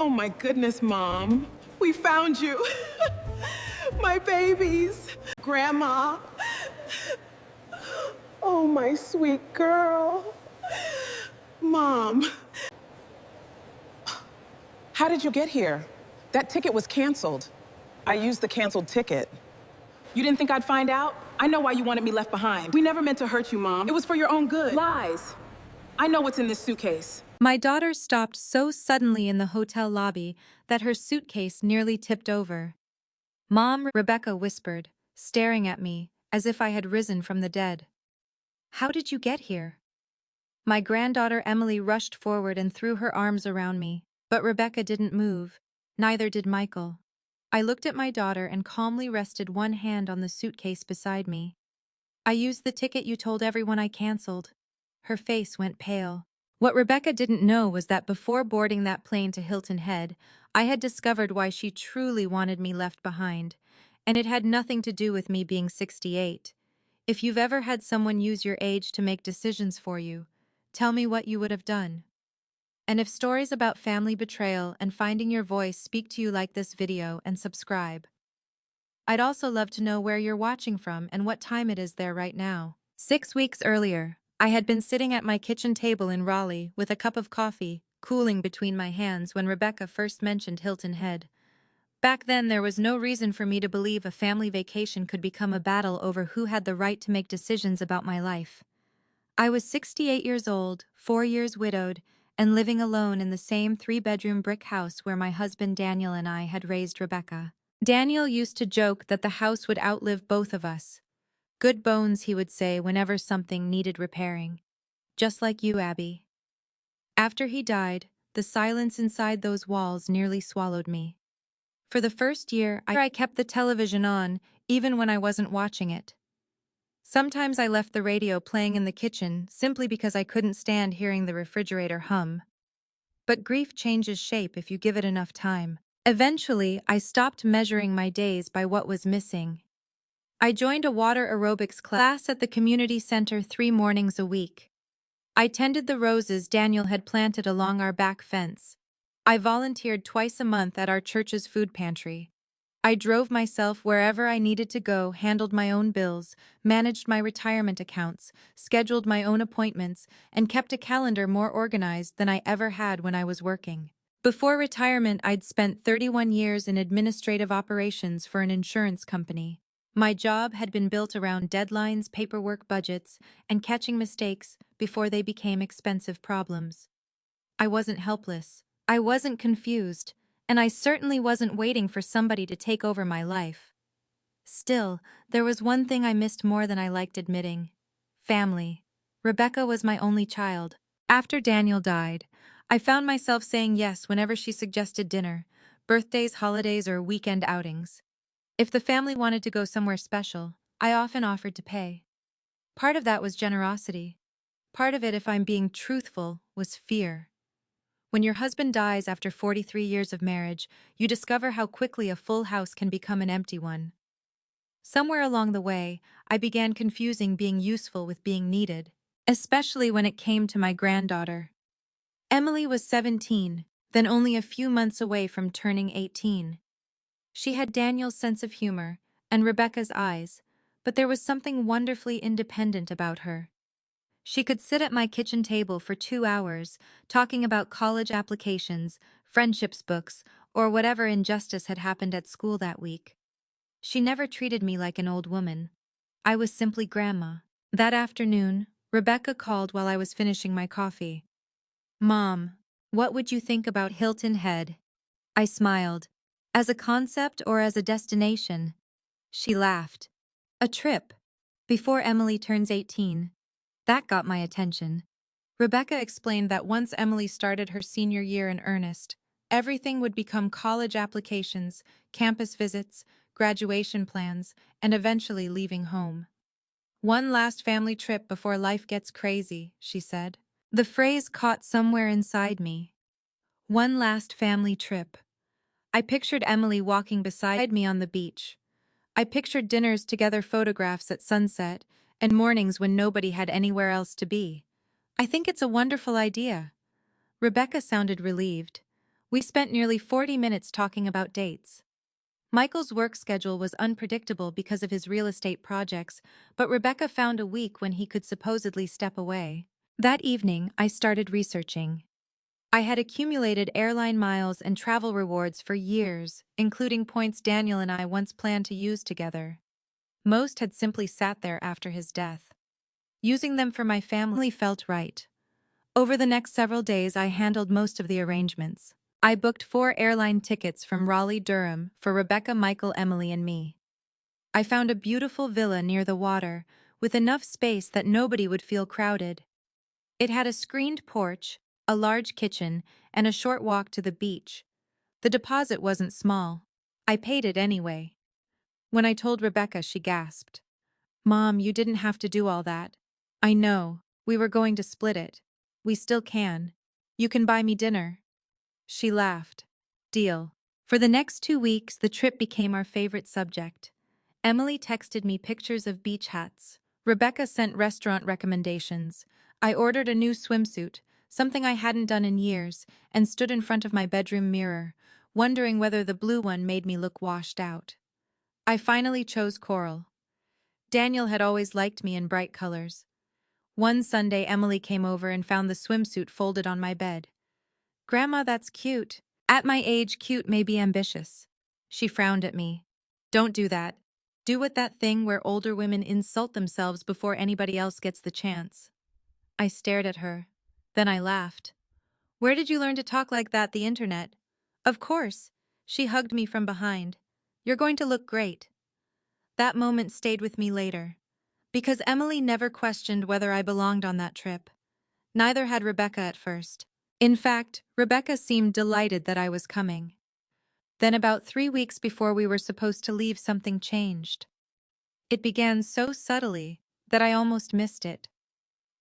Oh my goodness, Mom. We found you. My babies. Grandma. Oh, my sweet girl. Mom. How did you get here? That ticket was canceled. I used the canceled ticket. You didn't think I'd find out? I know why you wanted me left behind. We never meant to hurt you, Mom. It was for your own good. Lies. I know what's in this suitcase. My daughter stopped so suddenly in the hotel lobby that her suitcase nearly tipped over. "Mom," Rebecca whispered, staring at me as if I had risen from the dead. "How did you get here?" My granddaughter Emily rushed forward and threw her arms around me, but Rebecca didn't move, neither did Michael. I looked at my daughter and calmly rested one hand on the suitcase beside me. "I used the ticket you told everyone I canceled." Her face went pale. What Rebecca didn't know was that before boarding that plane to Hilton Head, I had discovered why she truly wanted me left behind, and it had nothing to do with me being 68. If you've ever had someone use your age to make decisions for you, tell me what you would have done. And if stories about family betrayal and finding your voice speak to you like this video, and subscribe. I'd also love to know where you're watching from and what time it is there right now. 6 weeks earlier, I had been sitting at my kitchen table in Raleigh with a cup of coffee, cooling between my hands when Rebecca first mentioned Hilton Head. Back then, there was no reason for me to believe a family vacation could become a battle over who had the right to make decisions about my life. I was 68 years old, 4 years widowed, and living alone in the same 3-bedroom brick house where my husband Daniel and I had raised Rebecca. Daniel used to joke that the house would outlive both of us. "Good bones," he would say whenever something needed repairing. "Just like you, Abby." After he died, the silence inside those walls nearly swallowed me. For the first year, I kept the television on, even when I wasn't watching it. Sometimes I left the radio playing in the kitchen simply because I couldn't stand hearing the refrigerator hum. But grief changes shape if you give it enough time. Eventually, I stopped measuring my days by what was missing. I joined a water aerobics class at the community center 3 mornings a week. I tended the roses Daniel had planted along our back fence. I volunteered twice a month at our church's food pantry. I drove myself wherever I needed to go, handled my own bills, managed my retirement accounts, scheduled my own appointments, and kept a calendar more organized than I ever had when I was working. Before retirement, I'd spent 31 years in administrative operations for an insurance company. My job had been built around deadlines, paperwork, budgets, and catching mistakes before they became expensive problems. I wasn't helpless. I wasn't confused. And I certainly wasn't waiting for somebody to take over my life. Still, there was one thing I missed more than I liked admitting. Family. Rebecca was my only child. After Daniel died, I found myself saying yes whenever she suggested dinner, birthdays, holidays, or weekend outings. If the family wanted to go somewhere special, I often offered to pay. Part of that was generosity. Part of it, if I'm being truthful, was fear. When your husband dies after 43 years of marriage, you discover how quickly a full house can become an empty one. Somewhere along the way, I began confusing being useful with being needed, especially when it came to my granddaughter. Emily was 17, then only a few months away from turning 18. She had Daniel's sense of humor and Rebecca's eyes, but there was something wonderfully independent about her. She could sit at my kitchen table for 2 hours, talking about college applications, friendships books, or whatever injustice had happened at school that week. She never treated me like an old woman. I was simply Grandma. That afternoon, Rebecca called while I was finishing my coffee. "Mom, what would you think about Hilton Head?" I smiled. "As a concept or as a destination?" She laughed. "A trip. Before Emily turns 18. That got my attention. Rebecca explained that once Emily started her senior year in earnest, everything would become college applications, campus visits, graduation plans, and eventually leaving home. "One last family trip before life gets crazy," she said. The phrase caught somewhere inside me. One last family trip. I pictured Emily walking beside me on the beach. I pictured dinners together, photographs at sunset, and mornings when nobody had anywhere else to be. "I think it's a wonderful idea." Rebecca sounded relieved. We spent nearly 40 minutes talking about dates. Michael's work schedule was unpredictable because of his real estate projects, but Rebecca found a week when he could supposedly step away. That evening, I started researching. I had accumulated airline miles and travel rewards for years, including points Daniel and I once planned to use together. Most had simply sat there after his death. Using them for my family felt right. Over the next several days, I handled most of the arrangements. I booked 4 airline tickets from Raleigh-Durham for Rebecca, Michael, Emily, and me. I found a beautiful villa near the water, with enough space that nobody would feel crowded. It had a screened porch, a large kitchen, and a short walk to the beach. The deposit wasn't small. I paid it anyway. When I told Rebecca, she gasped. "Mom, you didn't have to do all that." "I know. We were going to split it. We still can. You can buy me dinner." She laughed. "Deal." For the next 2 weeks, the trip became our favorite subject. Emily texted me pictures of beach hats. Rebecca sent restaurant recommendations. I ordered a new swimsuit, something I hadn't done in years, and stood in front of my bedroom mirror, wondering whether the blue one made me look washed out. I finally chose coral. Daniel had always liked me in bright colors. One Sunday, Emily came over and found the swimsuit folded on my bed. "Grandma, that's cute." "At my age, cute may be ambitious." She frowned at me. "Don't do that. Do what that thing where older women insult themselves before anybody else gets the chance." I stared at her. Then I laughed. "Where did you learn to talk like that, the internet?" "Of course." She hugged me from behind. "You're going to look great." That moment stayed with me later. Because Emily never questioned whether I belonged on that trip. Neither had Rebecca at first. In fact, Rebecca seemed delighted that I was coming. Then about 3 weeks before we were supposed to leave, something changed. It began so subtly that I almost missed it.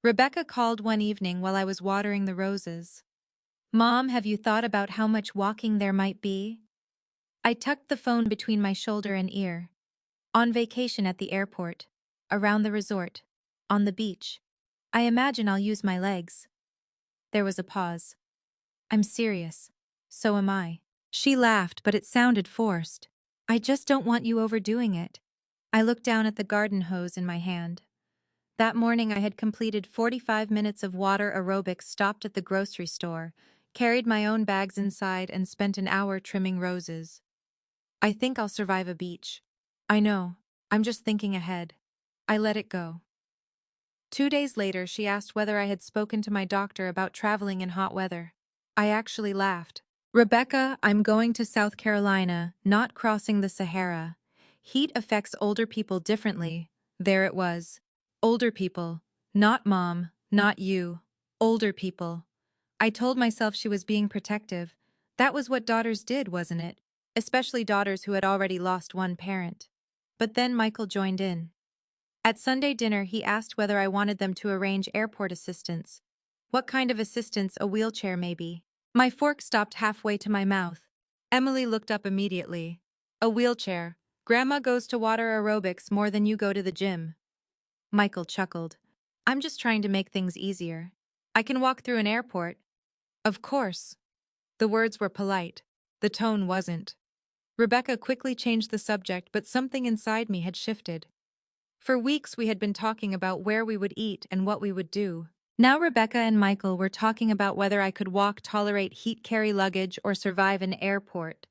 Rebecca called one evening while I was watering the roses. "Mom, have you thought about how much walking there might be?" I tucked the phone between my shoulder and ear. "On vacation at the airport, around the resort, on the beach. I imagine I'll use my legs." There was a pause. "I'm serious. So am I." She laughed, but it sounded forced. "I just don't want you overdoing it." I looked down at the garden hose in my hand. That morning I had completed 45 minutes of water aerobics, stopped at the grocery store, carried my own bags inside, and spent an hour trimming roses. "I think I'll survive a beach." "I know. I'm just thinking ahead." I let it go. 2 days later, she asked whether I had spoken to my doctor about traveling in hot weather. I actually laughed. "Rebecca, I'm going to South Carolina, not crossing the Sahara. Heat affects older people differently." There it was. Older people. Not mom, not you. Older people. I told myself she was being protective. That was what daughters did, wasn't it? Especially daughters who had already lost one parent. But then Michael joined in. At Sunday dinner, he asked whether I wanted them to arrange airport assistance. What kind of assistance? A wheelchair, maybe. My fork stopped halfway to my mouth. Emily looked up immediately. "A wheelchair. Grandma goes to water aerobics more than you go to the gym." Michael chuckled. "I'm just trying to make things easier. I can walk through an airport." "Of course." The words were polite. The tone wasn't. Rebecca quickly changed the subject, but something inside me had shifted. For weeks we had been talking about where we would eat and what we would do. Now Rebecca and Michael were talking about whether I could walk, tolerate heat, carry luggage, or survive an airport.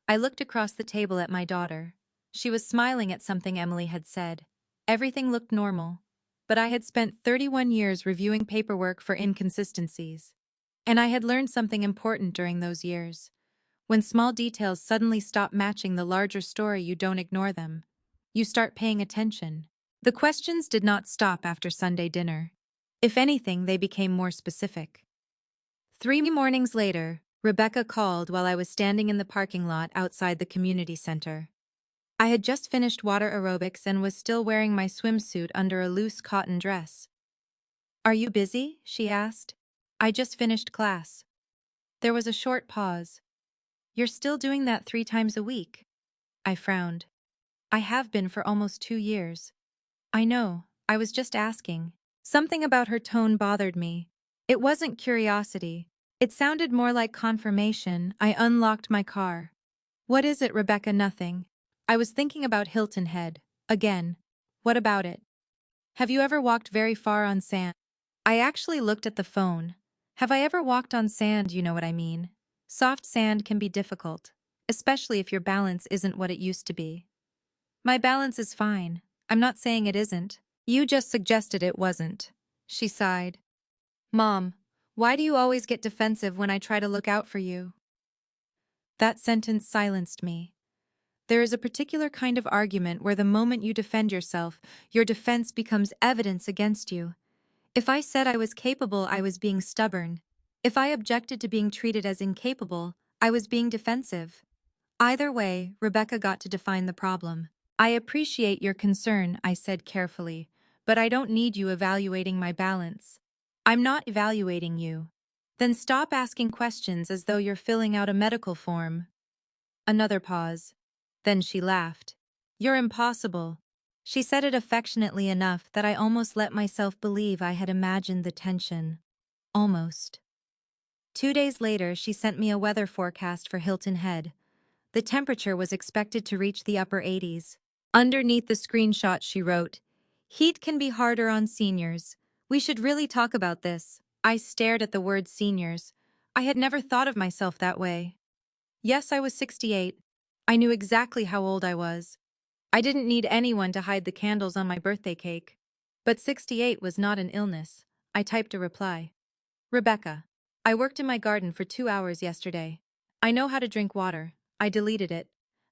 I looked across the table at my daughter. She was smiling at something Emily had said. Everything looked normal, but I had spent 31 years reviewing paperwork for inconsistencies. And I had learned something important during those years. When small details suddenly stop matching the larger story, you don't ignore them. You start paying attention. The questions did not stop after Sunday dinner. If anything, they became more specific. 3 mornings later, Rebecca called while I was standing in the parking lot outside the community center. I had just finished water aerobics and was still wearing my swimsuit under a loose cotton dress. "Are you busy?" she asked. "I just finished class." There was a short pause. "You're still doing that 3 times a week?" I frowned. "I have been for almost 2 years." "I know, I was just asking." Something about her tone bothered me. It wasn't curiosity. It sounded more like confirmation. I unlocked my car. What is it, Rebecca? Nothing. I was thinking about Hilton Head. Again. What about it? Have you ever walked very far on sand? I actually looked at the phone. Have I ever walked on sand, you know what I mean? Soft sand can be difficult, especially if your balance isn't what it used to be. My balance is fine. I'm not saying it isn't. You just suggested it wasn't. She sighed. Mom, why do you always get defensive when I try to look out for you? That sentence silenced me. There is a particular kind of argument where the moment you defend yourself, your defense becomes evidence against you. If I said I was capable, I was being stubborn. If I objected to being treated as incapable, I was being defensive. Either way, Rebecca got to define the problem. I appreciate your concern, I said carefully, but I don't need you evaluating my balance. I'm not evaluating you. Then stop asking questions as though you're filling out a medical form. Another pause. Then she laughed. You're impossible. She said it affectionately enough that I almost let myself believe I had imagined the tension. Almost. 2 days later, she sent me a weather forecast for Hilton Head. The temperature was expected to reach the upper 80s. Underneath the screenshot, she wrote, "Heat can be harder on seniors. We should really talk about this." I stared at the word seniors. I had never thought of myself that way. Yes, I was 68. I knew exactly how old I was. I didn't need anyone to hide the candles on my birthday cake. But 68 was not an illness. I typed a reply. Rebecca, I worked in my garden for 2 hours yesterday. I know how to drink water. I deleted it.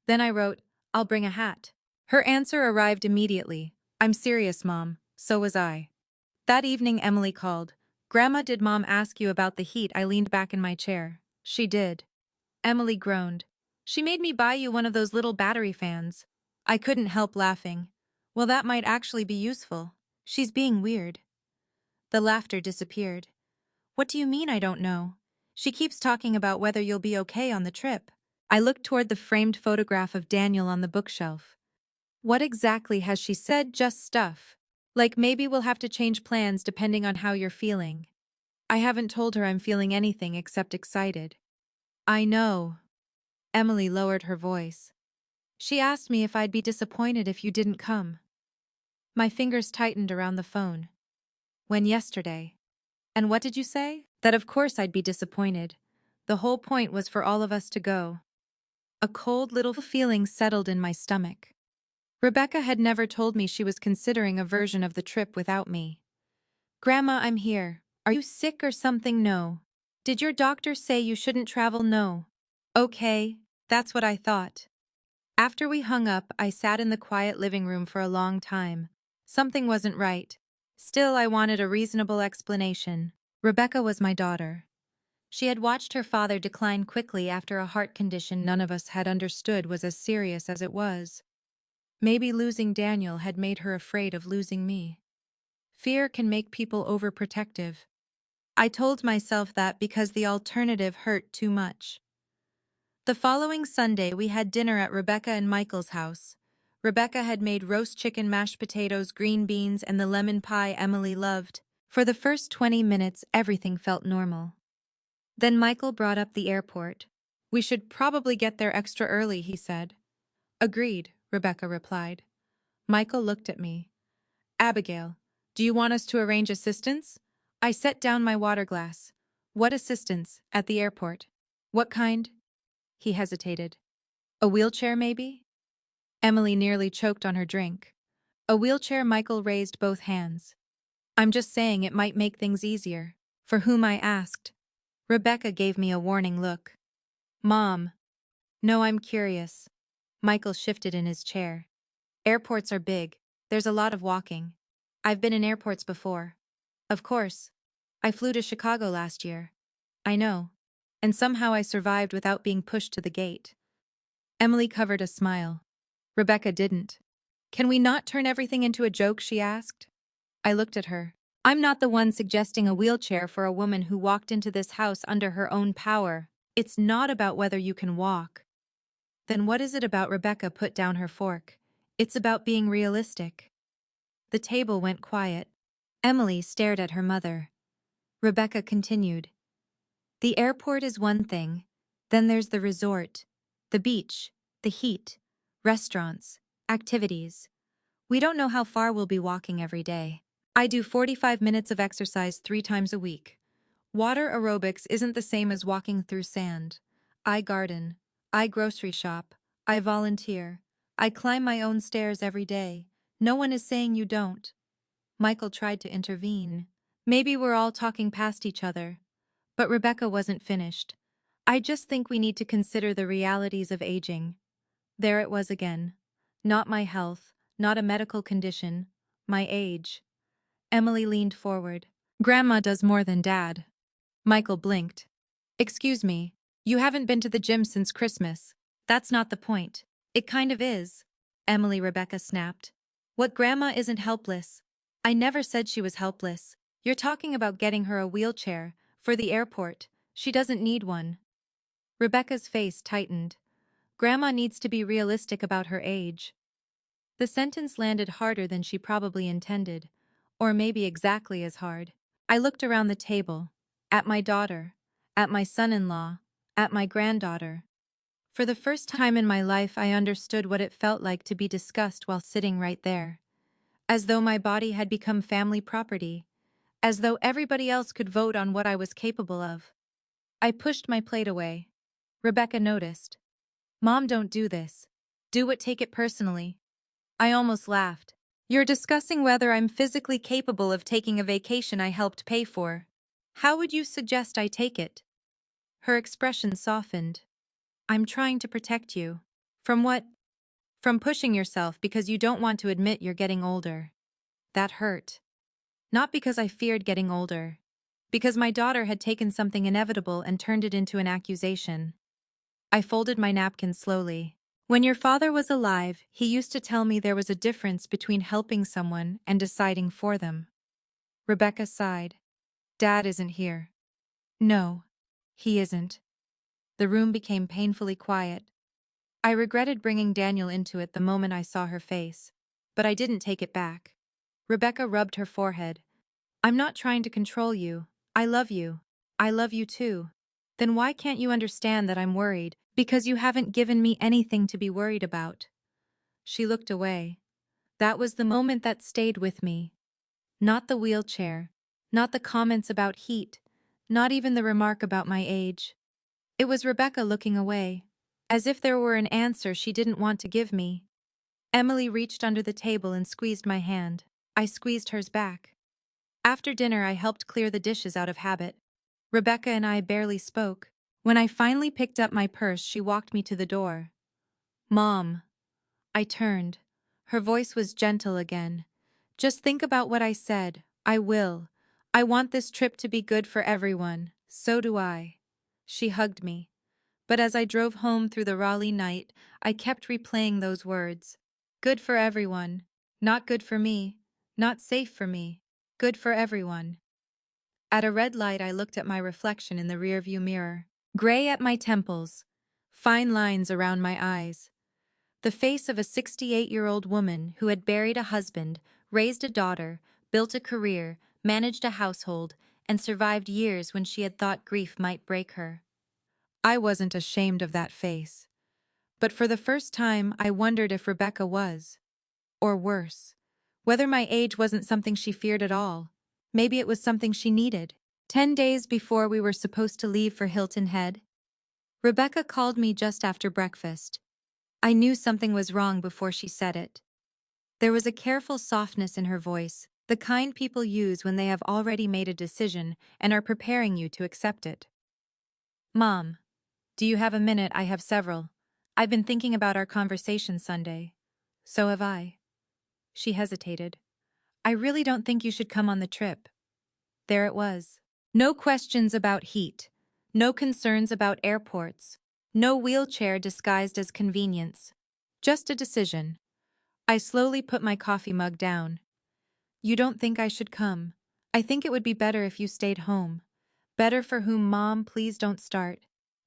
Then I wrote, I'll bring a hat. Her answer arrived immediately. I'm serious, Mom. So was I. That evening, Emily called. Grandma, did Mom ask you about the heat? I leaned back in my chair. She did. Emily groaned. She made me buy you one of those little battery fans. I couldn't help laughing. Well, that might actually be useful. She's being weird. The laughter disappeared. What do you mean I don't know? She keeps talking about whether you'll be okay on the trip. I looked toward the framed photograph of Daniel on the bookshelf. What exactly has she said? Just stuff. Like maybe we'll have to change plans depending on how you're feeling. I haven't told her I'm feeling anything except excited. I know. Emily lowered her voice. She asked me if I'd be disappointed if you didn't come. My fingers tightened around the phone. When yesterday? And what did you say? That of course I'd be disappointed. The whole point was for all of us to go. A cold little feeling settled in my stomach. Rebecca had never told me she was considering a version of the trip without me. Grandma, I'm here. Are you sick or something? No. Did your doctor say you shouldn't travel? No. Okay, that's what I thought. After we hung up, I sat in the quiet living room for a long time. Something wasn't right. Still, I wanted a reasonable explanation. Rebecca was my daughter. She had watched her father decline quickly after a heart condition none of us had understood was as serious as it was. Maybe losing Daniel had made her afraid of losing me. Fear can make people overprotective. I told myself that because the alternative hurt too much. The following Sunday, we had dinner at Rebecca and Michael's house. Rebecca had made roast chicken, mashed potatoes, green beans, and the lemon pie Emily loved. For the first 20 minutes, everything felt normal. Then Michael brought up the airport. We should probably get there extra early, he said. Agreed, Rebecca replied. Michael looked at me. Abigail, do you want us to arrange assistance? I set down my water glass. What assistance? At the airport. What kind? He hesitated. A wheelchair, maybe? Emily nearly choked on her drink. A wheelchair? Michael raised both hands. I'm just saying it might make things easier. For whom? I asked. Rebecca gave me a warning look. Mom. No, I'm curious. Michael shifted in his chair. Airports are big. There's a lot of walking. I've been in airports before. Of course. I flew to Chicago last year. I know. And somehow I survived without being pushed to the gate. Emily covered a smile. Rebecca didn't. Can we not turn everything into a joke? She asked. I looked at her. I'm not the one suggesting a wheelchair for a woman who walked into this house under her own power. It's not about whether you can walk. Then what is it about? Rebecca put down her fork. It's about being realistic. The table went quiet. Emily stared at her mother. Rebecca continued. The airport is one thing, then there's the resort, the beach, the heat, restaurants, activities. We don't know how far we'll be walking every day. I do 45 minutes of exercise 3 times a week. Water aerobics isn't the same as walking through sand. I garden. I grocery shop. I volunteer. I climb my own stairs every day. No one is saying you don't. Michael tried to intervene. Maybe we're all talking past each other. But Rebecca wasn't finished. I just think we need to consider the realities of aging. There it was again. Not my health, not a medical condition, my age. Emily leaned forward. Grandma does more than Dad. Michael blinked. Excuse me, you haven't been to the gym since Christmas. That's not the point. It kind of is. Rebecca snapped. What Grandma isn't helpless. I never said she was helpless. You're talking about getting her a wheelchair, for the airport. She doesn't need one. Rebecca's face tightened. Grandma needs to be realistic about her age. The sentence landed harder than she probably intended, or maybe exactly as hard. I looked around the table, at my daughter, at my son-in-law, at my granddaughter. For the first time in my life, I understood what it felt like to be discussed while sitting right there. As though my body had become family property. As though everybody else could vote on what I was capable of. I pushed my plate away. Rebecca noticed. Mom, don't do this. Take it personally. I almost laughed. You're discussing whether I'm physically capable of taking a vacation I helped pay for. How would you suggest I take it? Her expression softened. I'm trying to protect you. From what? From pushing yourself because you don't want to admit you're getting older. That hurt. Not because I feared getting older. Because my daughter had taken something inevitable and turned it into an accusation. I folded my napkin slowly. When your father was alive, he used to tell me there was a difference between helping someone and deciding for them. Rebecca sighed. Dad isn't here. No, he isn't. The room became painfully quiet. I regretted bringing Daniel into it the moment I saw her face, but I didn't take it back. Rebecca rubbed her forehead. I'm not trying to control you. I love you. I love you too. Then why can't you understand that I'm worried? Because you haven't given me anything to be worried about. She looked away. That was the moment that stayed with me. Not the wheelchair. Not the comments about heat. Not even the remark about my age. It was Rebecca looking away, as if there were an answer she didn't want to give me. Emily reached under the table and squeezed my hand. I squeezed hers back. After dinner, I helped clear the dishes out of habit. Rebecca and I barely spoke. When I finally picked up my purse, she walked me to the door. Mom. I turned. Her voice was gentle again. Just think about what I said. I will. I want this trip to be good for everyone. So do I. She hugged me. But as I drove home through the Raleigh night, I kept replaying those words. Good for everyone. Not good for me. Not safe for me. Good for everyone. At a red light, I looked at my reflection in the rearview mirror. Gray at my temples. Fine lines around my eyes. The face of a 68-year-old woman who had buried a husband, raised a daughter, built a career, managed a household, and survived years when she had thought grief might break her. I wasn't ashamed of that face. But for the first time, I wondered if Rebecca was. Or worse. Whether my age wasn't something she feared at all. Maybe it was something she needed. 10 days before we were supposed to leave for Hilton Head, Rebecca called me just after breakfast. I knew something was wrong before she said it. There was a careful softness in her voice, the kind people use when they have already made a decision and are preparing you to accept it. Mom, do you have a minute? I have several. I've been thinking about our conversation Sunday. So have I. She hesitated. I really don't think you should come on the trip. There it was. No questions about heat. No concerns about airports. No wheelchair disguised as convenience. Just a decision. I slowly put my coffee mug down. You don't think I should come? I think it would be better if you stayed home. Better for whom, Mom? Please don't start.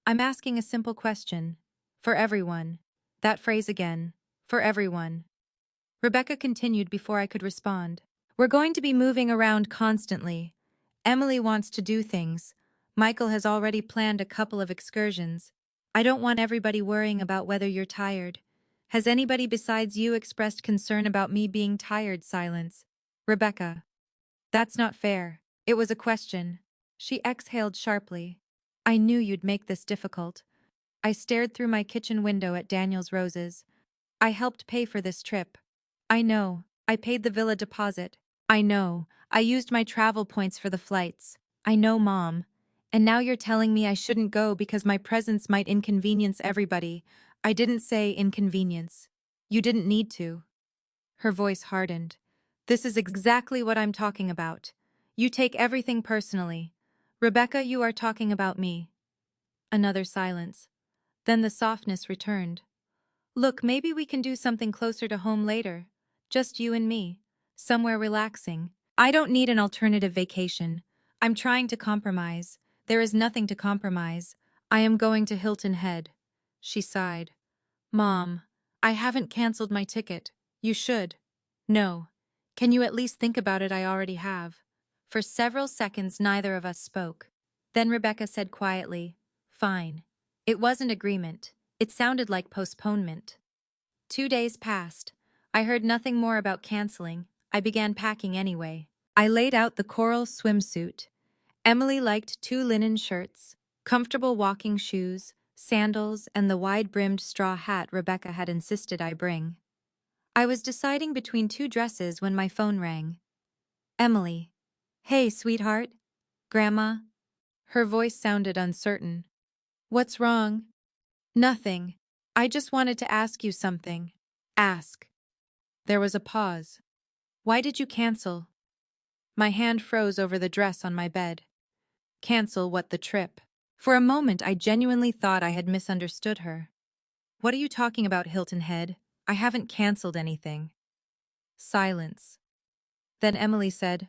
I'm asking a simple question. For everyone. That phrase again. For everyone. Rebecca continued before I could respond. We're going to be moving around constantly. Emily wants to do things, Michael has already planned a couple of excursions. I don't want everybody worrying about whether you're tired. Has anybody besides you expressed concern about me being tired? Silence. Rebecca. That's not fair. It was a question. She exhaled sharply. I knew you'd make this difficult. I stared through my kitchen window at Daniel's roses. I helped pay for this trip. I know. I paid the villa deposit. I know. I used my travel points for the flights. I know, Mom. And now you're telling me I shouldn't go because my presence might inconvenience everybody. I didn't say inconvenience. You didn't need to. Her voice hardened. This is exactly what I'm talking about. You take everything personally. Rebecca, you are talking about me. Another silence. Then the softness returned. Look, maybe we can do something closer to home later. Just you and me. Somewhere relaxing. I don't need an alternative vacation. I'm trying to compromise. There is nothing to compromise. I am going to Hilton Head. She sighed. Mom, I haven't canceled my ticket. You should. No. Can you at least think about it? I already have. For several seconds, neither of us spoke. Then Rebecca said quietly, Fine. It wasn't agreement. It sounded like postponement. 2 days passed. I heard nothing more about canceling. I began packing anyway. I laid out the coral swimsuit. Emily liked 2 linen shirts, comfortable walking shoes, sandals, and the wide-brimmed straw hat Rebecca had insisted I bring. I was deciding between 2 dresses when my phone rang. Emily. Hey, sweetheart. Grandma. Her voice sounded uncertain. What's wrong? Nothing. I just wanted to ask you something. Ask. There was a pause. Why did you cancel? My hand froze over the dress on my bed. Cancel what? The trip? For a moment I genuinely thought I had misunderstood her. What are you talking about, Hilton Head? I haven't canceled anything. Silence. Then Emily said,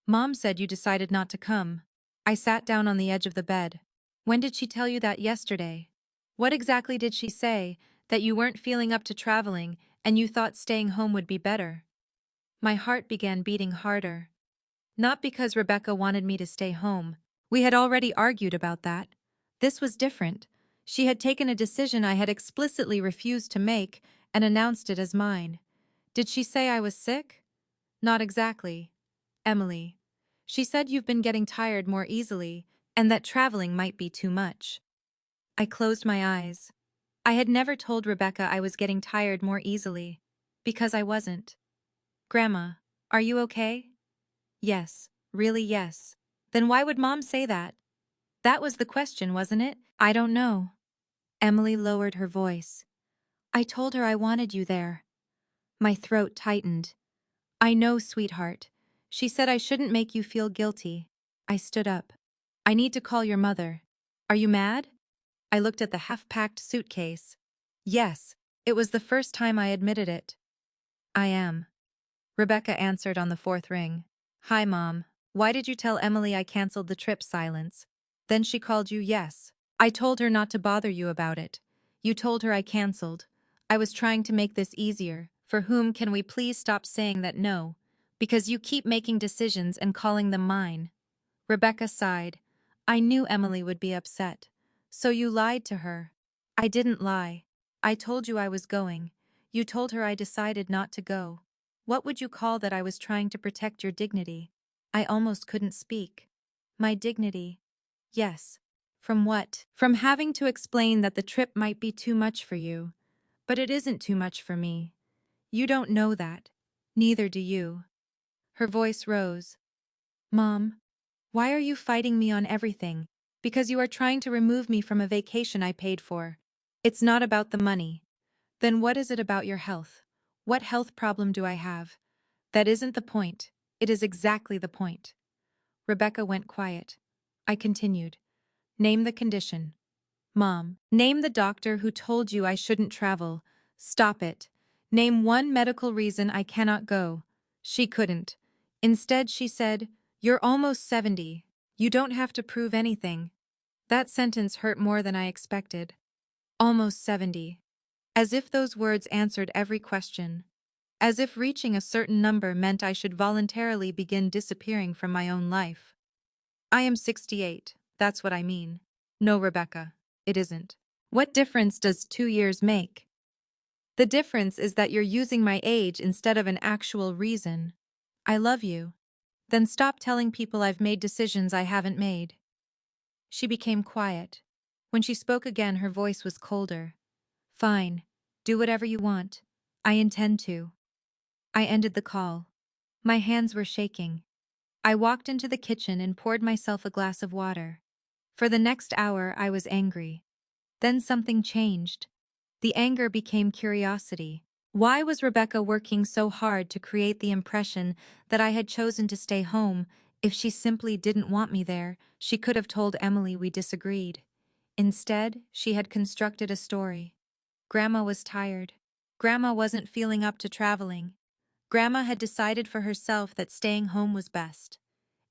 Mom said you decided not to come. I sat down on the edge of the bed. When did she tell you that? Yesterday? What exactly did she say? That you weren't feeling up to traveling and you thought staying home would be better? My heart began beating harder. Not because Rebecca wanted me to stay home. We had already argued about that. This was different. She had taken a decision I had explicitly refused to make and announced it as mine. Did she say I was sick? Not exactly. Emily. She said you've been getting tired more easily and that traveling might be too much. I closed my eyes. I had never told Rebecca I was getting tired more easily. Because I wasn't. Grandma, are you okay? Yes, really yes. Then why would Mom say that? That was the question, wasn't it? I don't know. Emily lowered her voice. I told her I wanted you there. My throat tightened. I know, sweetheart. She said I shouldn't make you feel guilty. I stood up. I need to call your mother. Are you mad? I looked at the half-packed suitcase. Yes, it was the first time I admitted it. I am. Rebecca answered on the 4th ring. Hi, Mom. Why did you tell Emily I canceled the trip? Silence. Then she called you. Yes. I told her not to bother you about it. You told her I canceled. I was trying to make this easier. For whom? Can we please stop saying that? No. Because you keep making decisions and calling them mine. Rebecca sighed. I knew Emily would be upset. So you lied to her. I didn't lie. I told you I was going. You told her I decided not to go. What would you call that? I was trying to protect your dignity. I almost couldn't speak. My dignity. Yes. From what? From having to explain that the trip might be too much for you. But it isn't too much for me. You don't know that. Neither do you. Her voice rose. Mom, why are you fighting me on everything? Because you are trying to remove me from a vacation I paid for. It's not about the money. Then what is it about your health? What health problem do I have? That isn't the point. It is exactly the point. Rebecca went quiet. I continued. Name the condition. Mom, name the doctor who told you I shouldn't travel. Stop it. Name one medical reason I cannot go. She couldn't. Instead, she said, You're almost 70. You don't have to prove anything. That sentence hurt more than I expected. Almost 70. As if those words answered every question. As if reaching a certain number meant I should voluntarily begin disappearing from my own life. I am 68. that's what I mean. No, Rebecca, it isn't. What difference does 2 years make? The difference is that you're using my age instead of an actual reason. I love you. Then stop telling people I've made decisions I haven't made. She became quiet. When she spoke again, her voice was colder. Fine. Do whatever you want. I intend to. I ended the call. My hands were shaking. I walked into the kitchen and poured myself a glass of water. For the next hour, I was angry. Then something changed. The anger became curiosity. Why was Rebecca working so hard to create the impression that I had chosen to stay home? If she simply didn't want me there, she could have told Emily we disagreed. Instead, she had constructed a story. Grandma was tired. Grandma wasn't feeling up to traveling. Grandma had decided for herself that staying home was best.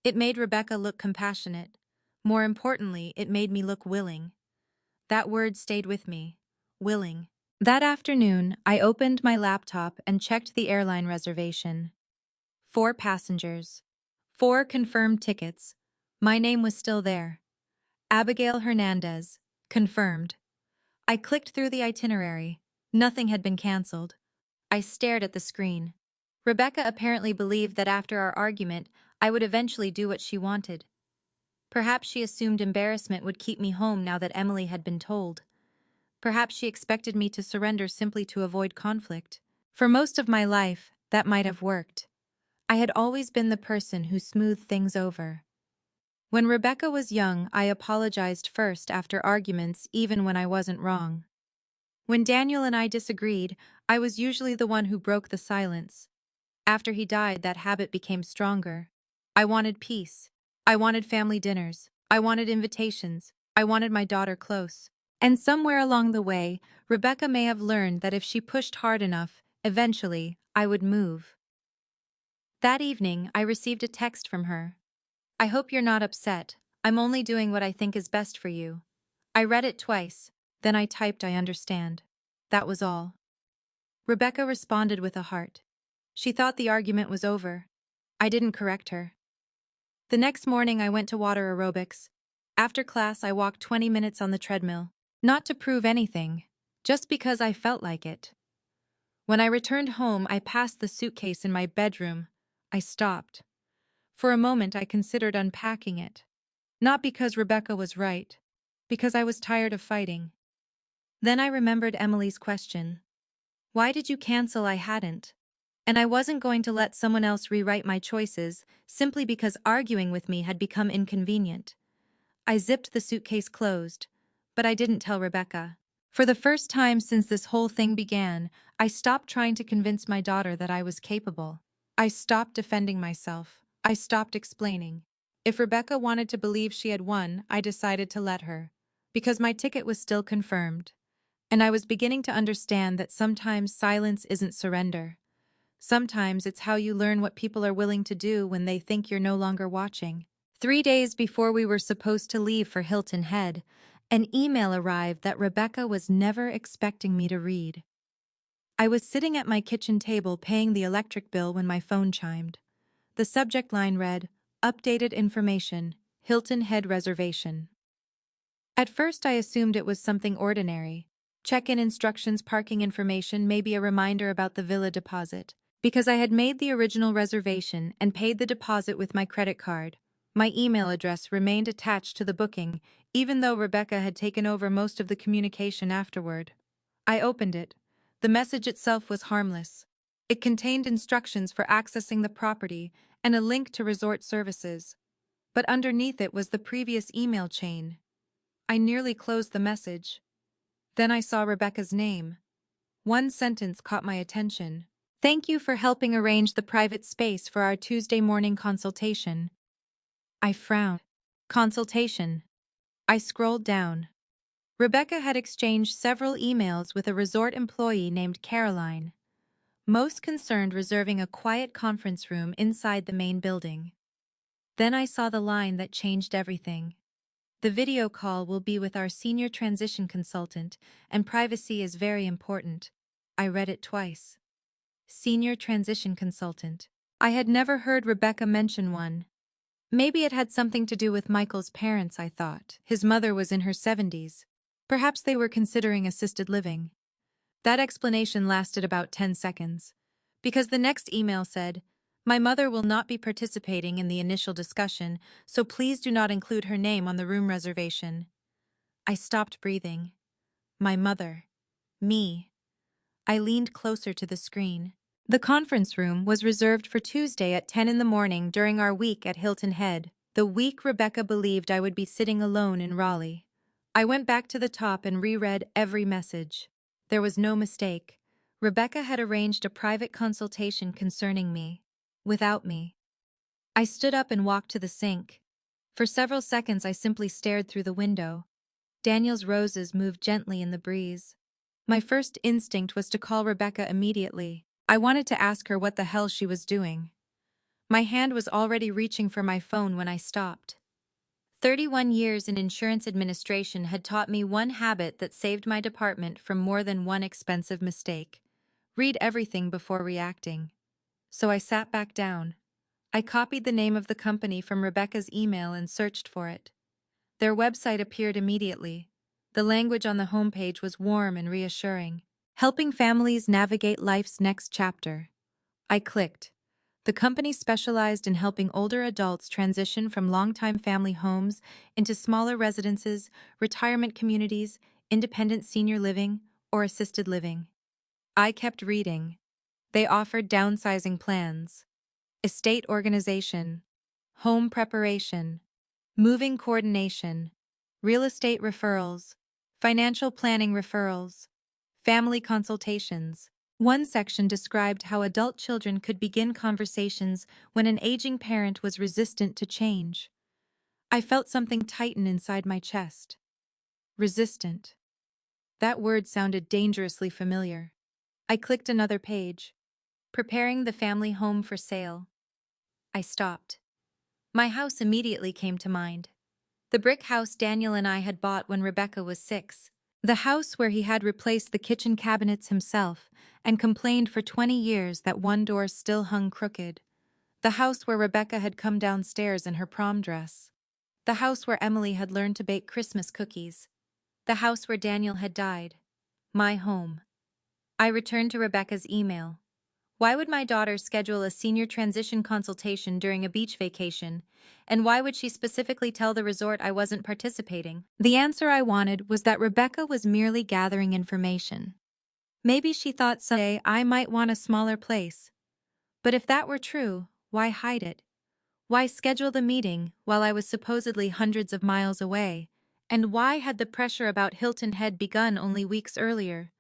It made Rebecca look compassionate. More importantly, it made me look willing. That word stayed with me. Willing. That afternoon, I opened my laptop and checked the airline reservation. 4 passengers. 4 confirmed tickets. My name was still there. Abigail Hernandez. Confirmed. I clicked through the itinerary. Nothing had been canceled. I stared at the screen. Rebecca apparently believed that after our argument, I would eventually do what she wanted. Perhaps she assumed embarrassment would keep me home now that Emily had been told. Perhaps she expected me to surrender simply to avoid conflict. For most of my life, that might have worked. I had always been the person who smoothed things over. When Rebecca was young, I apologized first after arguments, even when I wasn't wrong. When Daniel and I disagreed, I was usually the one who broke the silence. After he died, that habit became stronger. I wanted peace. I wanted family dinners. I wanted invitations. I wanted my daughter close. And somewhere along the way, Rebecca may have learned that if she pushed hard enough, eventually, I would move. That evening, I received a text from her. I hope you're not upset. I'm only doing what I think is best for you. I read it twice, then I typed I understand. That was all. Rebecca responded with a heart. She thought the argument was over. I didn't correct her. The next morning I went to water aerobics. After class I walked 20 minutes on the treadmill. Not to prove anything, just because I felt like it. When I returned home, I passed the suitcase in my bedroom. I stopped. For a moment I considered unpacking it. Not because Rebecca was right, because I was tired of fighting. Then I remembered Emily's question. Why did you cancel? I hadn't. And I wasn't going to let someone else rewrite my choices simply because arguing with me had become inconvenient. I zipped the suitcase closed, but I didn't tell Rebecca. For the first time since this whole thing began, I stopped trying to convince my daughter that I was capable. I stopped defending myself. I stopped explaining. If Rebecca wanted to believe she had won, I decided to let her. Because my ticket was still confirmed. And I was beginning to understand that sometimes silence isn't surrender. Sometimes it's how you learn what people are willing to do when they think you're no longer watching. 3 days before we were supposed to leave for Hilton Head, an email arrived that Rebecca was never expecting me to read. I was sitting at my kitchen table paying the electric bill when my phone chimed. The subject line read, "Updated information, Hilton Head reservation." At first I assumed it was something ordinary. Check-in instructions, parking information, maybe a reminder about the villa deposit. Because I had made the original reservation and paid the deposit with my credit card, my email address remained attached to the booking, even though Rebecca had taken over most of the communication afterward. I opened it. The message itself was harmless. It contained instructions for accessing the property and a link to resort services. But underneath it was the previous email chain. I nearly closed the message. Then I saw Rebecca's name. One sentence caught my attention. "Thank you for helping arrange the private space for our Tuesday morning consultation." I frowned. Consultation. I scrolled down. Rebecca had exchanged several emails with a resort employee named Caroline, most concerned reserving a quiet conference room inside the main building. Then I saw the line that changed everything. The video call will be with our senior transition consultant, and privacy is very important. I read it twice. Senior transition consultant. I had never heard Rebecca mention one. Maybe it had something to do with Michael's parents, I thought. His mother was in her 70s. Perhaps they were considering assisted living. That explanation lasted about 10 seconds. Because the next email said, "My mother will not be participating in the initial discussion, so please do not include her name on the room reservation." I stopped breathing. My mother. Me. I leaned closer to the screen. The conference room was reserved for Tuesday at 10 in the morning during our week at Hilton Head, the week Rebecca believed I would be sitting alone in Raleigh. I went back to the top and reread every message. There was no mistake. Rebecca had arranged a private consultation concerning me. Without me. I stood up and walked to the sink. For several seconds I simply stared through the window. Daniel's roses moved gently in the breeze. My first instinct was to call Rebecca immediately. I wanted to ask her what the hell she was doing. My hand was already reaching for my phone when I stopped. 31 years in insurance administration had taught me one habit that saved my department from more than one expensive mistake. Read everything before reacting. So I sat back down. I copied the name of the company from Rebecca's email and searched for it. Their website appeared immediately. The language on the homepage was warm and reassuring. Helping families navigate life's next chapter. I clicked. The company specialized in helping older adults transition from longtime family homes into smaller residences, retirement communities, independent senior living, or assisted living. I kept reading. They offered downsizing plans, estate organization, home preparation, moving coordination, real estate referrals, financial planning referrals, family consultations. One section described how adult children could begin conversations when an aging parent was resistant to change. I felt something tighten inside my chest. Resistant. That word sounded dangerously familiar. I clicked another page. Preparing the family home for sale. I stopped. My house immediately came to mind. The brick house Daniel and I had bought when Rebecca was 6. The house where he had replaced the kitchen cabinets himself and complained for 20 years that one door still hung crooked. The house where Rebecca had come downstairs in her prom dress. The house where Emily had learned to bake Christmas cookies. The house where Daniel had died. My home. I returned to Rebecca's email. Why would my daughter schedule a senior transition consultation during a beach vacation? And why would she specifically tell the resort I wasn't participating? The answer I wanted was that Rebecca was merely gathering information. Maybe she thought someday I might want a smaller place. But if that were true, why hide it? Why schedule the meeting while I was supposedly hundreds of miles away? And why had the pressure about Hilton Head begun only weeks earlier?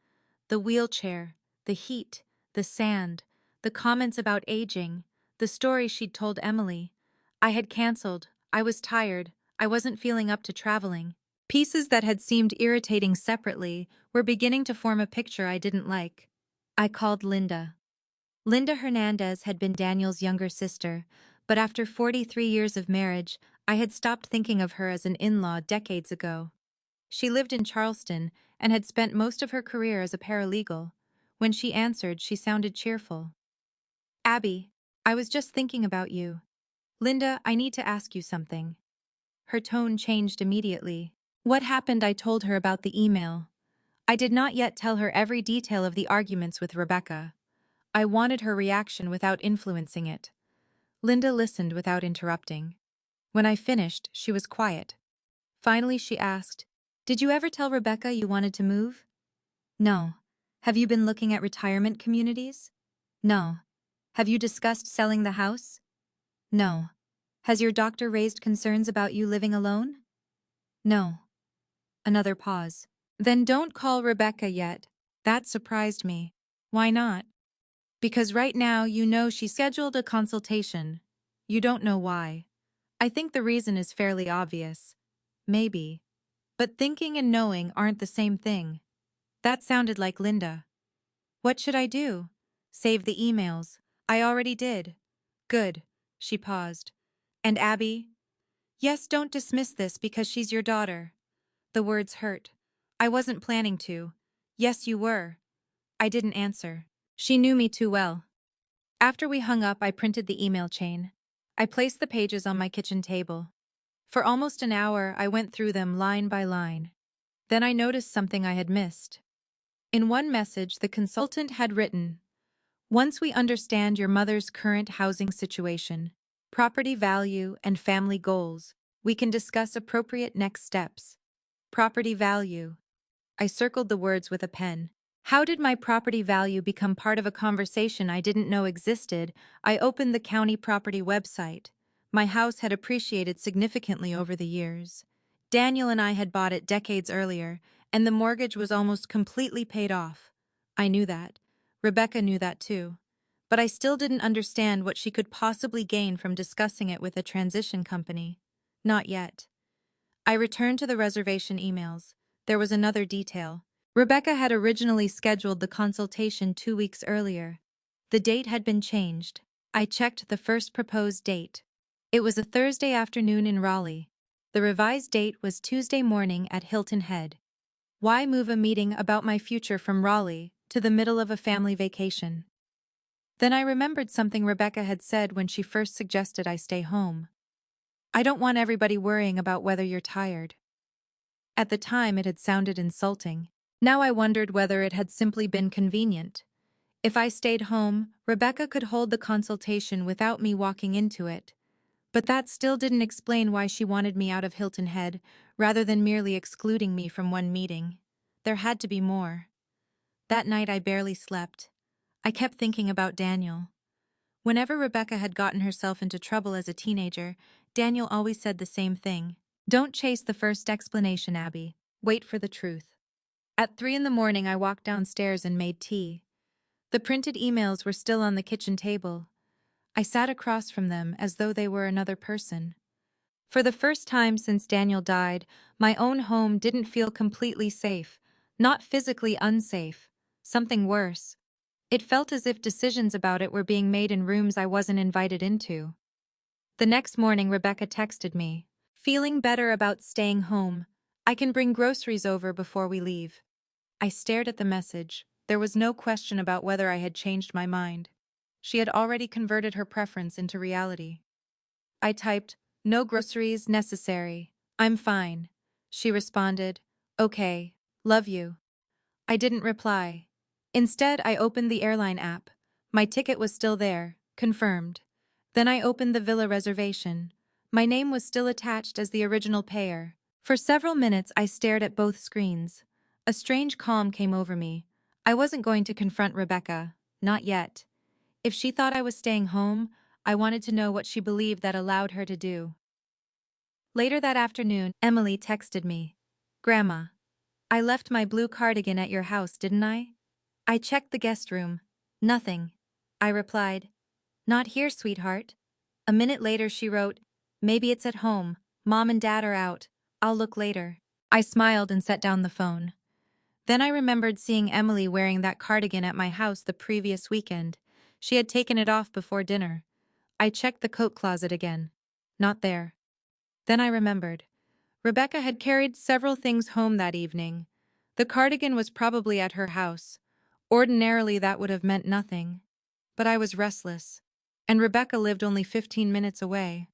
The wheelchair, the heat, the sand, the comments about aging, the story she'd told Emily. I had canceled. I was tired. I wasn't feeling up to traveling. Pieces that had seemed irritating separately were beginning to form a picture I didn't like. I called Linda. Linda Hernandez had been Daniel's younger sister, but after 43 years of marriage, I had stopped thinking of her as an in-law decades ago. She lived in Charleston and had spent most of her career as a paralegal. When she answered, she sounded cheerful. "Abby, I was just thinking about you. Linda, I need to ask you something." Her tone changed immediately. What happened? I told her about the email. I did not yet tell her every detail of the arguments with Rebecca. I wanted her reaction without influencing it. Linda listened without interrupting. When I finished, she was quiet. Finally, she asked, "Did you ever tell Rebecca you wanted to move?" "No." "Have you been looking at retirement communities?" "No." "Have you discussed selling the house?" "No." "Has your doctor raised concerns about you living alone?" "No." Another pause. "Then don't call Rebecca yet." That surprised me. Why not? "Because right now you know she scheduled a consultation. You don't know why. I think the reason is fairly obvious. Maybe. But thinking and knowing aren't the same thing." That sounded like Linda. "What should I do?" "Save the emails." "I already did." "Good." She paused. "And Abby?" "Yes, don't dismiss this because she's your daughter." The words hurt. "I wasn't planning to." "Yes, you were." I didn't answer. She knew me too well. After we hung up, I printed the email chain. I placed the pages on my kitchen table. For almost an hour, I went through them line by line. Then I noticed something I had missed. In one message, the consultant had written, "Once we understand your mother's current housing situation, property value, and family goals, we can discuss appropriate next steps." Property value. I circled the words with a pen. How did my property value become part of a conversation I didn't know existed? I opened the county property website. My house had appreciated significantly over the years. Daniel and I had bought it decades earlier, and the mortgage was almost completely paid off. I knew that. Rebecca knew that too. But I still didn't understand what she could possibly gain from discussing it with a transition company. Not yet. I returned to the reservation emails. There was another detail. Rebecca had originally scheduled the consultation 2 weeks earlier. The date had been changed. I checked the first proposed date. It was a Thursday afternoon in Raleigh. The revised date was Tuesday morning at Hilton Head. Why move a meeting about my future from Raleigh to the middle of a family vacation? Then I remembered something Rebecca had said when she first suggested I stay home. "I don't want everybody worrying about whether you're tired." At the time, it had sounded insulting. Now I wondered whether it had simply been convenient. If I stayed home, Rebecca could hold the consultation without me walking into it. But that still didn't explain why she wanted me out of Hilton Head, rather than merely excluding me from one meeting. There had to be more. That night I barely slept. I kept thinking about Daniel. Whenever Rebecca had gotten herself into trouble as a teenager, Daniel always said the same thing. "Don't chase the first explanation, Abby. Wait for the truth." At 3 in the morning, I walked downstairs and made tea. The printed emails were still on the kitchen table. I sat across from them as though they were another person. For the first time since Daniel died, my own home didn't feel completely safe, not physically unsafe, something worse. It felt as if decisions about it were being made in rooms I wasn't invited into. The next morning, Rebecca texted me, "Feeling better about staying home. I can bring groceries over before we leave." I stared at the message. There was no question about whether I had changed my mind. She had already converted her preference into reality. I typed, "No groceries necessary. I'm fine." She responded, "Okay, love you." I didn't reply. Instead, I opened the airline app. My ticket was still there, confirmed. Then I opened the villa reservation. My name was still attached as the original payer. For several minutes, I stared at both screens. A strange calm came over me. I wasn't going to confront Rebecca. Not yet. If she thought I was staying home, I wanted to know what she believed that allowed her to do. Later that afternoon, Emily texted me. "Grandma, I left my blue cardigan at your house, didn't I?" I checked the guest room. Nothing. I replied, "Not here, sweetheart." A minute later she wrote, "Maybe it's at home. Mom and Dad are out. I'll look later." I smiled and set down the phone. Then I remembered seeing Emily wearing that cardigan at my house the previous weekend. She had taken it off before dinner. I checked the coat closet again. Not there. Then I remembered. Rebecca had carried several things home that evening. The cardigan was probably at her house. Ordinarily, that would have meant nothing. But I was restless. And Rebecca lived only 15 minutes away.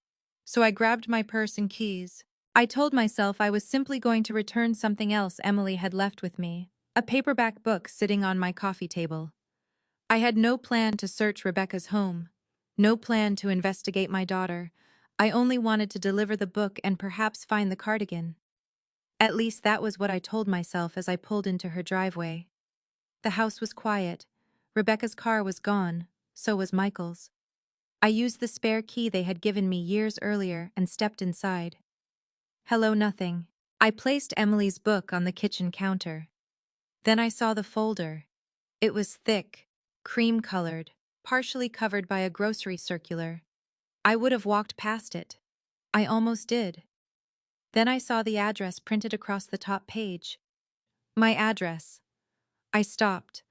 So I grabbed my purse and keys. I told myself I was simply going to return something else Emily had left with me, a paperback book sitting on my coffee table. I had no plan to search Rebecca's home, no plan to investigate my daughter. I only wanted to deliver the book and perhaps find the cardigan. At least that was what I told myself as I pulled into her driveway. The house was quiet. Rebecca's car was gone, so was Michael's. I used the spare key they had given me years earlier and stepped inside. Hello, nothing. I placed Emily's book on the kitchen counter. Then I saw the folder. It was thick, cream-colored, partially covered by a grocery circular. I would have walked past it. I almost did. Then I saw the address printed across the top page. My address. I stopped.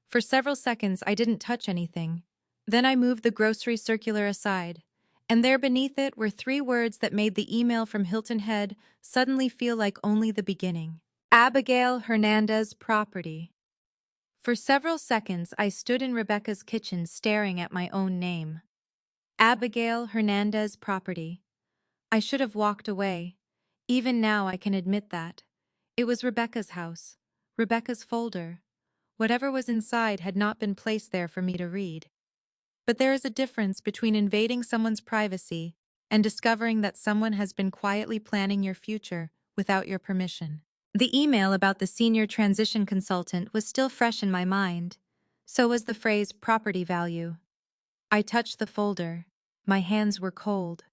For several seconds, I didn't touch anything. Then I moved the grocery circular aside, and there beneath it were 3 words that made the email from Hilton Head suddenly feel like only the beginning. Abigail Hernandez property. For several seconds, I stood in Rebecca's kitchen staring at my own name. Abigail Hernandez property. I should have walked away. Even now I can admit that. It was Rebecca's house. Rebecca's folder. Whatever was inside had not been placed there for me to read. But there is a difference between invading someone's privacy and discovering that someone has been quietly planning your future without your permission. The email about the senior transition consultant was still fresh in my mind. So was the phrase property value. I touched the folder. My hands were cold.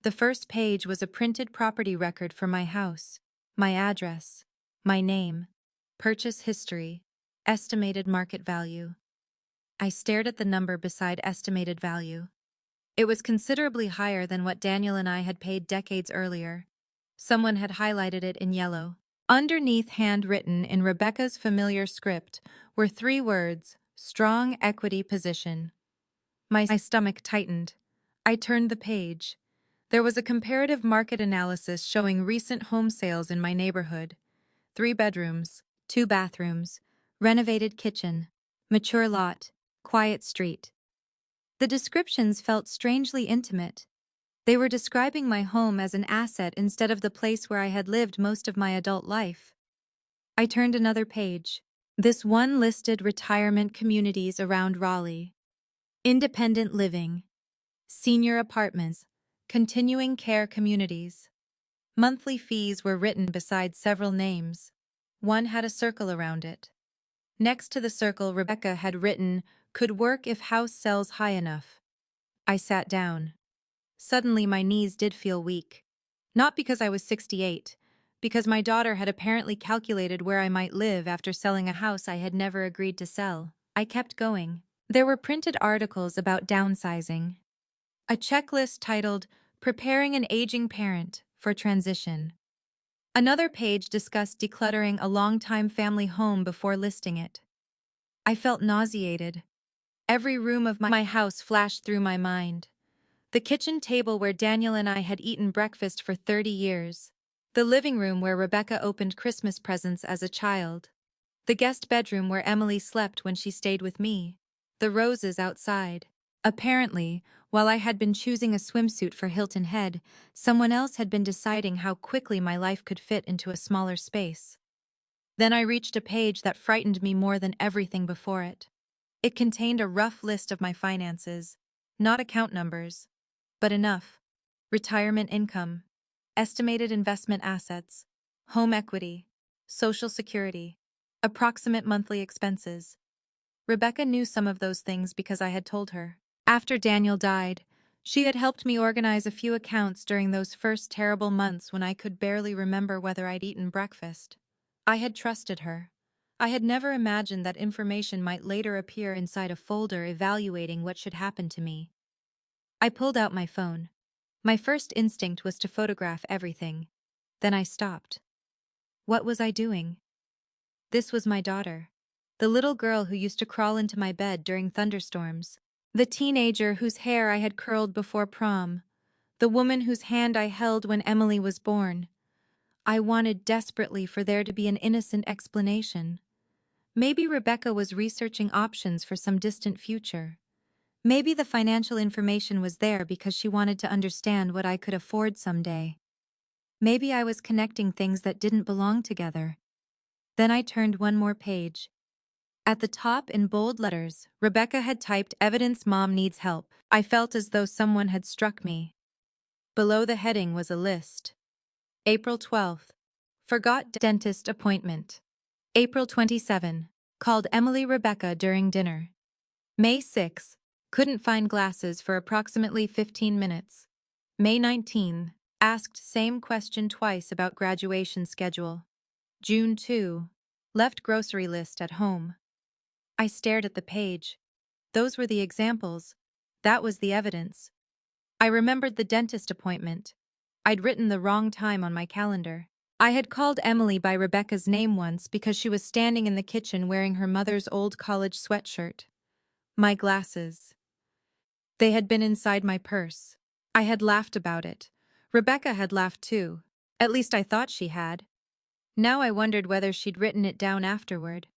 The first page was a printed property record for my house, my address, my name, purchase history, estimated market value. I stared at the number beside estimated value. It was considerably higher than what Daniel and I had paid decades earlier. Someone had highlighted it in yellow. Underneath, handwritten in Rebecca's familiar script, were 3 words: strong equity position. My stomach tightened. I turned the page. There was a comparative market analysis showing recent home sales in my neighborhood. 3 bedrooms, 2 bathrooms, renovated kitchen, mature lot, quiet street. The descriptions felt strangely intimate. They were describing my home as an asset instead of the place where I had lived most of my adult life. I turned another page. This one listed retirement communities around Raleigh. Independent living, senior apartments, continuing care communities. Monthly fees were written beside several names. One had a circle around it. Next to the circle, Rebecca had written, "Could work if house sells high enough." I sat down. Suddenly my knees did feel weak. Not because I was 68, because my daughter had apparently calculated where I might live after selling a house I had never agreed to sell. I kept going. There were printed articles about downsizing. A checklist titled, "Preparing an Aging Parent for Transition." Another page discussed decluttering a longtime family home before listing it. I felt nauseated. Every room of my house flashed through my mind. The kitchen table where Daniel and I had eaten breakfast for 30 years. The living room where Rebecca opened Christmas presents as a child. The guest bedroom where Emily slept when she stayed with me. The roses outside. Apparently, while I had been choosing a swimsuit for Hilton Head, someone else had been deciding how quickly my life could fit into a smaller space. Then I reached a page that frightened me more than everything before it. It contained a rough list of my finances, not account numbers, but enough. Retirement income, estimated investment assets, home equity, Social Security, approximate monthly expenses. Rebecca knew some of those things because I had told her. After Daniel died, she had helped me organize a few accounts during those first terrible months when I could barely remember whether I'd eaten breakfast. I had trusted her. I had never imagined that information might later appear inside a folder evaluating what should happen to me. I pulled out my phone. My first instinct was to photograph everything. Then I stopped. What was I doing? This was my daughter. The little girl who used to crawl into my bed during thunderstorms. The teenager whose hair I had curled before prom. The woman whose hand I held when Emily was born. I wanted desperately for there to be an innocent explanation. Maybe Rebecca was researching options for some distant future. Maybe the financial information was there because she wanted to understand what I could afford someday. Maybe I was connecting things that didn't belong together. Then I turned one more page. At the top, in bold letters, Rebecca had typed, "Evidence Mom needs help." I felt as though someone had struck me. Below the heading was a list. April 12th. Forgot dentist appointment. April 27. Called Emily Rebecca during dinner. May 6. Couldn't find glasses for approximately 15 minutes. May 19. Asked same question twice about graduation schedule. June 2. Left grocery list at home. I stared at the page. Those were the examples. That was the evidence. I remembered the dentist appointment. I'd written the wrong time on my calendar. I had called Emily by Rebecca's name once because she was standing in the kitchen wearing her mother's old college sweatshirt. My glasses. They had been inside my purse. I had laughed about it. Rebecca had laughed too. At least I thought she had. Now I wondered whether she'd written it down afterward.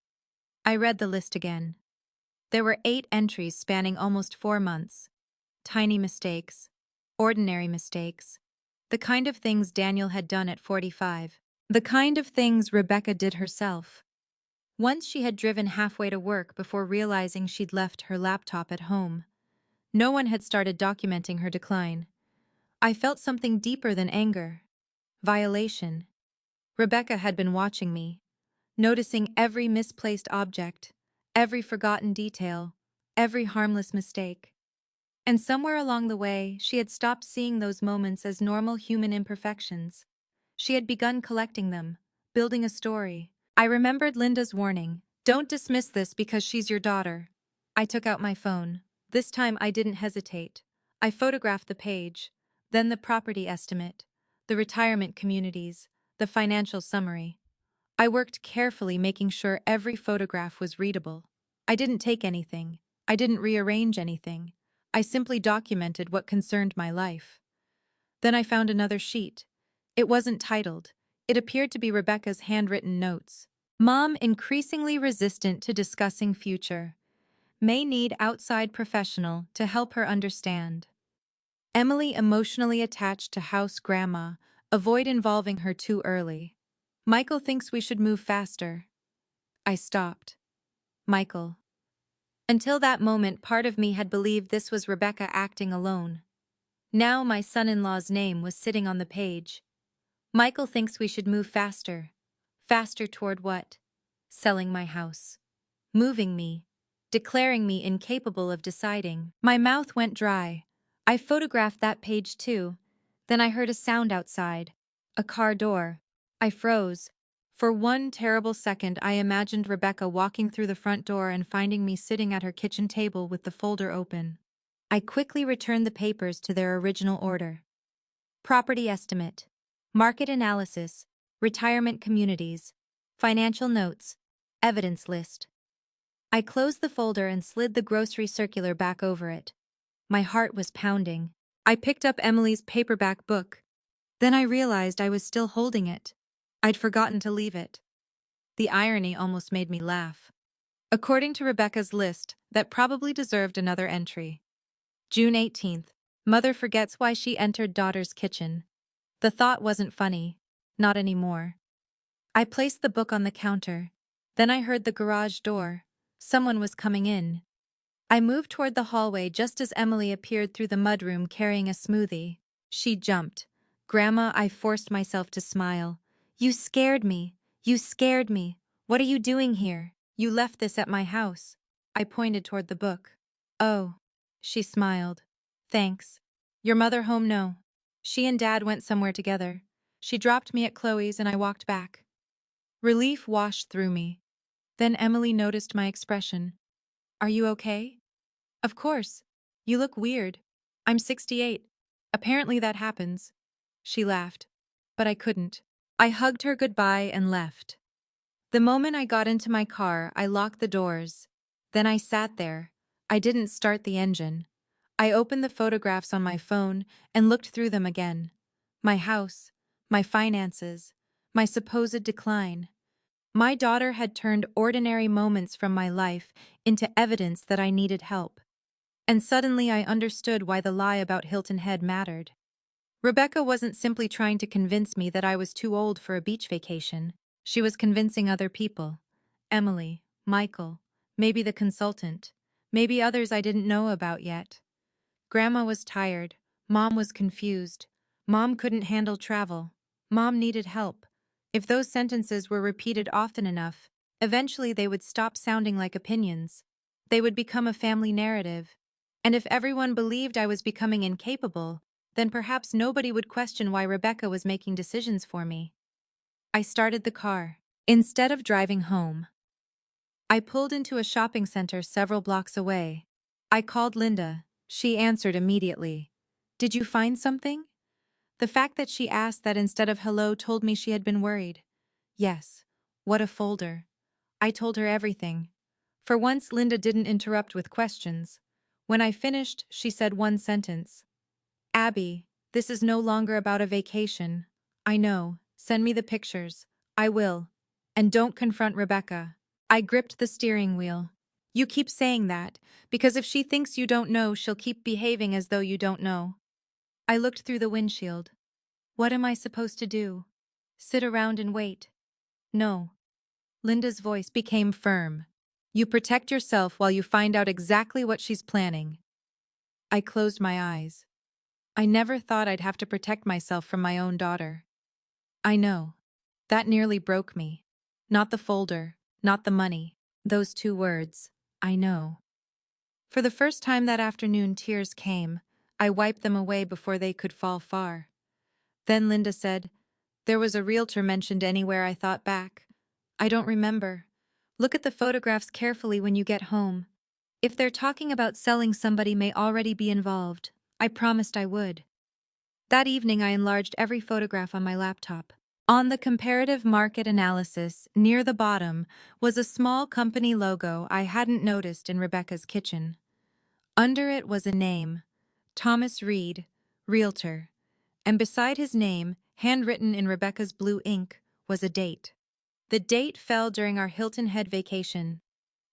I read the list again. There were 8 entries spanning almost 4 months. Tiny mistakes. Ordinary mistakes. The kind of things Daniel had done at 45. The kind of things Rebecca did herself. Once she had driven halfway to work before realizing she'd left her laptop at home. No one had started documenting her decline. I felt something deeper than anger. Violation. Rebecca had been watching me, noticing every misplaced object, every forgotten detail, every harmless mistake. And somewhere along the way, she had stopped seeing those moments as normal human imperfections. She had begun collecting them, building a story. I remembered Linda's warning, "Don't dismiss this because she's your daughter." I took out my phone. This time I didn't hesitate. I photographed the page, then the property estimate, the retirement communities, the financial summary. I worked carefully, making sure every photograph was readable. I didn't take anything. I didn't rearrange anything. I simply documented what concerned my life. Then I found another sheet. It wasn't titled. It appeared to be Rebecca's handwritten notes. Mom increasingly resistant to discussing future. May need outside professional to help her understand. Emily emotionally attached to house grandma. Avoid involving her too early. Michael thinks we should move faster. I stopped. Michael. Until that moment, part of me had believed this was Rebecca acting alone. Now my son-in-law's name was sitting on the page. Michael thinks we should move faster. Faster toward what? Selling my house. Moving me. Declaring me incapable of deciding. My mouth went dry. I photographed that page too. Then I heard a sound outside. A car door. I froze. For one terrible second, I imagined Rebecca walking through the front door and finding me sitting at her kitchen table with the folder open. I quickly returned the papers to their original order. Property estimate, market analysis, retirement communities, financial notes, evidence list. I closed the folder and slid the grocery circular back over it. My heart was pounding. I picked up Emily's paperback book. Then I realized I was still holding it. I'd forgotten to leave it. The irony almost made me laugh. According to Rebecca's list, that probably deserved another entry. June 18th. Mother forgets why she entered daughter's kitchen. The thought wasn't funny. Not anymore. I placed the book on the counter. Then I heard the garage door. Someone was coming in. I moved toward the hallway just as Emily appeared through the mudroom carrying a smoothie. She jumped. "Grandma," I forced myself to smile. "You scared me. You scared me. What are you doing here? You left this at my house." I pointed toward the book. "Oh." She smiled. "Thanks. Your mother home?" "No. She and Dad went somewhere together. She dropped me at Chloe's and I walked back." Relief washed through me. Then Emily noticed my expression. "Are you okay?" "Of course. You look weird. I'm 68. Apparently that happens." She laughed. But I couldn't. I hugged her goodbye and left. The moment I got into my car, I locked the doors. Then I sat there. I didn't start the engine. I opened the photographs on my phone and looked through them again. My house, my finances, my supposed decline. My daughter had turned ordinary moments from my life into evidence that I needed help. And suddenly I understood why the lie about Hilton Head mattered. Rebecca wasn't simply trying to convince me that I was too old for a beach vacation. She was convincing other people. Emily, Michael, maybe the consultant, maybe others I didn't know about yet. Grandma was tired. Mom was confused. Mom couldn't handle travel. Mom needed help. If those sentences were repeated often enough, eventually they would stop sounding like opinions. They would become a family narrative. And if everyone believed I was becoming incapable, then perhaps nobody would question why Rebecca was making decisions for me. I started the car. Instead of driving home, I pulled into a shopping center several blocks away. I called Linda. She answered immediately. "Did you find something?" The fact that she asked that instead of hello told me she had been worried. Yes. What a folder. I told her everything. For once, Linda didn't interrupt with questions. When I finished, she said one sentence. "Abby, this is no longer about a vacation. I know. Send me the pictures. I will. And don't confront Rebecca." I gripped the steering wheel. You keep saying that, because if she thinks you don't know, she'll keep behaving as though you don't know. I looked through the windshield. What am I supposed to do? Sit around and wait? No. Linda's voice became firm. You protect yourself while you find out exactly what she's planning. I closed my eyes. I never thought I'd have to protect myself from my own daughter. I know. That nearly broke me. Not the folder, not the money. Those two words. I know. For the first time that afternoon, tears came. I wiped them away before they could fall far. Then Linda said, "There was a realtor mentioned anywhere." I thought back. I don't remember. Look at the photographs carefully when you get home. If they're talking about selling, somebody may already be involved. I promised I would. That evening I enlarged every photograph on my laptop. On the comparative market analysis, near the bottom, was a small company logo I hadn't noticed in Rebecca's kitchen. Under it was a name, Thomas Reed, realtor, and beside his name, handwritten in Rebecca's blue ink, was a date. The date fell during our Hilton Head vacation.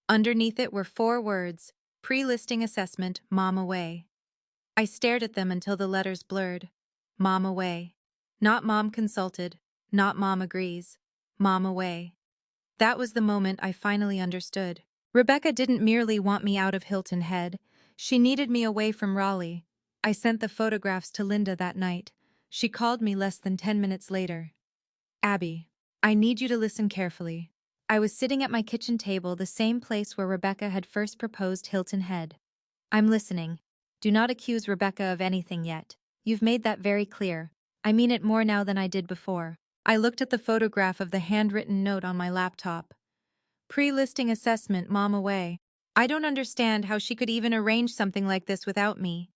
Underneath it were 4 words, pre-listing assessment, Mom away. I stared at them until the letters blurred. Mom away. Not Mom consulted, not Mom agrees. Mom away. That was the moment I finally understood. Rebecca didn't merely want me out of Hilton Head. She needed me away from Raleigh. I sent the photographs to Linda that night. She called me less than 10 minutes later. "Abby, I need you to listen carefully." I was sitting at my kitchen table, the same place where Rebecca had first proposed Hilton Head. "I'm listening. Do not accuse Rebecca of anything yet. You've made that very clear. I mean it more now than I did before." I looked at the photograph of the handwritten note on my laptop. Pre-listing assessment, Mom away. I don't understand how she could even arrange something like this without me.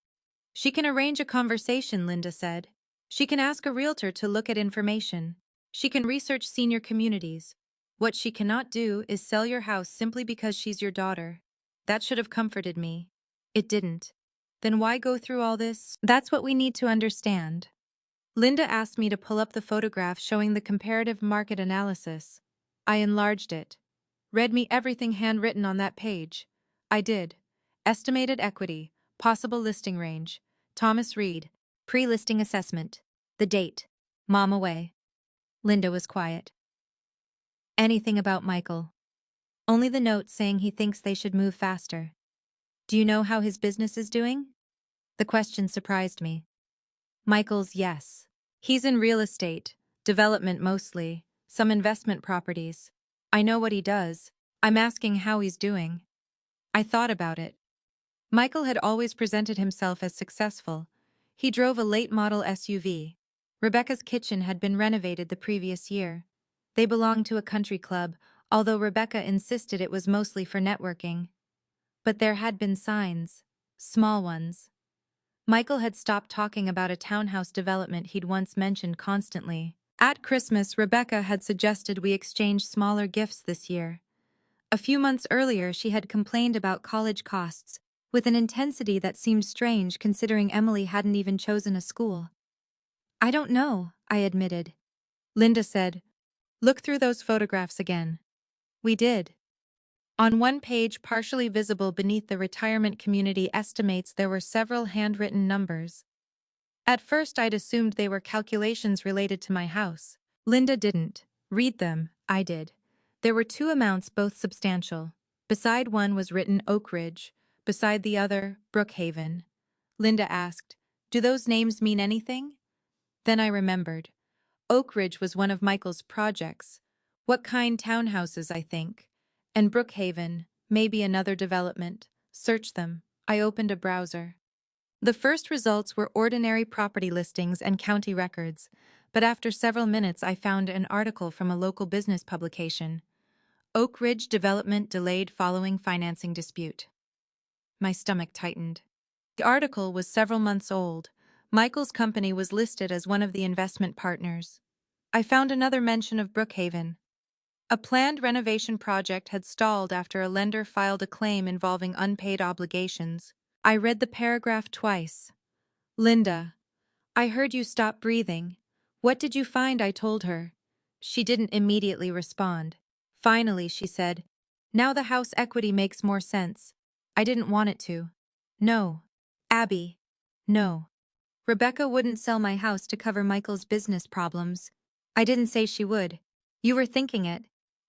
"She can arrange a conversation," Linda said. "She can ask a realtor to look at information. She can research senior communities. What she cannot do is sell your house simply because she's your daughter." That should have comforted me. It didn't. Then why go through all this? That's what we need to understand. Linda asked me to pull up the photograph showing the comparative market analysis. I enlarged it. Read me everything handwritten on that page. I did. Estimated equity, possible listing range, Thomas Reed, pre-listing assessment, the date, Mom away. Linda was quiet. Anything about Michael? Only the note saying he thinks they should move faster. Do you know how his business is doing? The question surprised me. Michael's yes. He's in real estate, development mostly, some investment properties. I know what he does. I'm asking how he's doing. I thought about it. Michael had always presented himself as successful. He drove a late-model SUV. Rebecca's kitchen had been renovated the previous year. They belonged to a country club, although Rebecca insisted it was mostly for networking. But there had been signs. Small ones. Michael had stopped talking about a townhouse development he'd once mentioned constantly. At Christmas, Rebecca had suggested we exchange smaller gifts this year. A few months earlier, she had complained about college costs, with an intensity that seemed strange considering Emily hadn't even chosen a school. "I don't know," I admitted. Linda said, "Look through those photographs again." We did. On one page, partially visible beneath the retirement community estimates, there were several handwritten numbers. At first I'd assumed they were calculations related to my house. Linda didn't read them, I did. There were 2 amounts, both substantial. Beside one was written Oak Ridge, beside the other, Brookhaven. Linda asked, "Do those names mean anything?" Then I remembered. Oak Ridge was one of Michael's projects. What kind? Townhouses, I think. And Brookhaven, maybe another development. Search them. I opened a browser. The first results were ordinary property listings and county records, but after several minutes I found an article from a local business publication. Oak Ridge development delayed following financing dispute. My stomach tightened. The article was several months old. Michael's company was listed as one of the investment partners. I found another mention of Brookhaven. A planned renovation project had stalled after a lender filed a claim involving unpaid obligations. I read the paragraph twice. "Linda, I heard you stop breathing. What did you find?" I told her. She didn't immediately respond. Finally, she said, Now the house equity makes more sense. I didn't want it to. No. Abby. No. Rebecca wouldn't sell my house to cover Michael's business problems. I didn't say she would. You were thinking it.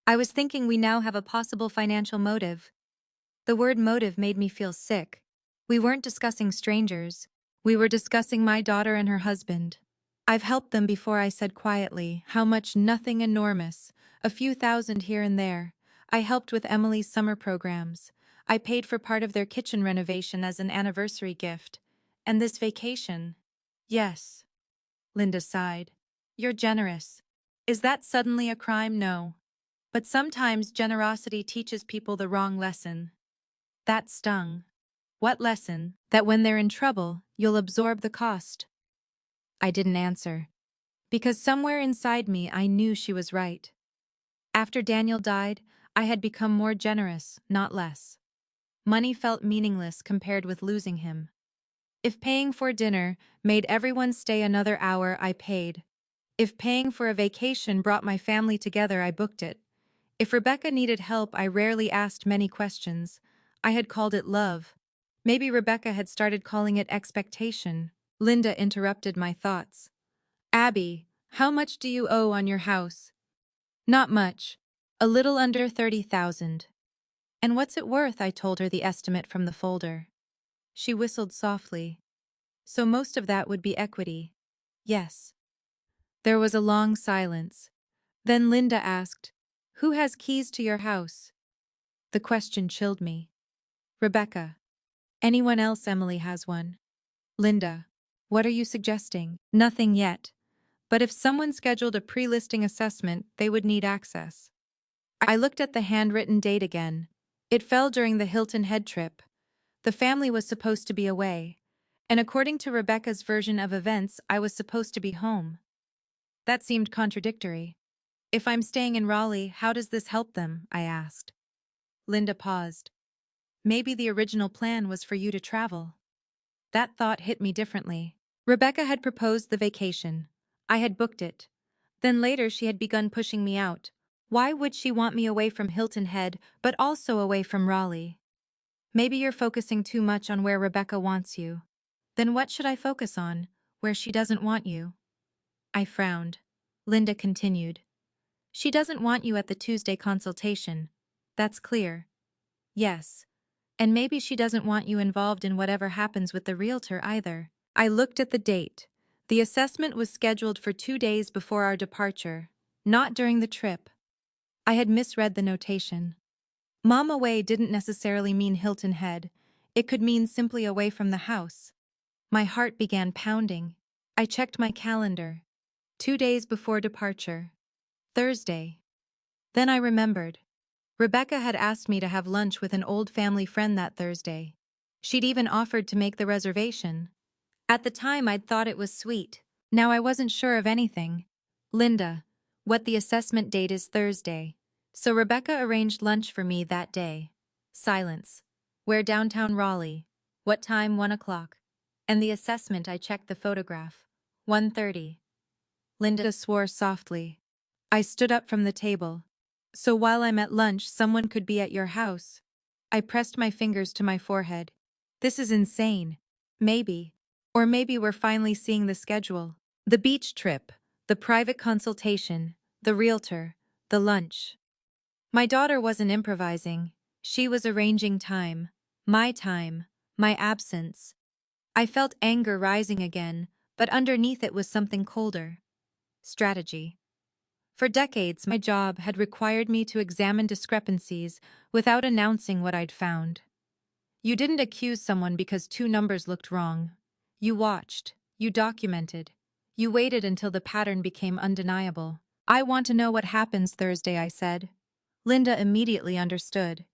I was thinking we now have a possible financial motive. The word motive made me feel sick. We weren't discussing strangers. We were discussing my daughter and her husband. I've helped them before, I said quietly, how much nothing enormous, a few thousand here and there. I helped with Emily's summer programs. I paid for part of their kitchen renovation as an anniversary gift. And this vacation. Yes. Linda sighed. You're generous. Is that suddenly a crime? No. But sometimes generosity teaches people the wrong lesson. That stung. What lesson? That when they're in trouble, you'll absorb the cost. I didn't answer. Because somewhere inside me I knew she was right. After Daniel died, I had become more generous, not less. Money felt meaningless compared with losing him. If paying for dinner made everyone stay another hour, I paid. If paying for a vacation brought my family together, I booked it. If Rebecca needed help, I rarely asked many questions. I had called it love. Maybe Rebecca had started calling it expectation. Linda interrupted my thoughts. Abby, how much do you owe on your house? Not much. A little under 30,000. And what's it worth? I told her the estimate from the folder. She whistled softly. So most of that would be equity. Yes. There was a long silence. Then Linda asked, who has keys to your house? The question chilled me. Rebecca. Anyone else? Emily has one. Linda. What are you suggesting? Nothing yet. But if someone scheduled a pre-listing assessment, they would need access. I looked at the handwritten date again. It fell during the Hilton Head trip. The family was supposed to be away. And according to Rebecca's version of events, I was supposed to be home. That seemed contradictory. If I'm staying in Raleigh, how does this help them? I asked. Linda paused. Maybe the original plan was for you to travel. That thought hit me differently. Rebecca had proposed the vacation. I had booked it. Then later she had begun pushing me out. Why would she want me away from Hilton Head, but also away from Raleigh? Maybe you're focusing too much on where Rebecca wants you. Then what should I focus on? Where she doesn't want you? I frowned. Linda continued. She doesn't want you at the Tuesday consultation. That's clear. Yes. And maybe she doesn't want you involved in whatever happens with the realtor either. I looked at the date. The assessment was scheduled for 2 days before our departure, not during the trip. I had misread the notation. Mom away didn't necessarily mean Hilton Head. It could mean simply away from the house. My heart began pounding. I checked my calendar. 2 days before departure. Thursday. Then I remembered. Rebecca had asked me to have lunch with an old family friend that Thursday. She'd even offered to make the reservation. At the time, I'd thought it was sweet. Now I wasn't sure of anything. Linda, what the assessment date is Thursday. So Rebecca arranged lunch for me that day. Silence. Where downtown Raleigh? What time? 1 o'clock. And the assessment, I checked the photograph. 1:30. Linda swore softly. I stood up from the table. So while I'm at lunch, someone could be at your house. I pressed my fingers to my forehead. This is insane. Maybe. Or maybe we're finally seeing the schedule. The beach trip, the private consultation, the realtor, the lunch. My daughter wasn't improvising. She was arranging time, my absence. I felt anger rising again, but underneath it was something colder. Strategy. For decades, my job had required me to examine discrepancies without announcing what I'd found. You didn't accuse someone because 2 numbers looked wrong. You watched, you documented, you waited until the pattern became undeniable. I want to know what happens Thursday, I said. Linda immediately understood.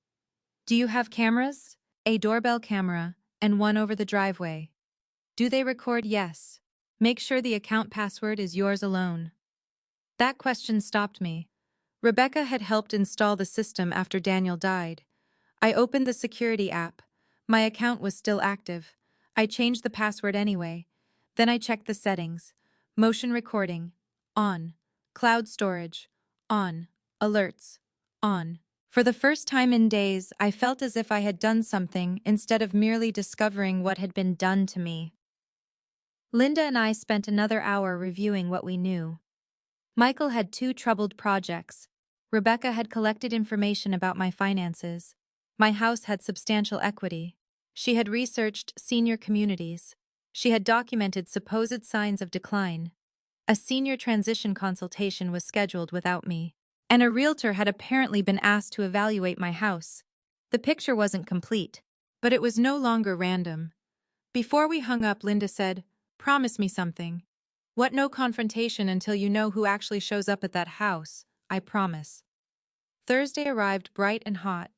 Do you have cameras? A doorbell camera, and one over the driveway. Do they record? Yes. Make sure the account password is yours alone. That question stopped me. Rebecca had helped install the system after Daniel died. I opened the security app. My account was still active. I changed the password anyway. Then I checked the settings. Motion recording. On. Cloud storage. On. Alerts. On. For the first time in days, I felt as if I had done something instead of merely discovering what had been done to me. Linda and I spent another hour reviewing what we knew. Michael had 2 troubled projects. Rebecca had collected information about my finances. My house had substantial equity. She had researched senior communities. She had documented supposed signs of decline. A senior transition consultation was scheduled without me. And a realtor had apparently been asked to evaluate my house. The picture wasn't complete, but it was no longer random. Before we hung up, Linda said, "Promise me something." "What, no confrontation until you know who actually shows up at that house, I promise." Thursday arrived bright and hot.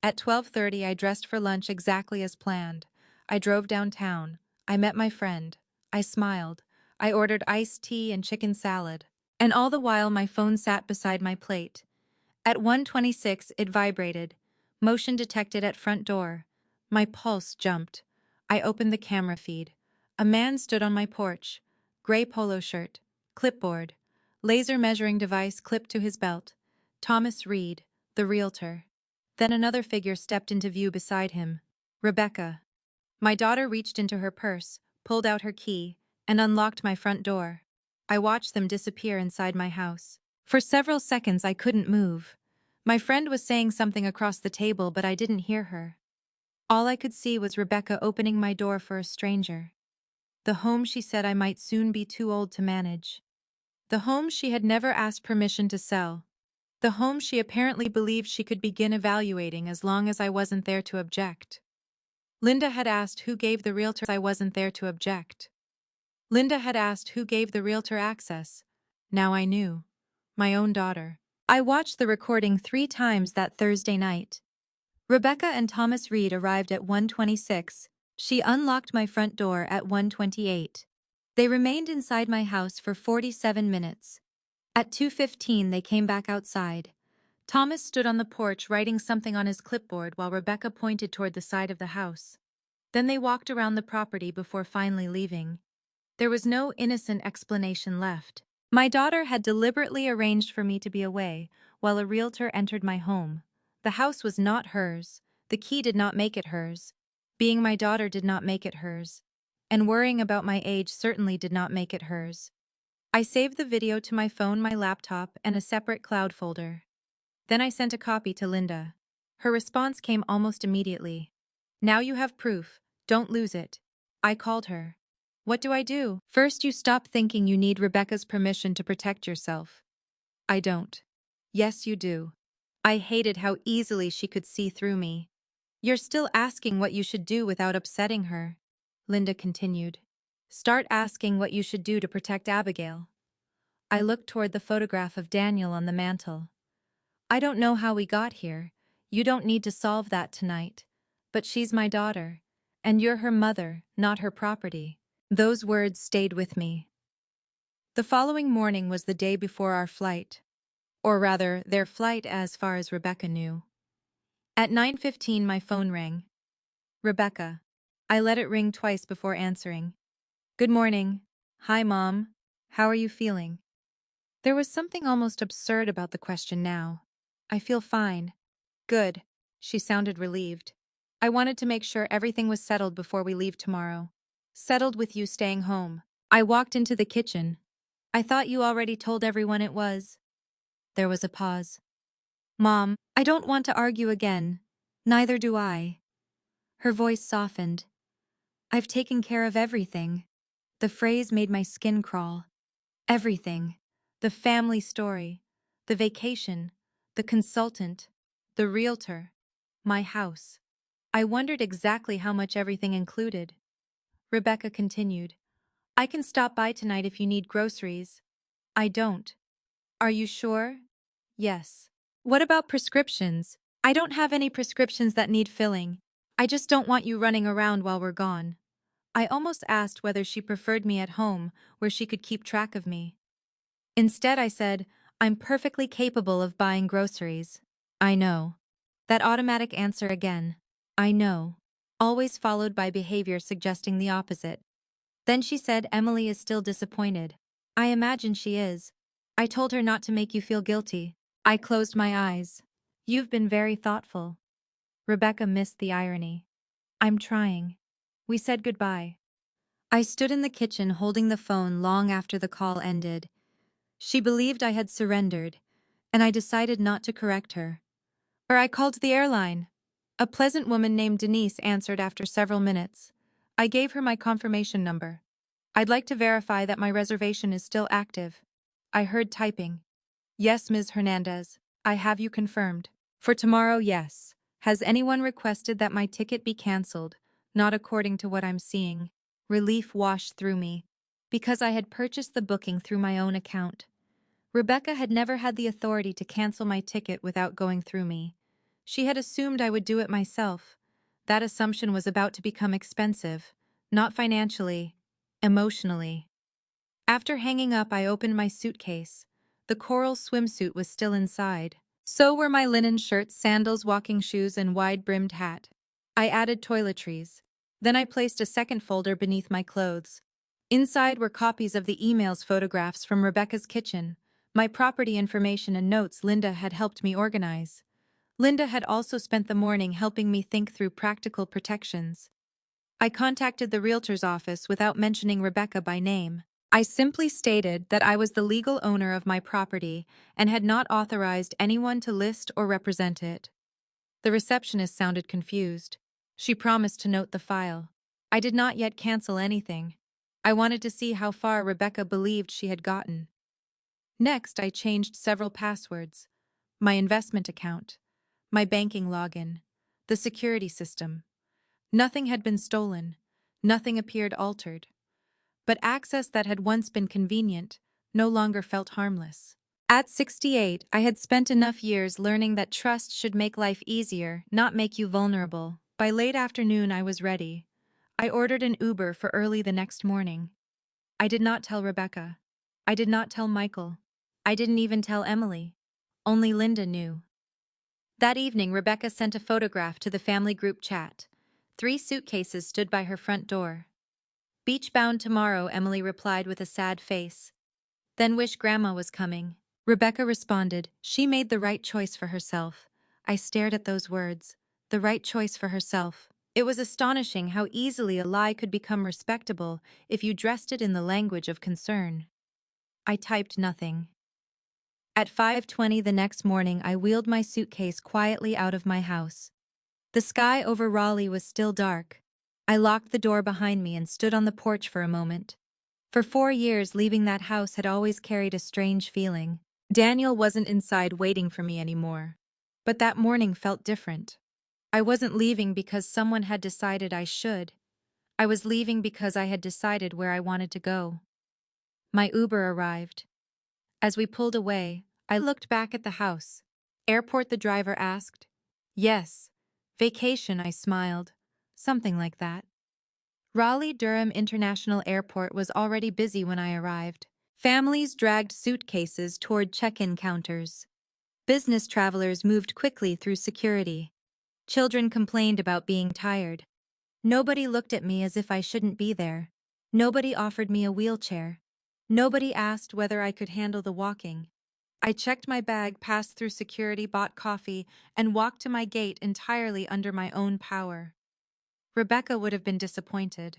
At 12:30 I dressed for lunch exactly as planned. I drove downtown. I met my friend. I smiled. I ordered iced tea and chicken salad. And all the while my phone sat beside my plate. At 1:26 it vibrated. Motion detected at front door. My pulse jumped. I opened the camera feed. A man stood on my porch. Gray polo shirt. Clipboard. Laser measuring device clipped to his belt. Thomas Reed, the realtor. Then another figure stepped into view beside him. Rebecca. My daughter reached into her purse, pulled out her key, and unlocked my front door. I watched them disappear inside my house. For several seconds I couldn't move. My friend was saying something across the table, but I didn't hear her. All I could see was Rebecca opening my door for a stranger. The home she said I might soon be too old to manage. The home she had never asked permission to sell. The home she apparently believed she could begin evaluating as long as I wasn't there to object. Linda had asked who gave the realtor I wasn't there to object. Linda had asked who gave the realtor access. Now I knew. My own daughter. I watched the recording 3 times that Thursday night. Rebecca and Thomas Reed arrived at 1:26. She unlocked my front door at 1:28. They remained inside my house for 47 minutes. At 2:15 they came back outside. Thomas stood on the porch writing something on his clipboard while Rebecca pointed toward the side of the house. Then they walked around the property before finally leaving. There was no innocent explanation left. My daughter had deliberately arranged for me to be away while a realtor entered my home. The house was not hers. The key did not make it hers. Being my daughter did not make it hers. And worrying about my age certainly did not make it hers. I saved the video to my phone, my laptop, and a separate cloud folder. Then I sent a copy to Linda. Her response came almost immediately. "Now you have proof. Don't lose it." I called her. "What do I do?" "First, you stop thinking you need Rebecca's permission to protect yourself." "I don't." "Yes, you do." I hated how easily she could see through me. "You're still asking what you should do without upsetting her," Linda continued. "Start asking what you should do to protect Abigail." I looked toward the photograph of Daniel on the mantel. "I don't know how we got here. You don't need to solve that tonight. But she's my daughter. And you're her mother, not her property." Those words stayed with me. The following morning was the day before our flight. Or rather, their flight as far as Rebecca knew. At 9:15 my phone rang. "Rebecca." I let it ring twice before answering. "Good morning." "Hi, Mom. How are you feeling?" There was something almost absurd about the question now. "I feel fine." "Good." She sounded relieved. "I wanted to make sure everything was settled before we leave tomorrow." "Settled with you staying home." I walked into the kitchen. "I thought you already told everyone it was." There was a pause. "Mom, I don't want to argue again. Neither do I." Her voice softened. "I've taken care of everything." The phrase made my skin crawl. Everything. The family story. The vacation. The consultant. The realtor. My house. I wondered exactly how much everything included. Rebecca continued. "I can stop by tonight if you need groceries." "I don't." "Are you sure?" "Yes." "What about prescriptions?" "I don't have any prescriptions that need filling. I just don't want you running around while we're gone." I almost asked whether she preferred me at home, where she could keep track of me. Instead, I said, "I'm perfectly capable of buying groceries." "I know." That automatic answer again. "I know." Always followed by behavior suggesting the opposite. Then she said Emily is still disappointed. "I imagine she is. I told her not to make you feel guilty." I closed my eyes. You've been very thoughtful. Rebecca missed the irony. I'm trying. We said goodbye. I stood in the kitchen holding the phone long after the call ended. She believed I had surrendered, and I decided not to correct her. I called the airline. A pleasant woman named Denise answered after several minutes. I gave her my confirmation number. I'd like to verify that my reservation is still active. I heard typing. Yes, Ms. Hernandez. I have you confirmed. For tomorrow, yes. Has anyone requested that my ticket be cancelled? Not according to what I'm seeing. Relief washed through me. Because I had purchased the booking through my own account. Rebecca had never had the authority to cancel my ticket without going through me. She had assumed I would do it myself. That assumption was about to become expensive. Not financially, emotionally. After hanging up, I opened my suitcase. The coral swimsuit was still inside. So were my linen shirts, sandals, walking shoes, and wide-brimmed hat. I added toiletries. Then I placed a second folder beneath my clothes. Inside were copies of the emails, photographs from Rebecca's kitchen, my property information, and notes Linda had helped me organize. Linda had also spent the morning helping me think through practical protections. I contacted the realtor's office without mentioning Rebecca by name. I simply stated that I was the legal owner of my property and had not authorized anyone to list or represent it. The receptionist sounded confused. She promised to note the file. I did not yet cancel anything. I wanted to see how far Rebecca believed she had gotten. Next, I changed several passwords. My investment account, my banking login, the security system. Nothing had been stolen. Nothing appeared altered. But access that had once been convenient no longer felt harmless. At 68, I had spent enough years learning that trust should make life easier, not make you vulnerable. By late afternoon, I was ready. I ordered an Uber for early the next morning. I did not tell Rebecca. I did not tell Michael. I didn't even tell Emily. Only Linda knew. That evening, Rebecca sent a photograph to the family group chat. 3 suitcases stood by her front door. Beach-bound tomorrow, Emily replied with a sad face. Then wish Grandma was coming. Rebecca responded, she made the right choice for herself. I stared at those words. The right choice for herself. It was astonishing how easily a lie could become respectable if you dressed it in the language of concern. I typed nothing. At 5:20 the next morning, I wheeled my suitcase quietly out of my house. The sky over Raleigh was still dark. I locked the door behind me and stood on the porch for a moment. For 4 years, leaving that house had always carried a strange feeling. Daniel wasn't inside waiting for me anymore. But that morning felt different. I wasn't leaving because someone had decided I should. I was leaving because I had decided where I wanted to go. My Uber arrived. As we pulled away, I looked back at the house. Airport, the driver asked. Yes. Vacation, I smiled. Something like that. Raleigh-Durham International Airport was already busy when I arrived. Families dragged suitcases toward check-in counters. Business travelers moved quickly through security. Children complained about being tired. Nobody looked at me as if I shouldn't be there. Nobody offered me a wheelchair. Nobody asked whether I could handle the walking. I checked my bag, passed through security, bought coffee, and walked to my gate entirely under my own power. Rebecca would have been disappointed.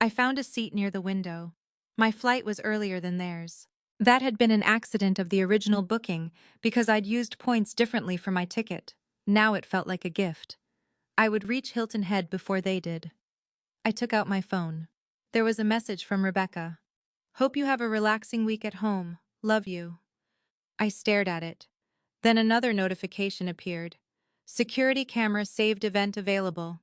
I found a seat near the window. My flight was earlier than theirs. That had been an accident of the original booking because I'd used points differently for my ticket. Now it felt like a gift. I would reach Hilton Head before they did. I took out my phone. There was a message from Rebecca. Hope you have a relaxing week at home. Love you. I stared at it. Then another notification appeared. Security camera saved event available.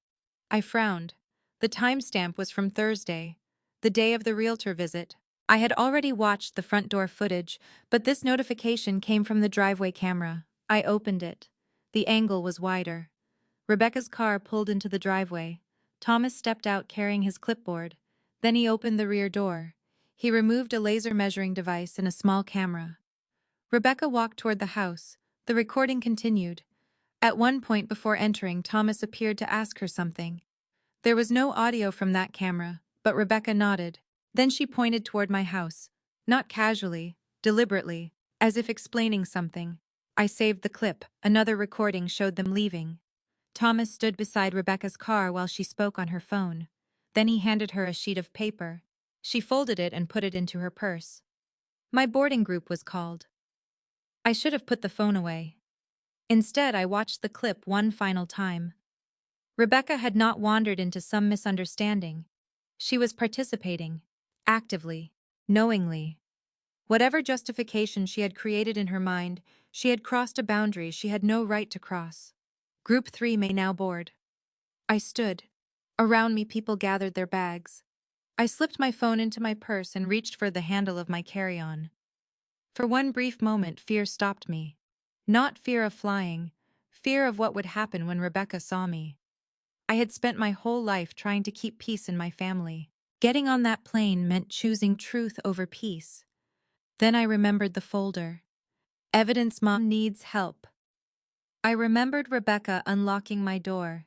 I frowned. The timestamp was from Thursday, the day of the realtor visit. I had already watched the front door footage, but this notification came from the driveway camera. I opened it. The angle was wider. Rebecca's car pulled into the driveway. Thomas stepped out carrying his clipboard. Then he opened the rear door. He removed a laser measuring device and a small camera. Rebecca walked toward the house. The recording continued. At one point before entering, Thomas appeared to ask her something. There was no audio from that camera, but Rebecca nodded. Then she pointed toward my house. Not casually, deliberately, as if explaining something. I saved the clip. Another recording showed them leaving. Thomas stood beside Rebecca's car while she spoke on her phone. Then he handed her a sheet of paper. She folded it and put it into her purse. My boarding group was called. I should have put the phone away. Instead, I watched the clip one final time. Rebecca had not wandered into some misunderstanding. She was participating, actively, knowingly. Whatever justification she had created in her mind, she had crossed a boundary she had no right to cross. Group 3 may now board. I stood. Around me, people gathered their bags. I slipped my phone into my purse and reached for the handle of my carry-on. For one brief moment, fear stopped me. Not fear of flying, fear of what would happen when Rebecca saw me. I had spent my whole life trying to keep peace in my family. Getting on that plane meant choosing truth over peace. Then I remembered the folder. Evidence Mom needs help. I remembered Rebecca unlocking my door.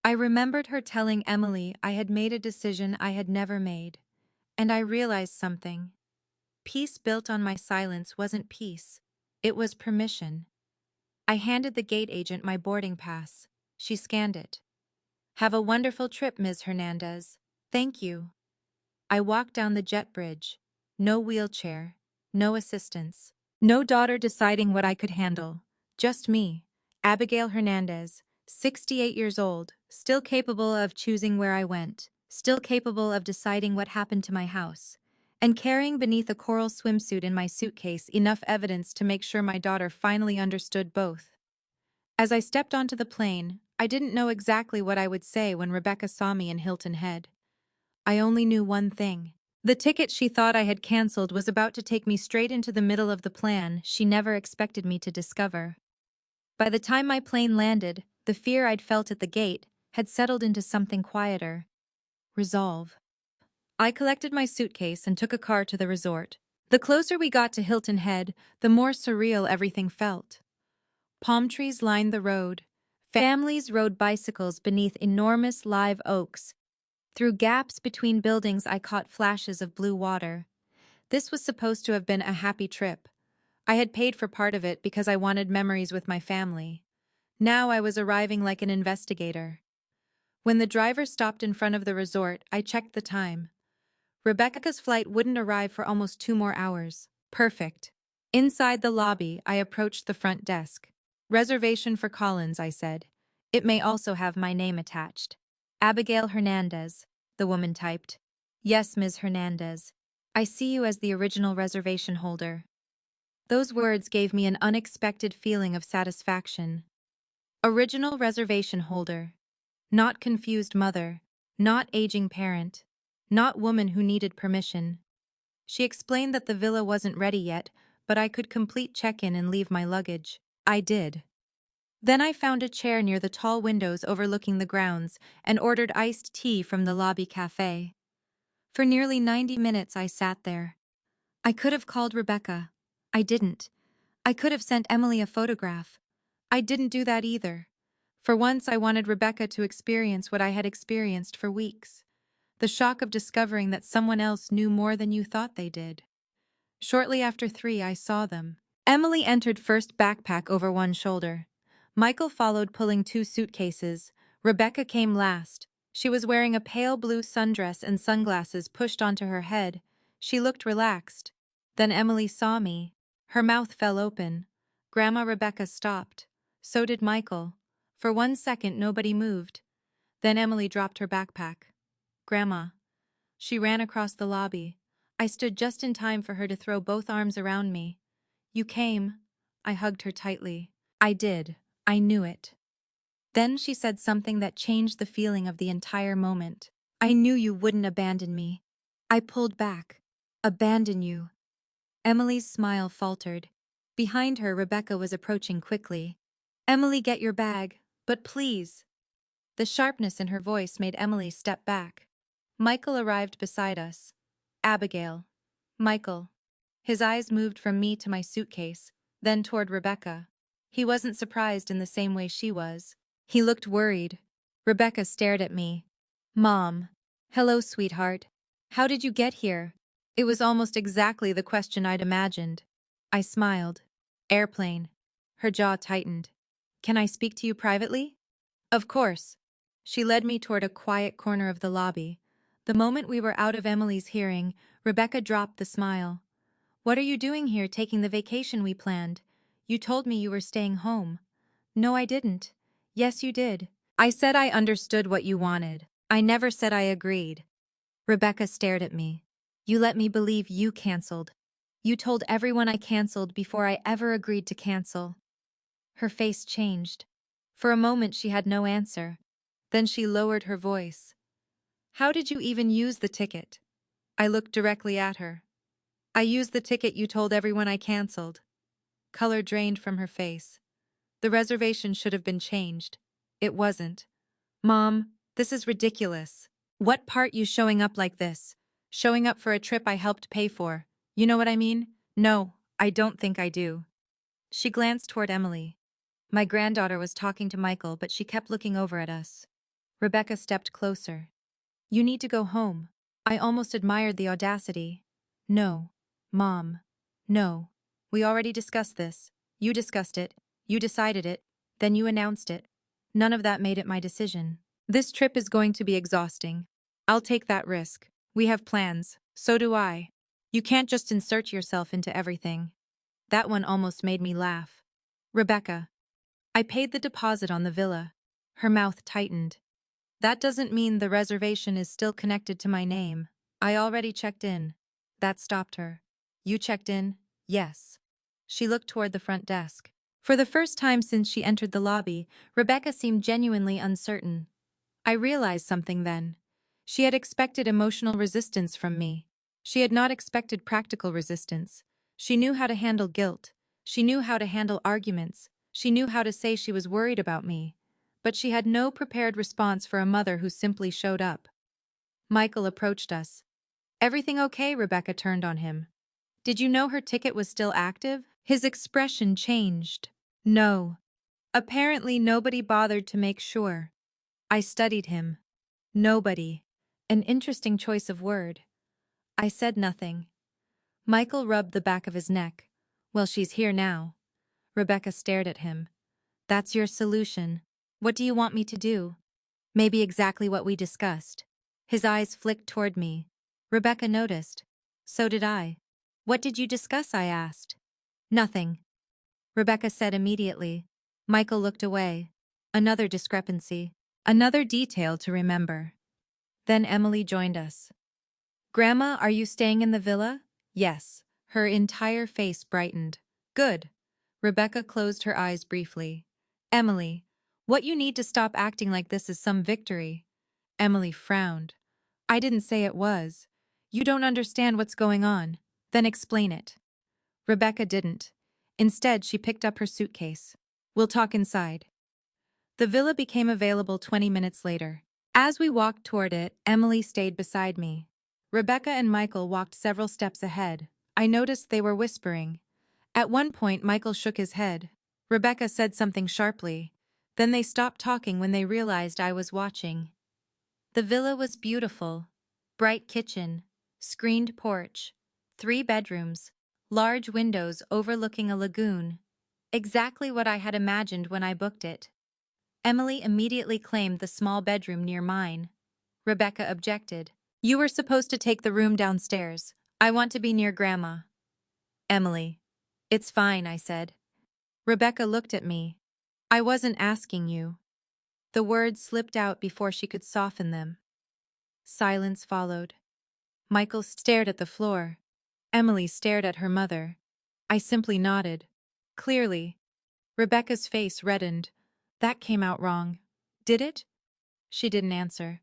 I remembered her telling Emily I had made a decision I had never made. And I realized something. Peace built on my silence wasn't peace. It was permission. I handed the gate agent my boarding pass. She scanned it. Have a wonderful trip, Ms. Hernandez. Thank you. I walked down the jet bridge. No wheelchair. No assistance. No daughter deciding what I could handle. Just me, Abigail Hernandez, 68 years old, still capable of choosing where I went, still capable of deciding what happened to my house, and carrying beneath a coral swimsuit in my suitcase enough evidence to make sure my daughter finally understood both. As I stepped onto the plane, I didn't know exactly what I would say when Rebecca saw me in Hilton Head. I only knew one thing. The ticket she thought I had canceled was about to take me straight into the middle of the plan she never expected me to discover. By the time my plane landed, the fear I'd felt at the gate had settled into something quieter. Resolve. I collected my suitcase and took a car to the resort. The closer we got to Hilton Head, the more surreal everything felt. Palm trees lined the road. Families rode bicycles beneath enormous live oaks. Through gaps between buildings, I caught flashes of blue water. This was supposed to have been a happy trip. I had paid for part of it because I wanted memories with my family. Now I was arriving like an investigator. When the driver stopped in front of the resort, I checked the time. Rebecca's flight wouldn't arrive for almost 2 more hours. Perfect. Inside the lobby, I approached the front desk. Reservation for Collins, I said. It may also have my name attached. Abigail Hernandez, the woman typed. Yes, Ms. Hernandez. I see you as the original reservation holder. Those words gave me an unexpected feeling of satisfaction. Original reservation holder. Not confused mother. Not aging parent. Not woman who needed permission. She explained that the villa wasn't ready yet, but I could complete check-in and leave my luggage. I did. Then I found a chair near the tall windows overlooking the grounds and ordered iced tea from the lobby cafe. For nearly 90 minutes I sat there. I could have called Rebecca. I didn't. I could have sent Emily a photograph. I didn't do that either. For once I wanted Rebecca to experience what I had experienced for weeks. The shock of discovering that someone else knew more than you thought they did. Shortly after 3, I saw them. Emily entered first, backpack over one shoulder. Michael followed, pulling 2 suitcases. Rebecca came last. She was wearing a pale blue sundress and sunglasses pushed onto her head. She looked relaxed. Then Emily saw me. Her mouth fell open. Grandma Rebecca stopped. So did Michael. For 1 second, nobody moved. Then Emily dropped her backpack. Grandma. She ran across the lobby. I stood just in time for her to throw both arms around me. You came. I hugged her tightly. I did. I knew it. Then she said something that changed the feeling of the entire moment. I knew you wouldn't abandon me. I pulled back. Abandon you. Emily's smile faltered. Behind her, Rebecca was approaching quickly. Emily, get your bag, but please. The sharpness in her voice made Emily step back. Michael arrived beside us. Abigail. Michael. His eyes moved from me to my suitcase, then toward Rebecca. He wasn't surprised in the same way she was. He looked worried. Rebecca stared at me. Mom. Hello, sweetheart. How did you get here? It was almost exactly the question I'd imagined. I smiled. Airplane. Her jaw tightened. Can I speak to you privately? Of course. She led me toward a quiet corner of the lobby. The moment we were out of Emily's hearing, Rebecca dropped the smile. What are you doing here, taking the vacation we planned? You told me you were staying home. No, I didn't. Yes, you did. I said I understood what you wanted. I never said I agreed. Rebecca stared at me. You let me believe you canceled. You told everyone I canceled before I ever agreed to cancel. Her face changed. For a moment she had no answer. Then she lowered her voice. How did you even use the ticket? I looked directly at her. I used the ticket you told everyone I canceled. Color drained from her face. The reservation should have been changed. It wasn't. Mom, this is ridiculous. What part you showing up like this? Showing up for a trip I helped pay for. You know what I mean? No, I don't think I do. She glanced toward Emily. My granddaughter was talking to Michael, but she kept looking over at us. Rebecca stepped closer. You need to go home. I almost admired the audacity. No. Mom. No. We already discussed this. You discussed it. You decided it. Then you announced it. None of that made it my decision. This trip is going to be exhausting. I'll take that risk. We have plans. So do I. You can't just insert yourself into everything. That one almost made me laugh. Rebecca. I paid the deposit on the villa. Her mouth tightened. That doesn't mean the reservation is still connected to my name. I already checked in. That stopped her. You checked in? Yes. She looked toward the front desk. For the first time since she entered the lobby, Rebecca seemed genuinely uncertain. I realized something then. She had expected emotional resistance from me. She had not expected practical resistance. She knew how to handle guilt. She knew how to handle arguments. She knew how to say she was worried about me. But she had no prepared response for a mother who simply showed up. Michael approached us. Everything okay? Rebecca turned on him. Did you know her ticket was still active? His expression changed. No. Apparently nobody bothered to make sure. I studied him. Nobody. An interesting choice of word. I said nothing. Michael rubbed the back of his neck. Well, she's here now. Rebecca stared at him. That's your solution. What do you want me to do? Maybe exactly what we discussed. His eyes flicked toward me. Rebecca noticed. So did I. What did you discuss? I asked. Nothing. Rebecca said immediately. Michael looked away. Another discrepancy. Another detail to remember. Then Emily joined us. Grandma, are you staying in the villa? Yes. Her entire face brightened. Good. Rebecca closed her eyes briefly. Emily, what you need to stop acting like this is some victory. Emily frowned. I didn't say it was. You don't understand what's going on. Then explain it. Rebecca didn't. Instead, she picked up her suitcase. We'll talk inside. The villa became available 20 minutes later. As we walked toward it, Emily stayed beside me. Rebecca and Michael walked several steps ahead. I noticed they were whispering. At one point, Michael shook his head. Rebecca said something sharply. Then they stopped talking when they realized I was watching. The villa was beautiful. Bright kitchen, screened porch, 3 bedrooms, large windows overlooking a lagoon. Exactly what I had imagined when I booked it. Emily immediately claimed the small bedroom near mine. Rebecca objected. You were supposed to take the room downstairs. I want to be near Grandma. Emily. It's fine, I said. Rebecca looked at me. I wasn't asking you. The words slipped out before she could soften them. Silence followed. Michael stared at the floor. Emily stared at her mother. I simply nodded. Clearly. Rebecca's face reddened. That came out wrong. Did it? She didn't answer.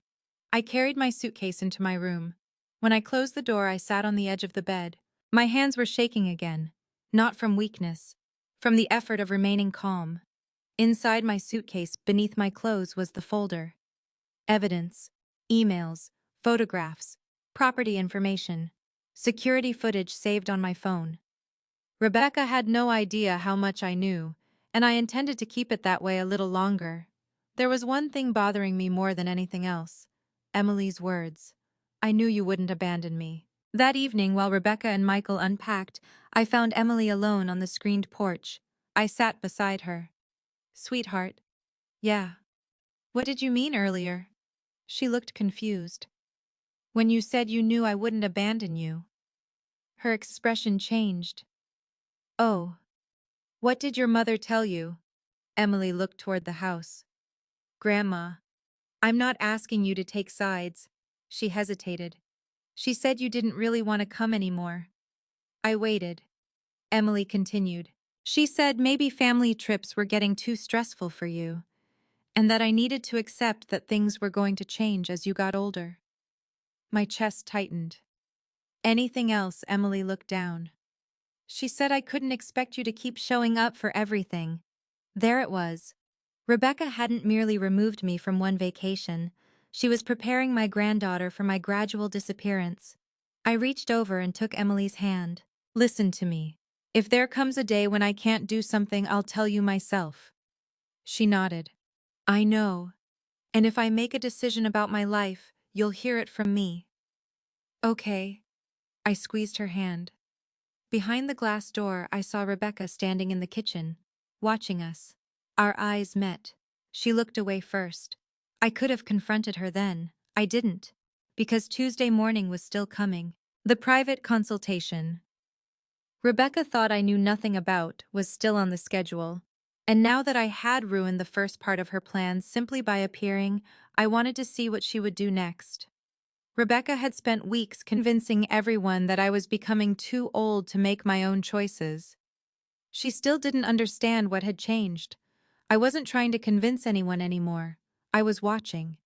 I carried my suitcase into my room. When I closed the door, I sat on the edge of the bed. My hands were shaking again. Not from weakness. From the effort of remaining calm. Inside my suitcase, beneath my clothes, was the folder. Evidence. Emails. Photographs. Property information. Security footage saved on my phone. Rebecca had no idea how much I knew, and I intended to keep it that way a little longer. There was one thing bothering me more than anything else. Emily's words. I knew you wouldn't abandon me. That evening, while Rebecca and Michael unpacked, I found Emily alone on the screened porch. I sat beside her. Sweetheart. Yeah. What did you mean earlier? She looked confused. When you said you knew I wouldn't abandon you. Her expression changed. Oh. What did your mother tell you? Emily looked toward the house. Grandma. I'm not asking you to take sides. She hesitated. She said you didn't really want to come anymore. I waited. Emily continued. She said maybe family trips were getting too stressful for you, and that I needed to accept that things were going to change as you got older. My chest tightened. Anything else? Emily looked down. She said I couldn't expect you to keep showing up for everything. There it was. Rebecca hadn't merely removed me from one vacation. She was preparing my granddaughter for my gradual disappearance. I reached over and took Emily's hand. Listen to me. If there comes a day when I can't do something, I'll tell you myself. She nodded. I know. And if I make a decision about my life, you'll hear it from me. Okay. I squeezed her hand. Behind the glass door, I saw Rebecca standing in the kitchen, watching us. Our eyes met. She looked away first. I could have confronted her then. I didn't. Because Tuesday morning was still coming. The private consultation. Rebecca thought I knew nothing about was still on the schedule. And now that I had ruined the first part of her plans simply by appearing, I wanted to see what she would do next. Rebecca had spent weeks convincing everyone that I was becoming too old to make my own choices. She still didn't understand what had changed. I wasn't trying to convince anyone anymore. I was watching.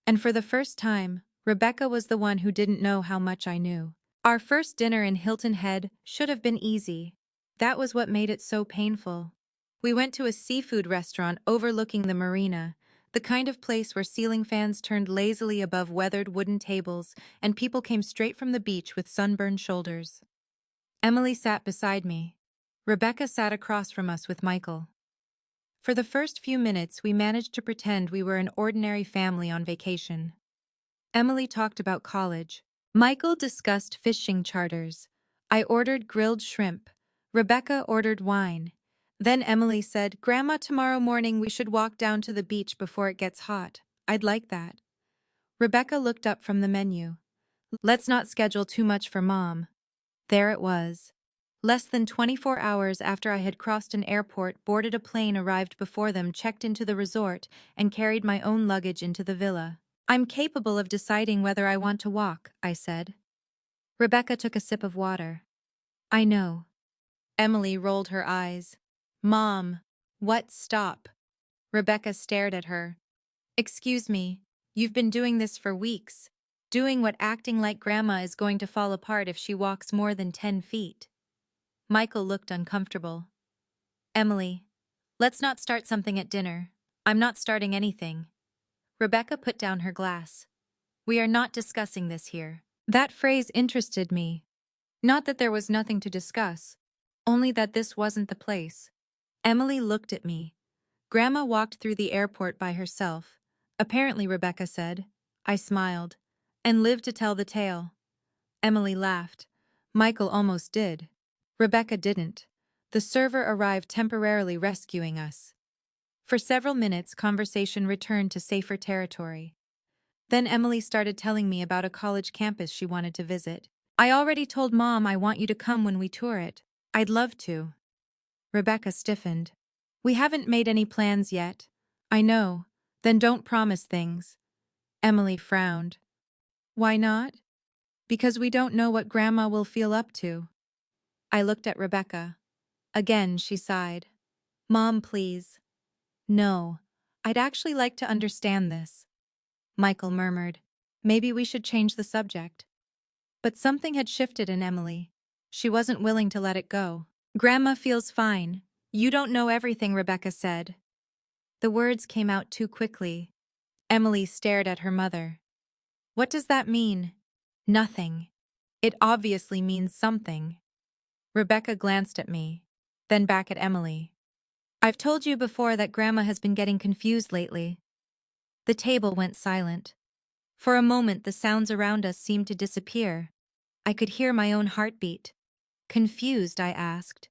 And for the first time, Rebecca was the one who didn't know how much I knew. Our first dinner in Hilton Head should have been easy. That was what made it so painful. We went to a seafood restaurant overlooking the marina, the kind of place where ceiling fans turned lazily above weathered wooden tables and people came straight from the beach with sunburned shoulders. Emily sat beside me. Rebecca sat across from us with Michael. For the first few minutes, we managed to pretend we were an ordinary family on vacation. Emily talked about college. Michael discussed fishing charters. I ordered grilled shrimp. Rebecca ordered wine. Then Emily said, Grandma, tomorrow morning we should walk down to the beach before it gets hot. I'd like that. Rebecca looked up from the menu. Let's not schedule too much for Mom. There it was. Less than 24 hours after I had crossed an airport, boarded a plane, arrived before them, checked into the resort, and carried my own luggage into the villa. I'm capable of deciding whether I want to walk, I said. Rebecca took a sip of water. I know. Emily rolled her eyes. Mom, what? Stop. Rebecca stared at her. Excuse me, you've been doing this for weeks. Doing what? Acting like Grandma is going to fall apart if she walks more than 10 feet. Michael looked uncomfortable. Emily, let's not start something at dinner. I'm not starting anything. Rebecca put down her glass. We are not discussing this here. That phrase interested me. Not that there was nothing to discuss, only that this wasn't the place. Emily looked at me. Grandma walked through the airport by herself. Apparently, Rebecca said. I smiled. And lived to tell the tale. Emily laughed. Michael almost did. Rebecca didn't. The server arrived temporarily rescuing us. For several minutes, conversation returned to safer territory. Then Emily started telling me about a college campus she wanted to visit. I already told Mom I want you to come when we tour it. I'd love to. Rebecca stiffened. We haven't made any plans yet. I know. Then don't promise things. Emily frowned. Why not? Because we don't know what Grandma will feel up to. I looked at Rebecca. Again, she sighed. Mom, please. No. I'd actually like to understand this. Michael murmured. Maybe we should change the subject. But something had shifted in Emily. She wasn't willing to let it go. Grandma feels fine. You don't know everything, Rebecca said. The words came out too quickly. Emily stared at her mother. What does that mean? Nothing. It obviously means something. Rebecca glanced at me, then back at Emily. I've told you before that Grandma has been getting confused lately. The table went silent. For a moment, the sounds around us seemed to disappear. I could hear my own heartbeat. Confused, I asked.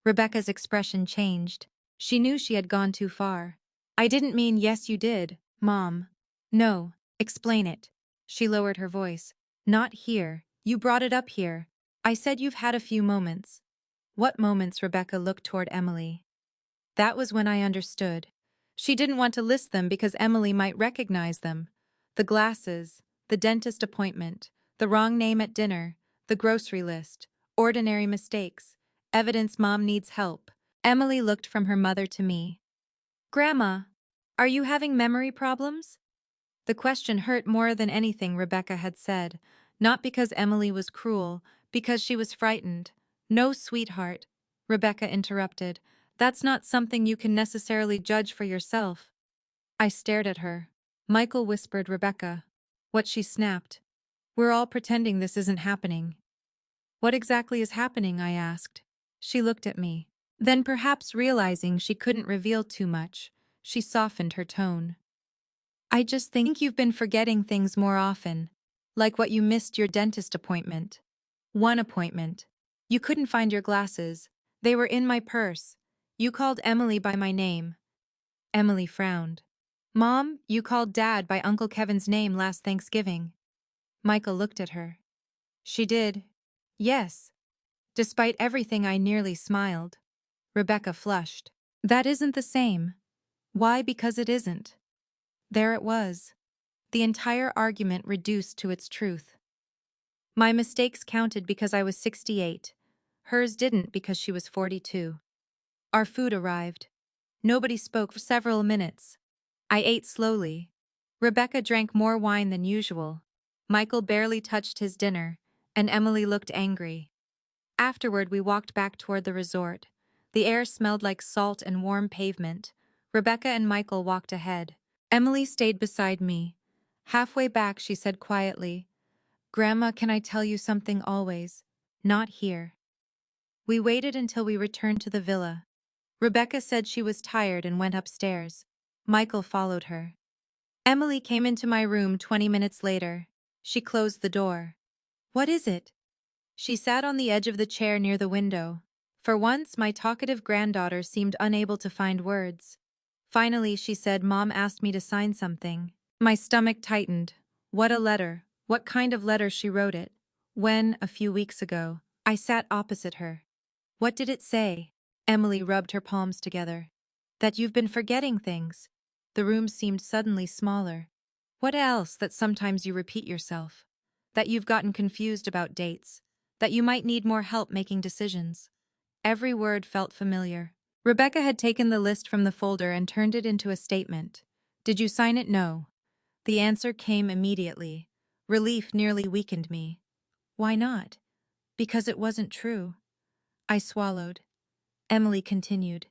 Rebecca's expression changed. She knew she had gone too far. I didn't mean yes you did, Mom. No, explain it. She lowered her voice. Not here. You brought it up here. I said you've had a few moments. What moments? Rebecca looked toward Emily. That was when I understood. She didn't want to list them because Emily might recognize them. The glasses, the dentist appointment, the wrong name at dinner, the grocery list, ordinary mistakes, evidence Mom needs help. Emily looked from her mother to me. Grandma, are you having memory problems? The question hurt more than anything Rebecca had said, not because Emily was cruel, because she was frightened. No, sweetheart, Rebecca interrupted. That's not something you can necessarily judge for yourself. I stared at her. Michael whispered Rebecca. What? She snapped. We're all pretending this isn't happening. What exactly is happening? I asked. She looked at me. Then, perhaps realizing she couldn't reveal too much, she softened her tone. I just think you've been forgetting things more often. Like what you missed your dentist appointment. One appointment. You couldn't find your glasses. They were in my purse. You called Emily by my name. Emily frowned. Mom, you called Dad by Uncle Kevin's name last Thanksgiving. Michael looked at her. She did. Yes. Despite everything, I nearly smiled. Rebecca flushed. That isn't the same. Why? Because it isn't. There it was. The entire argument reduced to its truth. My mistakes counted because I was 68. Hers didn't because she was 42. Our food arrived. Nobody spoke for several minutes. I ate slowly. Rebecca drank more wine than usual. Michael barely touched his dinner, and Emily looked angry. Afterward, we walked back toward the resort. The air smelled like salt and warm pavement. Rebecca and Michael walked ahead. Emily stayed beside me. Halfway back, she said quietly, Grandma, can I tell you something always? Not here. We waited until we returned to the villa. Rebecca said she was tired and went upstairs. Michael followed her. Emily came into my room 20 minutes later. She closed the door. What is it? She sat on the edge of the chair near the window. For once, my talkative granddaughter seemed unable to find words. Finally, she said, Mom asked me to sign something. My stomach tightened. What a letter. What kind of letter? She wrote it. When, a few weeks ago, I sat opposite her. What did it say? Emily rubbed her palms together. That you've been forgetting things. The room seemed suddenly smaller. What else? That sometimes you repeat yourself. That you've gotten confused about dates. That you might need more help making decisions. Every word felt familiar. Rebecca had taken the list from the folder and turned it into a statement. Did you sign it? No. The answer came immediately. Relief nearly weakened me. Why not? Because it wasn't true. I swallowed. Emily continued.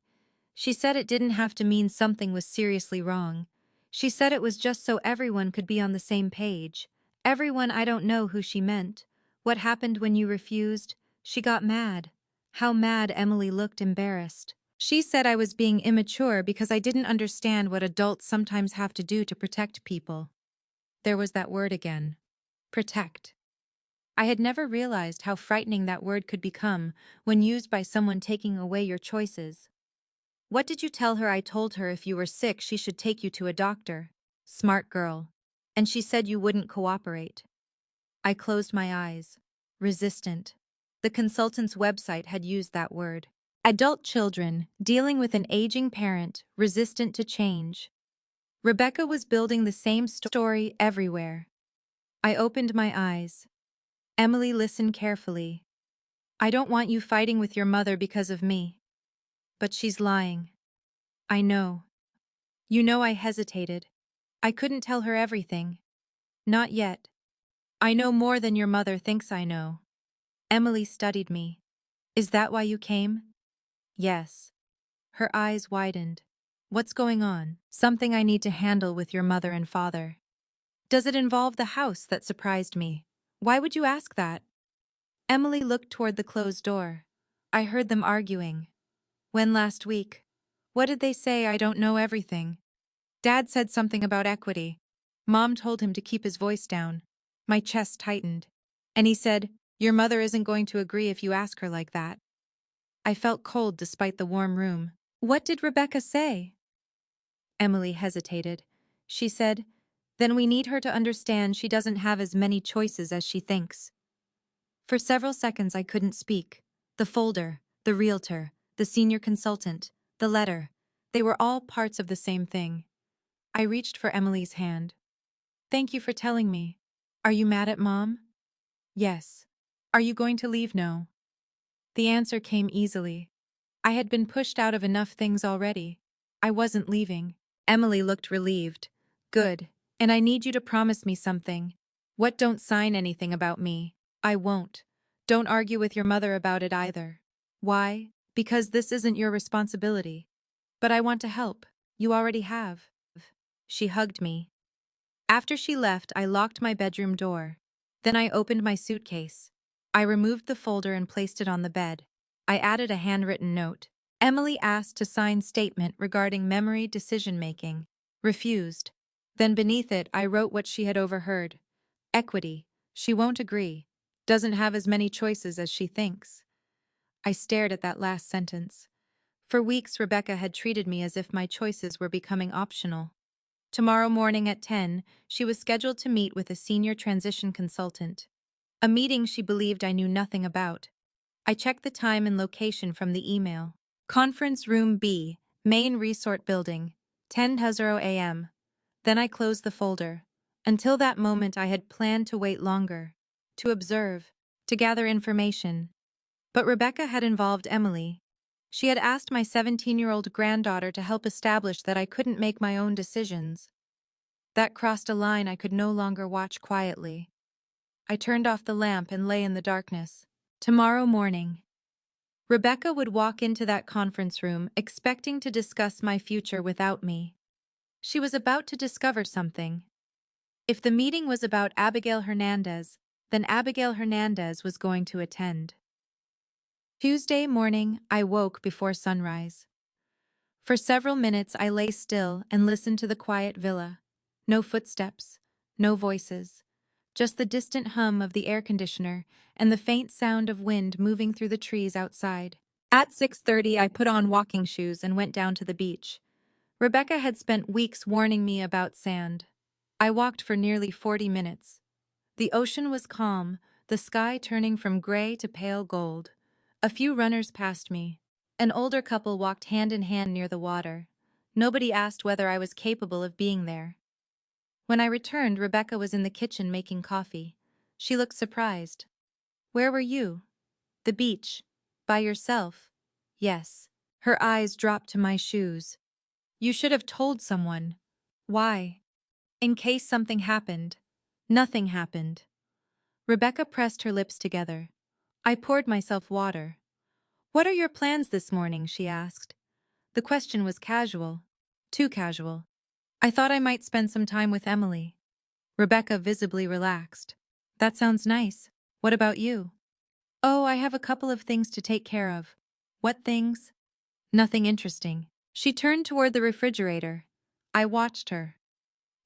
She said it didn't have to mean something was seriously wrong. She said it was just so everyone could be on the same page. Everyone. I don't know who she meant. What happened when you refused? She got mad. How mad? Emily looked embarrassed. She said I was being immature because I didn't understand what adults sometimes have to do to protect people. There was that word again. Protect. I had never realized how frightening that word could become when used by someone taking away your choices. What did you tell her? I told her if you were sick she should take you to a doctor. Smart girl. And she said you wouldn't cooperate. I closed my eyes. Resistant. The consultant's website had used that word. Adult children, dealing with an aging parent, resistant to change. Rebecca was building the same story everywhere. I opened my eyes. Emily listened carefully. I don't want you fighting with your mother because of me. But she's lying. I know. You know I hesitated. I couldn't tell her everything. Not yet. I know more than your mother thinks I know. Emily studied me. Is that why you came? Yes. Her eyes widened. What's going on? Something I need to handle with your mother and father. Does it involve the house? That surprised me. Why would you ask that? Emily looked toward the closed door. I heard them arguing. When? Last week. What did they say? I don't know everything. Dad said something about equity. Mom told him to keep his voice down. My chest tightened. And he said, your mother isn't going to agree if you ask her like that. I felt cold despite the warm room. What did Rebecca say? Emily hesitated. She said, "Then we need her to understand she doesn't have as many choices as she thinks." For several seconds I couldn't speak. The folder, the realtor, the senior consultant, the letter, they were all parts of the same thing. I reached for Emily's hand. "Thank you for telling me. Are you mad at Mom?" "Yes." "Are you going to leave now?" The answer came easily. I had been pushed out of enough things already. I wasn't leaving. Emily looked relieved. "Good. And I need you to promise me something. What, don't sign anything about me?" "I won't. Don't argue with your mother about it either." "Why?" "Because this isn't your responsibility." "But I want to help. You already have." She hugged me. After she left, I locked my bedroom door. Then I opened my suitcase. I removed the folder and placed it on the bed. I added a handwritten note. Emily asked to sign statement regarding memory decision-making. Refused. Then beneath it, I wrote what she had overheard. Equity. She won't agree. Doesn't have as many choices as she thinks. I stared at that last sentence. For weeks, Rebecca had treated me as if my choices were becoming optional. Tomorrow morning at 10, she was scheduled to meet with a senior transition consultant. A meeting she believed I knew nothing about. I checked the time and location from the email. Conference Room B, Main Resort Building, 10:00 a.m. Then I closed the folder. Until that moment I had planned to wait longer, to observe, to gather information. But Rebecca had involved Emily. She had asked my 17-year-old granddaughter to help establish that I couldn't make my own decisions. That crossed a line I could no longer watch quietly. I turned off the lamp and lay in the darkness. Tomorrow morning. Rebecca would walk into that conference room expecting to discuss my future without me. She was about to discover something. If the meeting was about Abigail Hernandez, then Abigail Hernandez was going to attend. Tuesday morning, I woke before sunrise. For several minutes I lay still and listened to the quiet villa. No footsteps, no voices, just the distant hum of the air conditioner and the faint sound of wind moving through the trees outside. At 6:30 I put on walking shoes and went down to the beach. Rebecca had spent weeks warning me about sand. I walked for nearly 40 minutes. The ocean was calm, the sky turning from gray to pale gold. A few runners passed me. An older couple walked hand in hand near the water. Nobody asked whether I was capable of being there. When I returned, Rebecca was in the kitchen making coffee. She looked surprised. "Where were you?" "The beach." "By yourself?" "Yes." Her eyes dropped to my shoes. "You should have told someone." "Why?" "In case something happened." "Nothing happened." Rebecca pressed her lips together. I poured myself water. "What are your plans this morning?" she asked. The question was casual. Too casual. "I thought I might spend some time with Emily." Rebecca visibly relaxed. "That sounds nice. What about you?" "Oh, I have a couple of things to take care of." "What things?" "Nothing interesting." She turned toward the refrigerator. I watched her.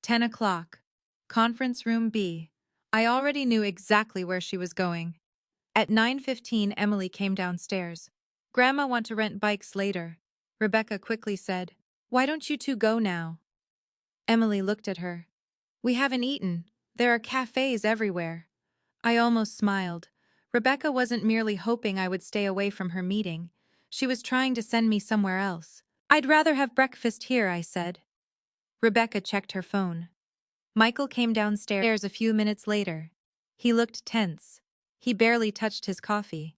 10 o'clock. Conference Room B. I already knew exactly where she was going. At 9:15, Emily came downstairs. "Grandma want to rent bikes later." Rebecca quickly said, "Why don't you two go now?" Emily looked at her. "We haven't eaten. There are cafes everywhere." I almost smiled. Rebecca wasn't merely hoping I would stay away from her meeting. She was trying to send me somewhere else. "I'd rather have breakfast here," I said. Rebecca checked her phone. Michael came downstairs a few minutes later. He looked tense. He barely touched his coffee.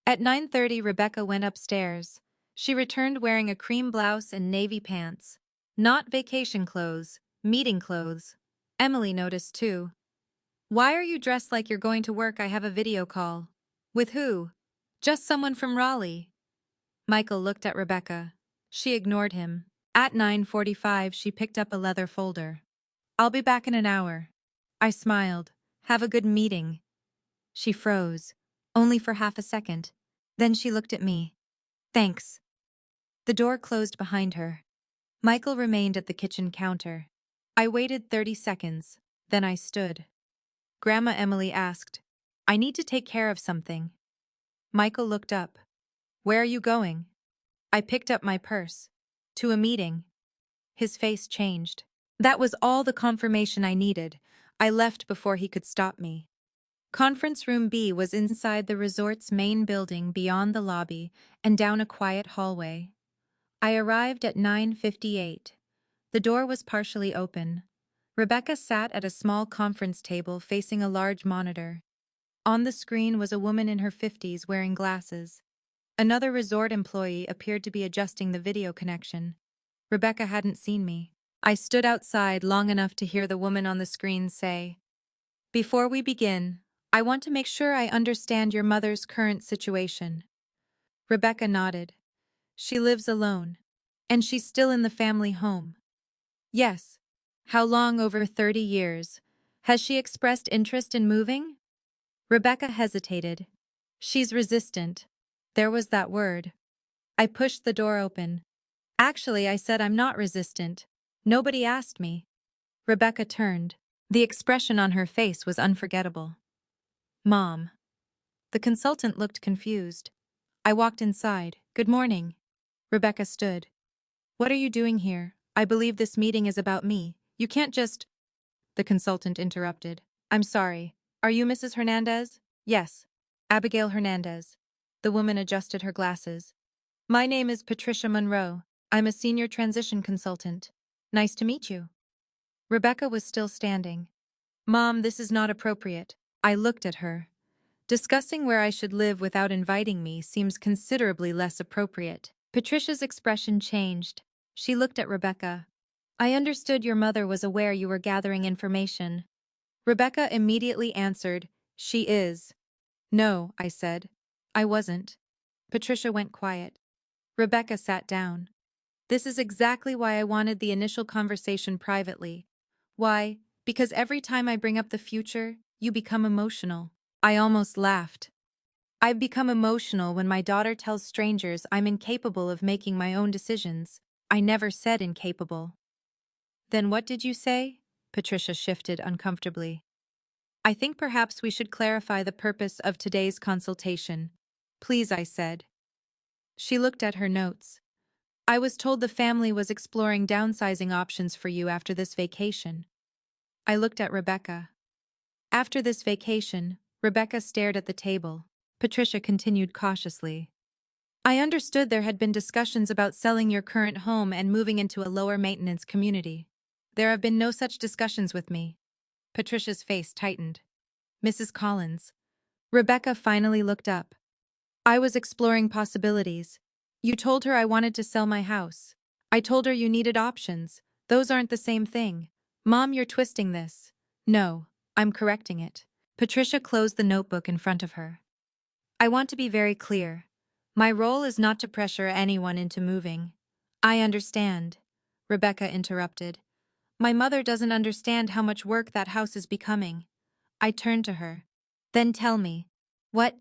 At 9:30, Rebecca went upstairs. She returned wearing a cream blouse and navy pants. Not vacation clothes, meeting clothes. Emily noticed too. "Why are you dressed like you're going to work? I have a video call." "With who?" "Just someone from Raleigh." Michael looked at Rebecca. She ignored him. At 9:45, she picked up a leather folder. "I'll be back in an hour." I smiled. "Have a good meeting." She froze, only for half a second. Then she looked at me. "Thanks." The door closed behind her. Michael remained at the kitchen counter. I waited 30 seconds. Then I stood. Grandma Emily asked, "I need to take care of something." Michael looked up. Where are you going? I picked up my purse. To a meeting. His face changed. That was all the confirmation I needed. I left before he could stop me. Conference Room B was inside the resort's main building beyond the lobby and down a quiet hallway. I arrived at 9:58. The door was partially open. Rebecca sat at a small conference table facing a large monitor. On the screen was a woman in her 50s wearing glasses. Another resort employee appeared to be adjusting the video connection. Rebecca hadn't seen me. I stood outside long enough to hear the woman on the screen say, "Before we begin, I want to make sure I understand your mother's current situation." Rebecca nodded. She lives alone. And she's still in the family home. Yes. How long? Over 30 years. Has she expressed interest in moving? Rebecca hesitated. She's resistant. There was that word. I pushed the door open. Actually, I said I'm not resistant. Nobody asked me. Rebecca turned. The expression on her face was unforgettable. Mom. The consultant looked confused. I walked inside. Good morning. Rebecca stood. What are you doing here? I believe this meeting is about me. You can't just… The consultant interrupted. I'm sorry. Are you Mrs. Hernandez? Yes. Abigail Hernandez. The woman adjusted her glasses. My name is Patricia Monroe. I'm a senior transition consultant. Nice to meet you. Rebecca was still standing. Mom, this is not appropriate. I looked at her. Discussing where I should live without inviting me seems considerably less appropriate. Patricia's expression changed. She looked at Rebecca. I understood your mother was aware you were gathering information. Rebecca immediately answered, She is. No, I said. I wasn't. Patricia went quiet. Rebecca sat down. This is exactly why I wanted the initial conversation privately. Why? Because every time I bring up the future, you become emotional. I almost laughed. I've become emotional when my daughter tells strangers I'm incapable of making my own decisions. I never said incapable. Then what did you say? Patricia shifted uncomfortably. I think perhaps we should clarify the purpose of today's consultation. Please, I said. She looked at her notes. I was told the family was exploring downsizing options for you after this vacation. I looked at Rebecca. After this vacation, Rebecca stared at the table. Patricia continued cautiously. I understood there had been discussions about selling your current home and moving into a lower-maintenance community. There have been no such discussions with me. Patricia's face tightened. Mrs. Collins. Rebecca finally looked up. I was exploring possibilities. You told her I wanted to sell my house. I told her you needed options. Those aren't the same thing. Mom, you're twisting this. No, I'm correcting it. Patricia closed the notebook in front of her. I want to be very clear. My role is not to pressure anyone into moving. I understand. Rebecca interrupted. My mother doesn't understand how much work that house is becoming. I turned to her. Then tell me. What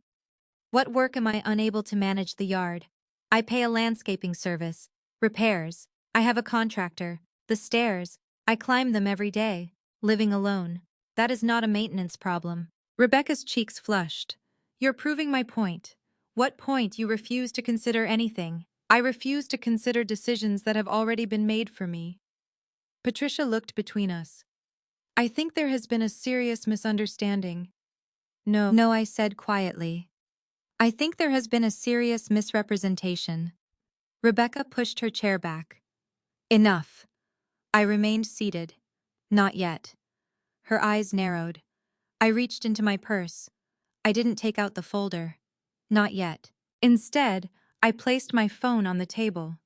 work am I unable to manage the yard? I pay a landscaping service. Repairs. I have a contractor. The stairs. I climb them every day. Living alone. That is not a maintenance problem. Rebecca's cheeks flushed. You're proving my point. What point? You refuse to consider anything. I refuse to consider decisions that have already been made for me. Patricia looked between us. I think there has been a serious misunderstanding. No, I said quietly. I think there has been a serious misrepresentation. Rebecca pushed her chair back. Enough. I remained seated. Not yet. Her eyes narrowed. I reached into my purse. I didn't take out the folder. Not yet. Instead, I placed my phone on the table.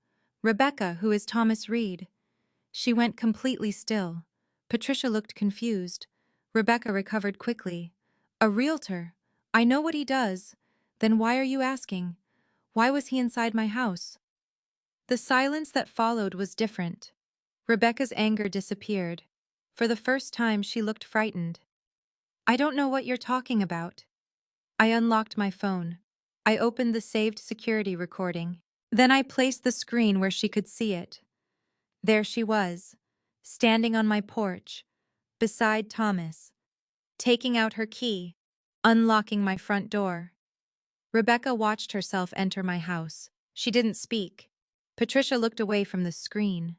Rebecca, who is Thomas Reed? She went completely still. Patricia looked confused. Rebecca recovered quickly. A realtor? I know what he does. Then why are you asking? Why was he inside my house? The silence that followed was different. Rebecca's anger disappeared. For the first time, she looked frightened. I don't know what you're talking about. I unlocked my phone. I opened the saved security recording. Then I placed the screen where she could see it. There she was, standing on my porch, beside Thomas, taking out her key, unlocking my front door. Rebecca watched herself enter my house. She didn't speak. Patricia looked away from the screen.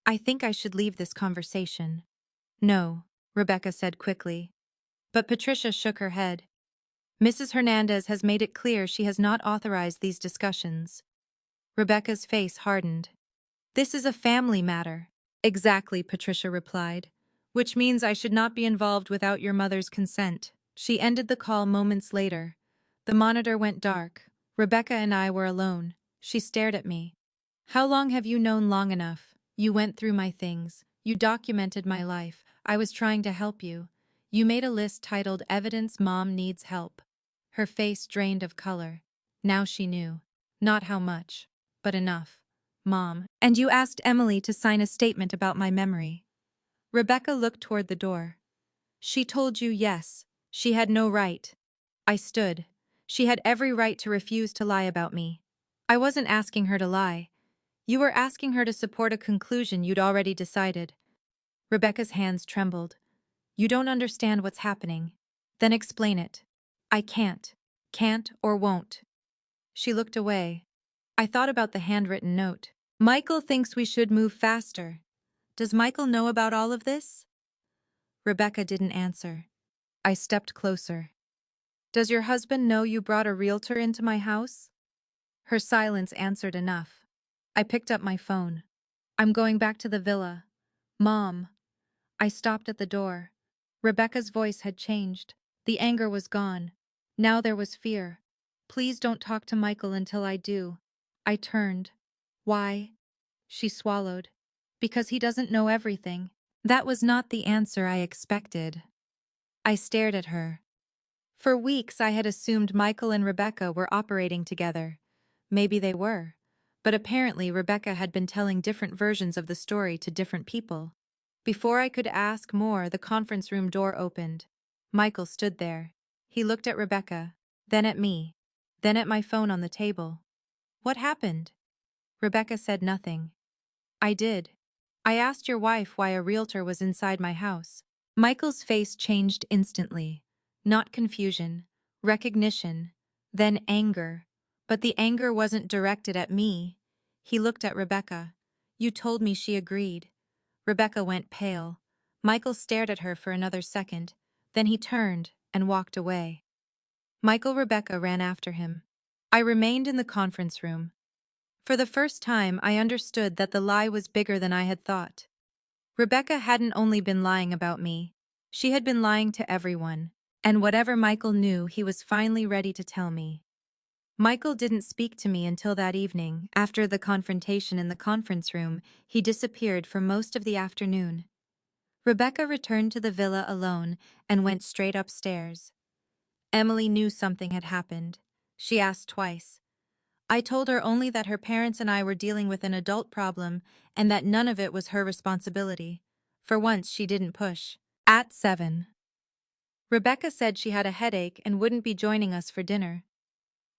I think I should leave this conversation. No, Rebecca said quickly. But Patricia shook her head. Mrs. Hernandez has made it clear she has not authorized these discussions. Rebecca's face hardened. This is a family matter. Exactly, Patricia replied. Which means I should not be involved without your mother's consent. She ended the call moments later. The monitor went dark. Rebecca and I were alone. She stared at me. How long have you known long enough? You went through my things. You documented my life. I was trying to help you. You made a list titled Evidence Mom Needs Help. Her face drained of color. Now she knew. Not how much, but enough. Mom, and you asked Emily to sign a statement about my memory. Rebecca looked toward the door. She told you yes. She had no right. I stood. She had every right to refuse to lie about me. I wasn't asking her to lie. You were asking her to support a conclusion you'd already decided. Rebecca's hands trembled. You don't understand what's happening. Then explain it. I can't. Can't or won't. She looked away. I thought about the handwritten note. Michael thinks we should move faster. Does Michael know about all of this? Rebecca didn't answer. I stepped closer. Does your husband know you brought a realtor into my house? Her silence answered enough. I picked up my phone. I'm going back to the villa. Mom. I stopped at the door. Rebecca's voice had changed. The anger was gone. Now there was fear. Please don't talk to Michael until I do. I turned. Why? She swallowed. Because he doesn't know everything. That was not the answer I expected. I stared at her. For weeks I had assumed Michael and Rebecca were operating together. Maybe they were. But apparently Rebecca had been telling different versions of the story to different people. Before I could ask more, the conference room door opened. Michael stood there. He looked at Rebecca, then at me, then at my phone on the table. What happened? Rebecca said nothing. I did. I asked your wife why a realtor was inside my house. Michael's face changed instantly. Not confusion, recognition, then anger. But the anger wasn't directed at me. He looked at Rebecca. You told me she agreed. Rebecca went pale. Michael stared at her for another second. Then he turned and walked away. Rebecca ran after him. I remained in the conference room. For the first time, I understood that the lie was bigger than I had thought. Rebecca hadn't only been lying about me. She had been lying to everyone. And whatever Michael knew, he was finally ready to tell me. Michael didn't speak to me until that evening. After the confrontation in the conference room, he disappeared for most of the afternoon. Rebecca returned to the villa alone and went straight upstairs. Emily knew something had happened. She asked twice. I told her only that her parents and I were dealing with an adult problem and that none of it was her responsibility. For once, she didn't push. At 7. Rebecca said she had a headache and wouldn't be joining us for dinner.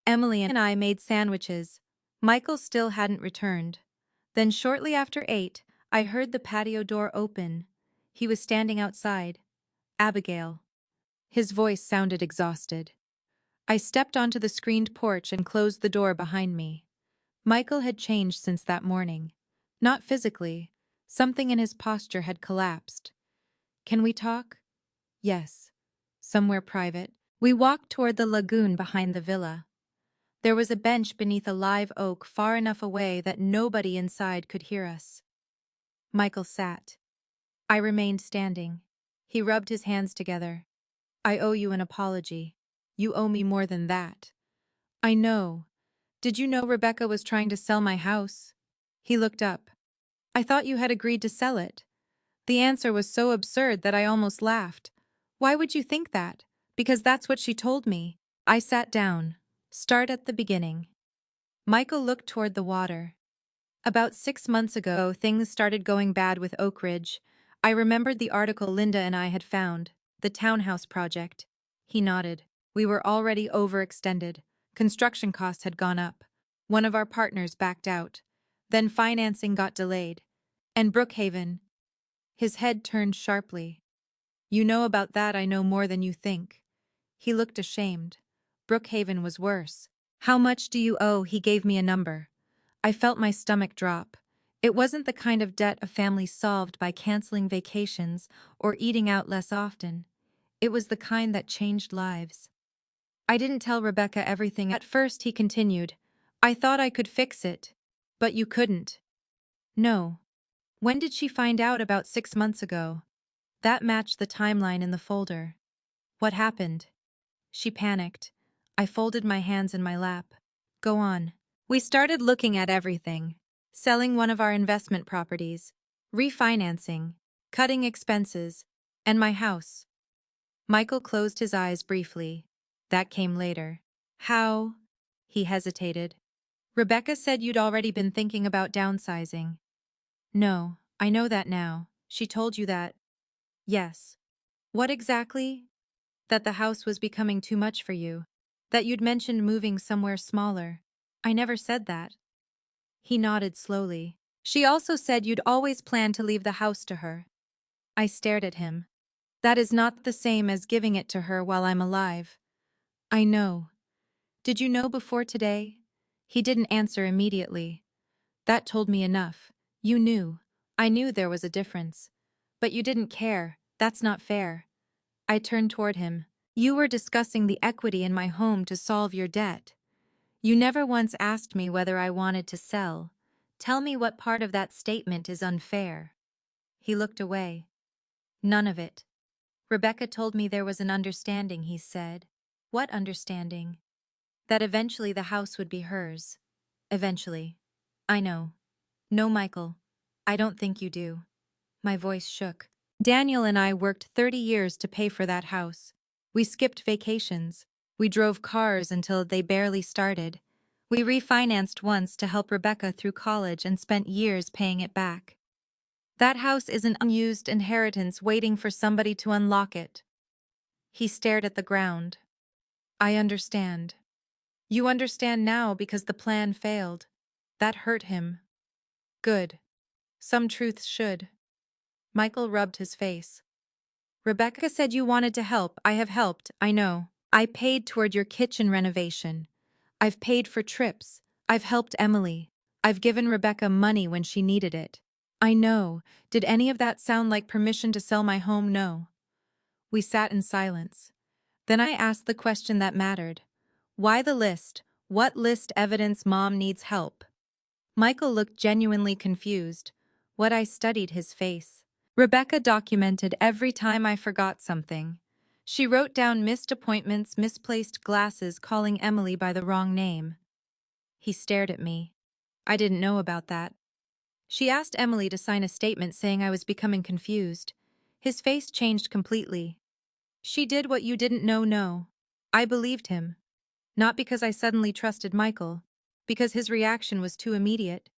Emily and I made sandwiches. Michael still hadn't returned. Then shortly after 8, I heard the patio door open. He was standing outside. Abigail. His voice sounded exhausted. I stepped onto the screened porch and closed the door behind me. Michael had changed since that morning. Not physically. Something in his posture had collapsed. Can we talk? Yes. Somewhere private. We walked toward the lagoon behind the villa. There was a bench beneath a live oak far enough away that nobody inside could hear us. Michael sat. I remained standing. He rubbed his hands together. I owe you an apology. You owe me more than that. I know. Did you know Rebecca was trying to sell my house? He looked up. I thought you had agreed to sell it. The answer was so absurd that I almost laughed. Why would you think that? Because that's what she told me. I sat down. Start at the beginning. Michael looked toward the water. About 6 months ago, things started going bad with Oak Ridge. I remembered the article Linda and I had found, the townhouse project. He nodded. We were already overextended. Construction costs had gone up. One of our partners backed out. Then financing got delayed. And Brookhaven. His head turned sharply. You know about that, I know more than you think. He looked ashamed. Brookhaven was worse. How much do you owe? He gave me a number. I felt my stomach drop. It wasn't the kind of debt a family solved by canceling vacations or eating out less often. It was the kind that changed lives. I didn't tell Rebecca everything at first, he continued. I thought I could fix it. But you couldn't. No. When did she find out? About 6 months ago. That matched the timeline in the folder. What happened? She panicked. I folded my hands in my lap. Go on. We started looking at everything. Selling one of our investment properties, refinancing, cutting expenses, and my house. Michael closed his eyes briefly. That came later. How? He hesitated. Rebecca said you'd already been thinking about downsizing. No, I know that now. She told you that. Yes. What exactly? That the house was becoming too much for you. That you'd mentioned moving somewhere smaller. I never said that. He nodded slowly. She also said you'd always planned to leave the house to her. I stared at him. That is not the same as giving it to her while I'm alive. I know. Did you know before today? He didn't answer immediately. That told me enough. You knew. I knew there was a difference. But you didn't care. That's not fair. I turned toward him. You were discussing the equity in my home to solve your debt. You never once asked me whether I wanted to sell. Tell me what part of that statement is unfair. He looked away. None of it. Rebecca told me there was an understanding, he said. What understanding? That eventually the house would be hers. Eventually. I know. No, Michael. I don't think you do. My voice shook. Daniel and I worked 30 years to pay for that house. We skipped vacations. We drove cars until they barely started. We refinanced once to help Rebecca through college and spent years paying it back. That house is an unused inheritance waiting for somebody to unlock it. He stared at the ground. I understand. You understand now because the plan failed. That hurt him. Good. Some truths should. Michael rubbed his face. Rebecca said you wanted to help. I have helped, I know. I paid toward your kitchen renovation. I've paid for trips. I've helped Emily. I've given Rebecca money when she needed it. I know. Did any of that sound like permission to sell my home? No. We sat in silence. Then I asked the question that mattered. Why the list? What list? Evidence Mom needs help. Michael looked genuinely confused. What? I studied his face. Rebecca documented every time I forgot something. She wrote down missed appointments, misplaced glasses, calling Emily by the wrong name. He stared at me. I didn't know about that. She asked Emily to sign a statement saying I was becoming confused. His face changed completely. She did what you didn't know. No. I believed him. Not because I suddenly trusted Michael, because his reaction was too immediate.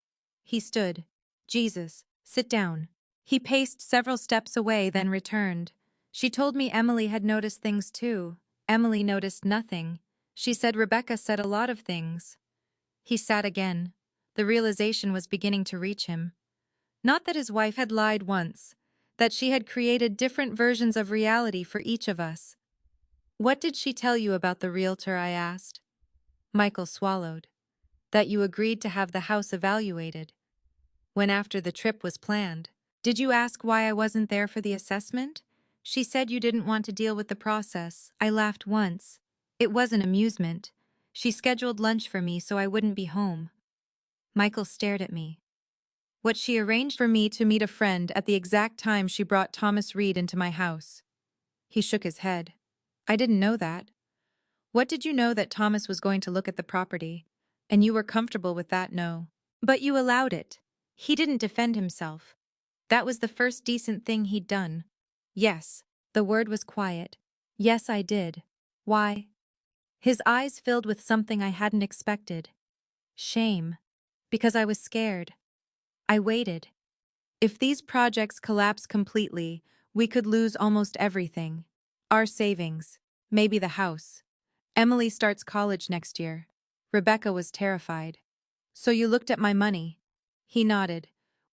He stood. Jesus, sit down. He paced several steps away, then returned. She told me Emily had noticed things too. Emily noticed nothing. She said Rebecca said a lot of things. He sat again. The realization was beginning to reach him. Not that his wife had lied once, that she had created different versions of reality for each of us. What did she tell you about the realtor? I asked. Michael swallowed. That you agreed to have the house evaluated. When after the trip was planned. Did you ask why I wasn't there for the assessment? She said you didn't want to deal with the process. I laughed once. It was an amusement. She scheduled lunch for me so I wouldn't be home. Michael stared at me. What? She arranged for me to meet a friend at the exact time she brought Thomas Reed into my house. He shook his head. I didn't know that. What did you know? That Thomas was going to look at the property? And you were comfortable with that? No. But you allowed it. He didn't defend himself. That was the first decent thing he'd done. Yes. The word was quiet. Yes, I did. Why? His eyes filled with something I hadn't expected. Shame. Because I was scared. I waited. If these projects collapse completely, we could lose almost everything. Our savings. Maybe the house. Emily starts college next year. Rebecca was terrified. So you looked at my money? He nodded.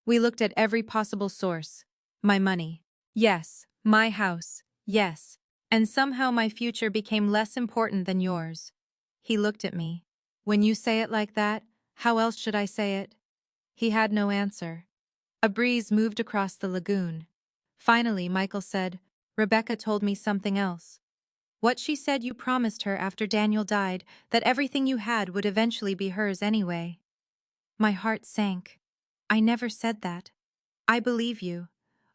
We looked at every possible source. My money. Yes. My house. Yes. And somehow my future became less important than yours. He looked at me. When you say it like that, how else should I say it? He had no answer. A breeze moved across the lagoon. Finally, Michael said, Rebecca told me something else. What she said you promised her after Daniel died, that everything you had would eventually be hers anyway. My heart sank. I never said that. I believe you.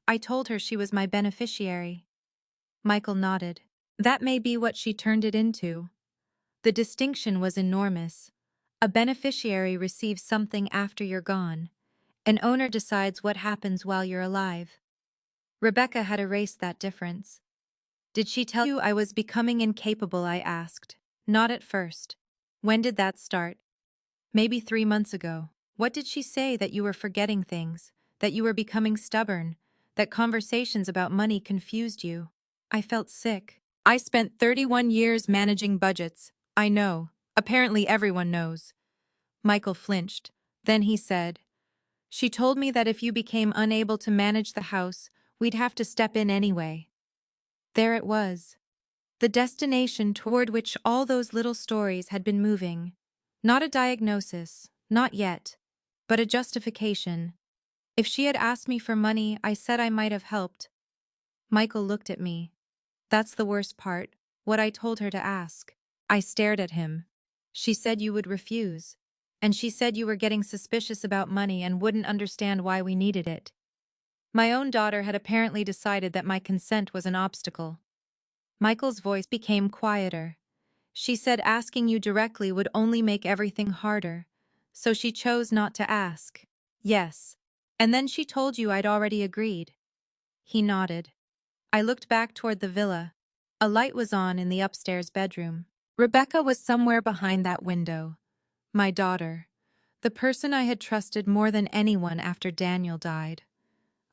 I told her she was my beneficiary. Michael nodded. That may be what she turned it into. The distinction was enormous. A beneficiary receives something after you're gone. An owner decides what happens while you're alive. Rebecca had erased that difference. Did she tell you I was becoming incapable? I asked. Not at first. When did that start? Maybe 3 months ago. What did she say? That you were forgetting things, that you were becoming stubborn, that conversations about money confused you. I felt sick. I spent 31 years managing budgets. I know. Apparently everyone knows. Michael flinched. Then he said, She told me that if you became unable to manage the house, we'd have to step in anyway. There it was. The destination toward which all those little stories had been moving. Not a diagnosis, not yet, but a justification. If she had asked me for money, I said I might have helped. Michael looked at me. That's the worst part, what I told her to ask. I stared at him. She said you would refuse. And she said you were getting suspicious about money and wouldn't understand why we needed it. My own daughter had apparently decided that my consent was an obstacle. Michael's voice became quieter. She said asking you directly would only make everything harder, so she chose not to ask. Yes. And then she told you I'd already agreed. He nodded. I looked back toward the villa. A light was on in the upstairs bedroom. Rebecca was somewhere behind that window. My daughter. The person I had trusted more than anyone after Daniel died.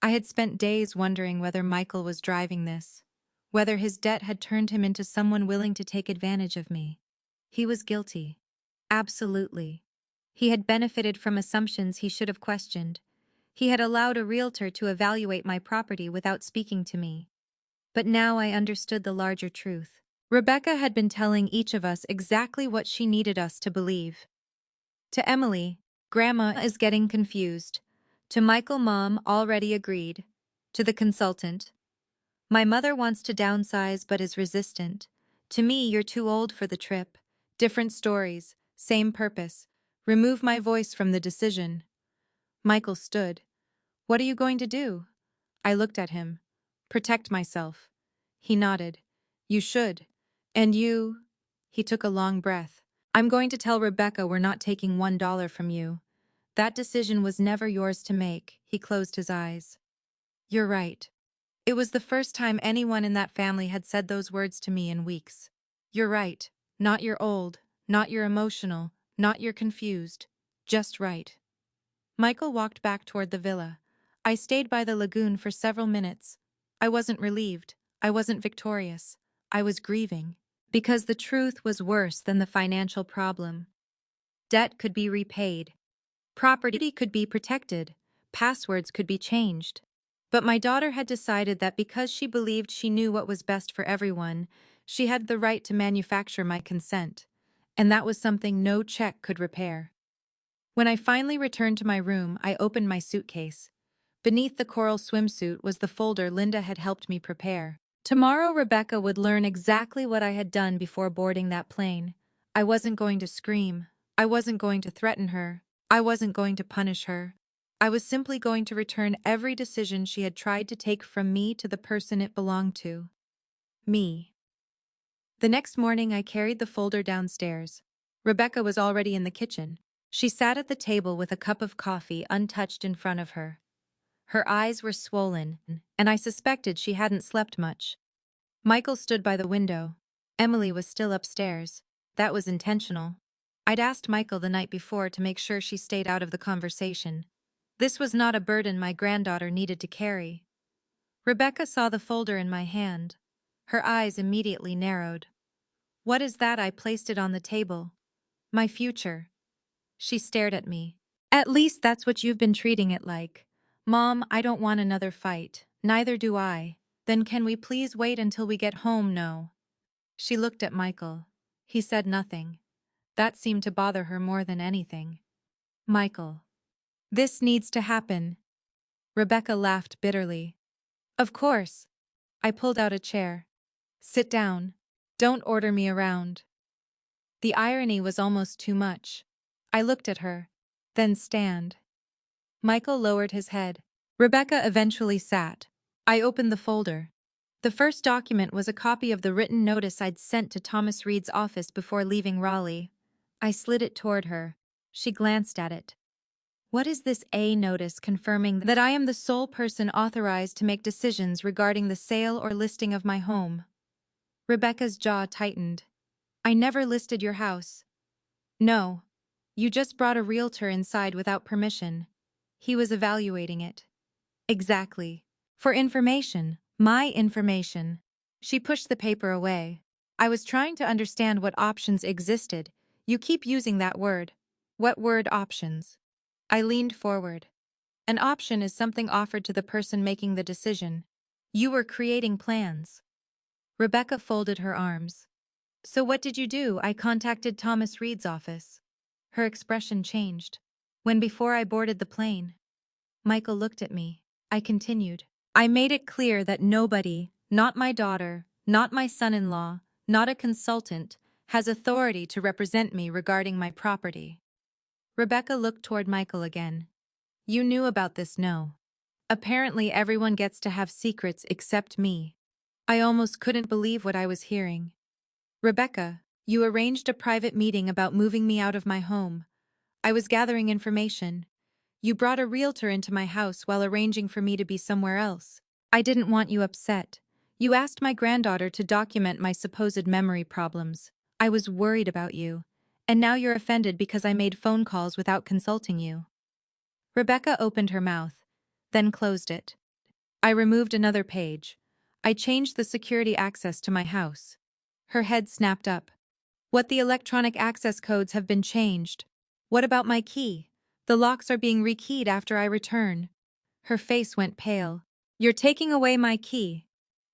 I had spent days wondering whether Michael was driving this, whether his debt had turned him into someone willing to take advantage of me. He was guilty. Absolutely. He had benefited from assumptions he should have questioned. He had allowed a realtor to evaluate my property without speaking to me. But now I understood the larger truth. Rebecca had been telling each of us exactly what she needed us to believe. To Emily, Grandma is getting confused. To Michael, Mom already agreed. To the consultant, my mother wants to downsize but is resistant. To me, you're too old for the trip. Different stories, same purpose. Remove my voice from the decision. Michael stood. What are you going to do? I looked at him. Protect myself. He nodded. You should. And you? He took a long breath. I'm going to tell Rebecca we're not taking $1 from you. That decision was never yours to make. He closed his eyes. You're right. It was the first time anyone in that family had said those words to me in weeks. You're right. Not you're old, not you're emotional, not you're confused. Just right. Michael walked back toward the villa. I stayed by the lagoon for several minutes. I wasn't relieved. I wasn't victorious. I was grieving. Because the truth was worse than the financial problem. Debt could be repaid. Property could be protected. Passwords could be changed. But my daughter had decided that because she believed she knew what was best for everyone, she had the right to manufacture my consent. And that was something no check could repair. When I finally returned to my room, I opened my suitcase. Beneath the coral swimsuit was the folder Linda had helped me prepare. Tomorrow Rebecca would learn exactly what I had done before boarding that plane. I wasn't going to scream. I wasn't going to threaten her. I wasn't going to punish her. I was simply going to return every decision she had tried to take from me to the person it belonged to. Me. The next morning I carried the folder downstairs. Rebecca was already in the kitchen. She sat at the table with a cup of coffee untouched in front of her. Her eyes were swollen, and I suspected she hadn't slept much. Michael stood by the window. Emily was still upstairs. That was intentional. I'd asked Michael the night before to make sure she stayed out of the conversation. This was not a burden my granddaughter needed to carry. Rebecca saw the folder in my hand. Her eyes immediately narrowed. What is that? I placed it on the table. My future. She stared at me. At least that's what you've been treating it like. Mom, I don't want another fight. Neither do I. Then can we please wait until we get home? No. She looked at Michael. He said nothing. That seemed to bother her more than anything. Michael. This needs to happen. Rebecca laughed bitterly. Of course. I pulled out a chair. Sit down. Don't order me around. The irony was almost too much. I looked at her. Then stand. Michael lowered his head. Rebecca eventually sat. I opened the folder. The first document was a copy of the written notice I'd sent to Thomas Reed's office before leaving Raleigh. I slid it toward her. She glanced at it. What is this A notice confirming that I am the sole person authorized to make decisions regarding the sale or listing of my home? Rebecca's jaw tightened. I never listed your house. No. You just brought a realtor inside without permission. He was evaluating it. Exactly. For information. My information. She pushed the paper away. I was trying to understand what options existed. You keep using that word. What word options? I leaned forward. An option is something offered to the person making the decision. You were creating plans. Rebecca folded her arms. So what did you do? I contacted Thomas Reed's office. Her expression changed. When before I boarded the plane. Michael looked at me. I continued. I made it clear that nobody, not my daughter, not my son-in-law, not a consultant, has authority to represent me regarding my property. Rebecca looked toward Michael again. You knew about this, no? Apparently everyone gets to have secrets except me. I almost couldn't believe what I was hearing. Rebecca, you arranged a private meeting about moving me out of my home. I was gathering information. You brought a realtor into my house while arranging for me to be somewhere else. I didn't want you upset. You asked my granddaughter to document my supposed memory problems. I was worried about you. And now you're offended because I made phone calls without consulting you. Rebecca opened her mouth, then closed it. I removed another page. I changed the security access to my house. Her head snapped up. What the electronic access codes have been changed. What about my key? The locks are being rekeyed after I return. Her face went pale. You're taking away my key.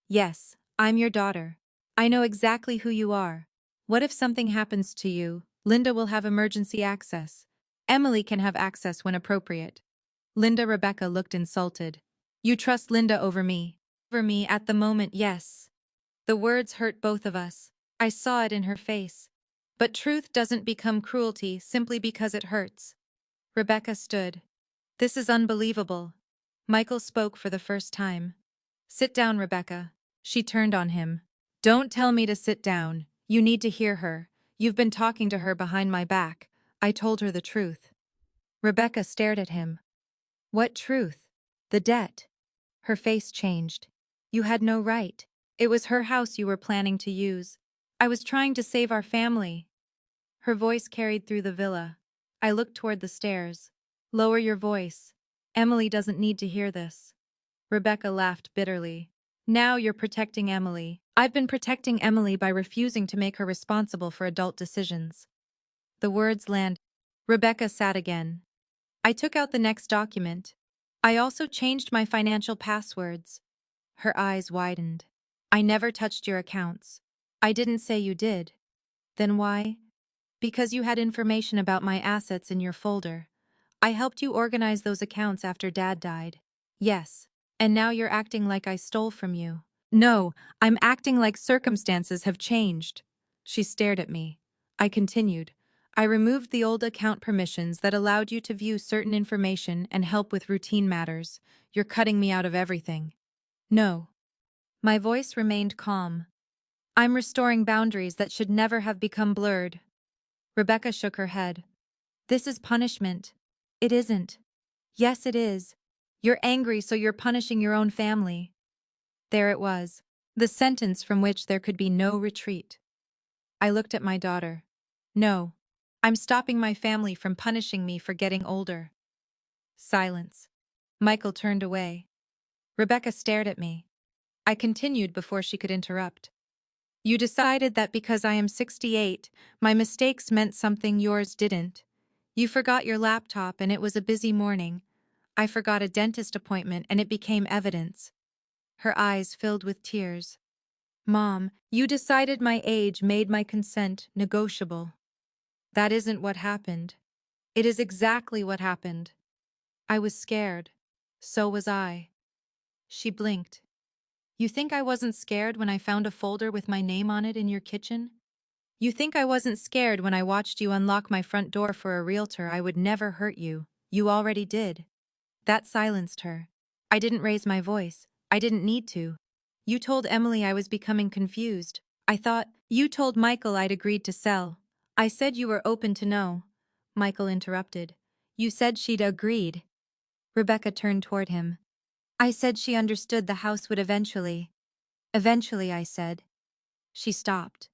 Yes, I'm your daughter. I know exactly who you are. What if something happens to you? Linda will have emergency access. Emily can have access when appropriate. Rebecca looked insulted. You trust Linda over me. Over me at the moment, yes. The words hurt both of us. I saw it in her face. But truth doesn't become cruelty simply because it hurts. Rebecca stood. This is unbelievable. Michael spoke for the first time. Sit down, Rebecca. She turned on him. Don't tell me to sit down. You need to hear her. You've been talking to her behind my back. I told her the truth. Rebecca stared at him. What truth? The debt. Her face changed. You had no right. It was her house you were planning to use. I was trying to save our family. Her voice carried through the villa. I looked toward the stairs. Lower your voice. Emily doesn't need to hear this. Rebecca laughed bitterly. Now you're protecting Emily. I've been protecting Emily by refusing to make her responsible for adult decisions. The words landed. Rebecca sat again. I took out the next document. I also changed my financial passwords. Her eyes widened. I never touched your accounts. I didn't say you did. Then why? Because you had information about my assets in your folder. I helped you organize those accounts after Dad died. Yes. And now you're acting like I stole from you. No, I'm acting like circumstances have changed. She stared at me. I continued. I removed the old account permissions that allowed you to view certain information and help with routine matters. You're cutting me out of everything. No. My voice remained calm. I'm restoring boundaries that should never have become blurred. Rebecca shook her head. This is punishment. It isn't. Yes, it is. You're angry, so you're punishing your own family. There it was, the sentence from which there could be no retreat. I looked at my daughter. No, I'm stopping my family from punishing me for getting older. Silence. Michael turned away. Rebecca stared at me. I continued before she could interrupt. You decided that because I am 68, my mistakes meant something yours didn't. You forgot your laptop and it was a busy morning. I forgot a dentist appointment and it became evidence. Her eyes filled with tears. Mom, you decided my age made my consent negotiable. That isn't what happened. It is exactly what happened. I was scared. So was I. She blinked. You think I wasn't scared when I found a folder with my name on it in your kitchen? You think I wasn't scared when I watched you unlock my front door for a realtor? I would never hurt you. You already did. That silenced her. I didn't raise my voice. I didn't need to. You told Emily I was becoming confused. I thought, you told Michael I'd agreed to sell. I said you were open to know. Michael interrupted. You said she'd agreed. Rebecca turned toward him. I said she understood the house would eventually. Eventually, I said. She stopped.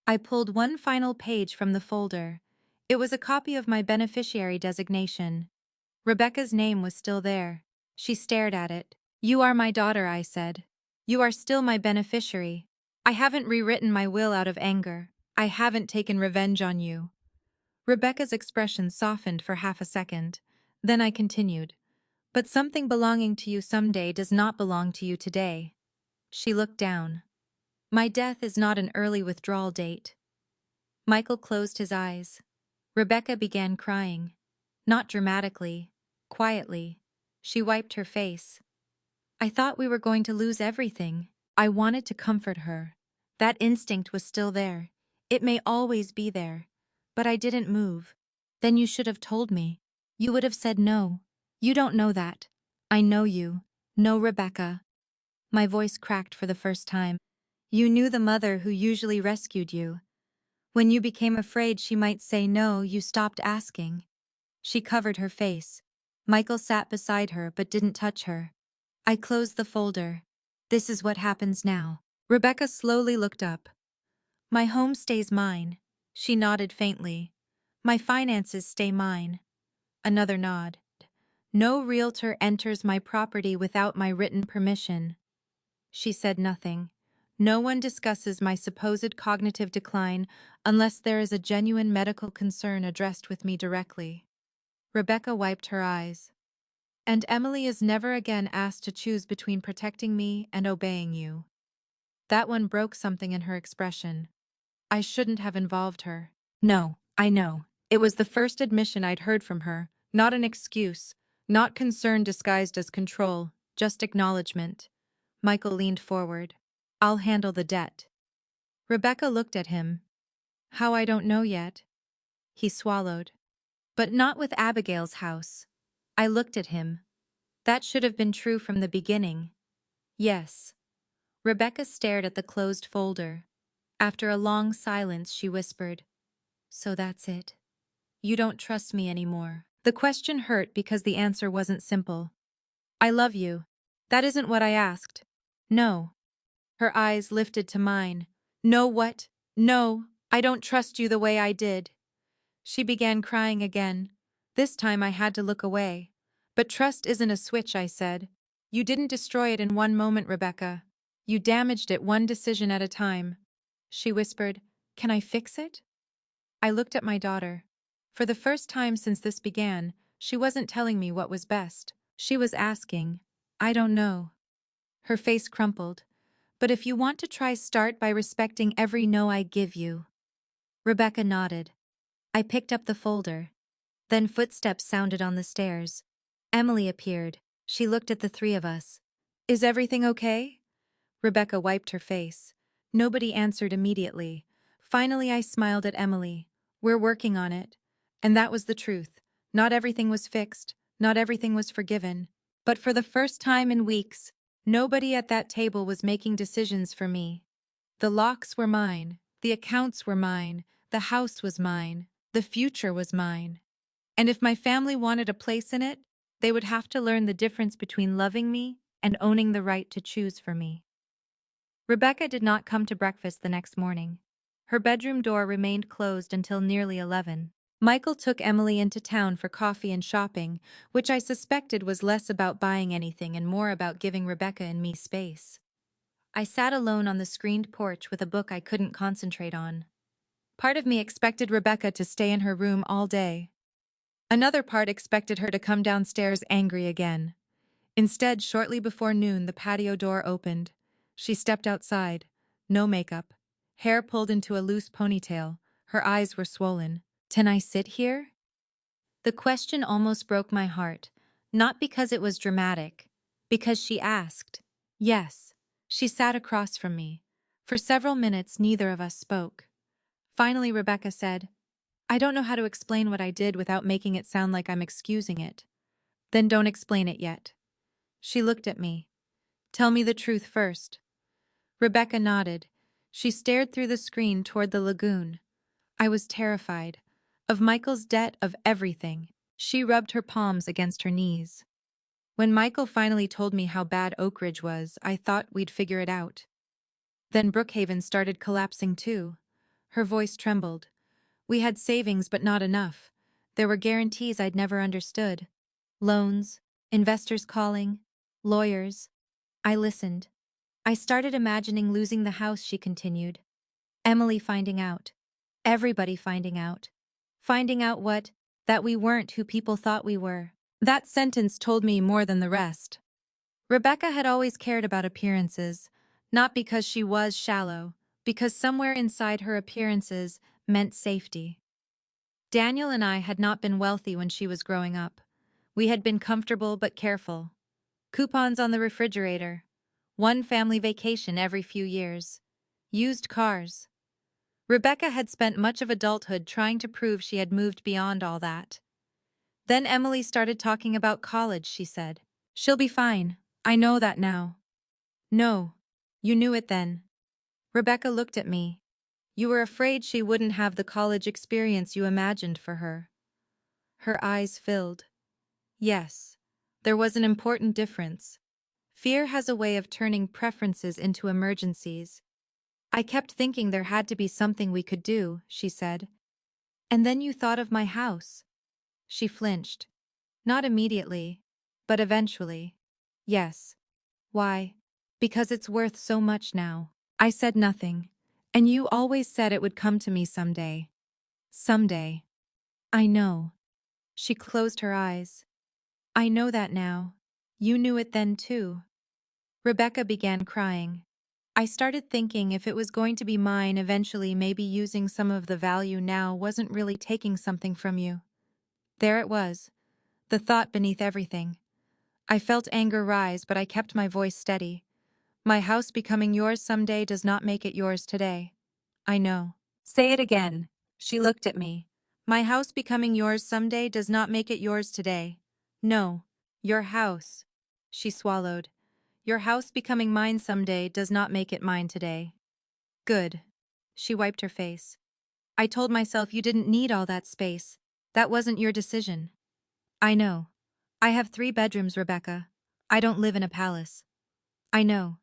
I pulled one final page from the folder. It was a copy of my beneficiary designation. Rebecca's name was still there. She stared at it. You are my daughter, I said. You are still my beneficiary. I haven't rewritten my will out of anger. I haven't taken revenge on you. Rebecca's expression softened for half a second. Then I continued. But something belonging to you someday does not belong to you today. She looked down. My death is not an early withdrawal date. Michael closed his eyes. Rebecca began crying. Not dramatically, quietly. She wiped her face. I thought we were going to lose everything. I wanted to comfort her. That instinct was still there. It may always be there. But I didn't move. Then you should have told me. You would have said no. You don't know that. I know you. No, Rebecca. My voice cracked for the first time. You knew the mother who usually rescued you. When you became afraid she might say no, you stopped asking. She covered her face. Michael sat beside her but didn't touch her. I closed the folder. This is what happens now. Rebecca slowly looked up. My home stays mine. She nodded faintly. My finances stay mine. Another nod. No realtor enters my property without my written permission. She said nothing. No one discusses my supposed cognitive decline unless there is a genuine medical concern addressed with me directly. Rebecca wiped her eyes. And Emily is never again asked to choose between protecting me and obeying you. That one broke something in her expression. I shouldn't have involved her. No, I know. It was the first admission I'd heard from her, not an excuse, not concern disguised as control, just acknowledgement. Michael leaned forward. I'll handle the debt. Rebecca looked at him. How, I don't know yet. He swallowed. But not with Abigail's house. I looked at him. That should have been true from the beginning. Yes. Rebecca stared at the closed folder. After a long silence, she whispered, So that's it. You don't trust me anymore. The question hurt because the answer wasn't simple. I love you. That isn't what I asked. No. Her eyes lifted to mine. No, what? No, I don't trust you the way I did. She began crying again. This time I had to look away. But trust isn't a switch, I said. You didn't destroy it in one moment, Rebecca. You damaged it one decision at a time. She whispered, Can I fix it? I looked at my daughter. For the first time since this began, she wasn't telling me what was best. She was asking, I don't know. Her face crumpled. But if you want to try, start by respecting every no I give you. Rebecca nodded. I picked up the folder. Then footsteps sounded on the stairs. Emily appeared. She looked at the three of us. Is everything okay? Rebecca wiped her face. Nobody answered immediately. Finally, I smiled at Emily. We're working on it. And that was the truth. Not everything was fixed. Not everything was forgiven. But for the first time in weeks, nobody at that table was making decisions for me. The locks were mine. The accounts were mine. The house was mine. The future was mine. And if my family wanted a place in it, they would have to learn the difference between loving me and owning the right to choose for me. Rebecca did not come to breakfast the next morning. Her bedroom door remained closed until nearly 11. Michael took Emily into town for coffee and shopping, which I suspected was less about buying anything and more about giving Rebecca and me space. I sat alone on the screened porch with a book I couldn't concentrate on. Part of me expected Rebecca to stay in her room all day. Another part expected her to come downstairs angry again. Instead, shortly before noon, the patio door opened. She stepped outside. No makeup. Hair pulled into a loose ponytail. Her eyes were swollen. Can I sit here? The question almost broke my heart, not because it was dramatic, because she asked. Yes. She sat across from me. For several minutes, neither of us spoke. Finally, Rebecca said, I don't know how to explain what I did without making it sound like I'm excusing it. Then don't explain it yet. She looked at me. Tell me the truth first. Rebecca nodded. She stared through the screen toward the lagoon. I was terrified. Of Michael's debt, of everything. She rubbed her palms against her knees. When Michael finally told me how bad Oak Ridge was, I thought we'd figure it out. Then Brookhaven started collapsing too. Her voice trembled. We had savings, but not enough. There were guarantees I'd never understood. Loans, investors calling, lawyers. I listened. I started imagining losing the house, she continued. Emily finding out. Everybody finding out. Finding out what? That we weren't who people thought we were. That sentence told me more than the rest. Rebecca had always cared about appearances, not because she was shallow, because somewhere inside her appearances meant safety. Daniel and I had not been wealthy when she was growing up. We had been comfortable but careful. Coupons on the refrigerator. One family vacation every few years. Used cars. Rebecca had spent much of adulthood trying to prove she had moved beyond all that. Then Emily started talking about college, she said. She'll be fine. I know that now. No. You knew it then. Rebecca looked at me. You were afraid she wouldn't have the college experience you imagined for her. Her eyes filled. Yes. There was an important difference. Fear has a way of turning preferences into emergencies. I kept thinking there had to be something we could do, she said. And then you thought of my house. She flinched. Not immediately, but eventually. Yes. Why? Because it's worth so much now. I said nothing. And you always said it would come to me someday. Someday. I know. She closed her eyes. I know that now. You knew it then too. Rebecca began crying. I started thinking if it was going to be mine eventually, maybe using some of the value now wasn't really taking something from you. There it was. The thought beneath everything. I felt anger rise, but I kept my voice steady. My house becoming yours someday does not make it yours today. I know. Say it again. She looked at me. My house becoming yours someday does not make it yours today. No. Your house. She swallowed. Your house becoming mine someday does not make it mine today. Good. She wiped her face. I told myself you didn't need all that space. That wasn't your decision. I know. I have 3 bedrooms, Rebecca. I don't live in a palace. I know.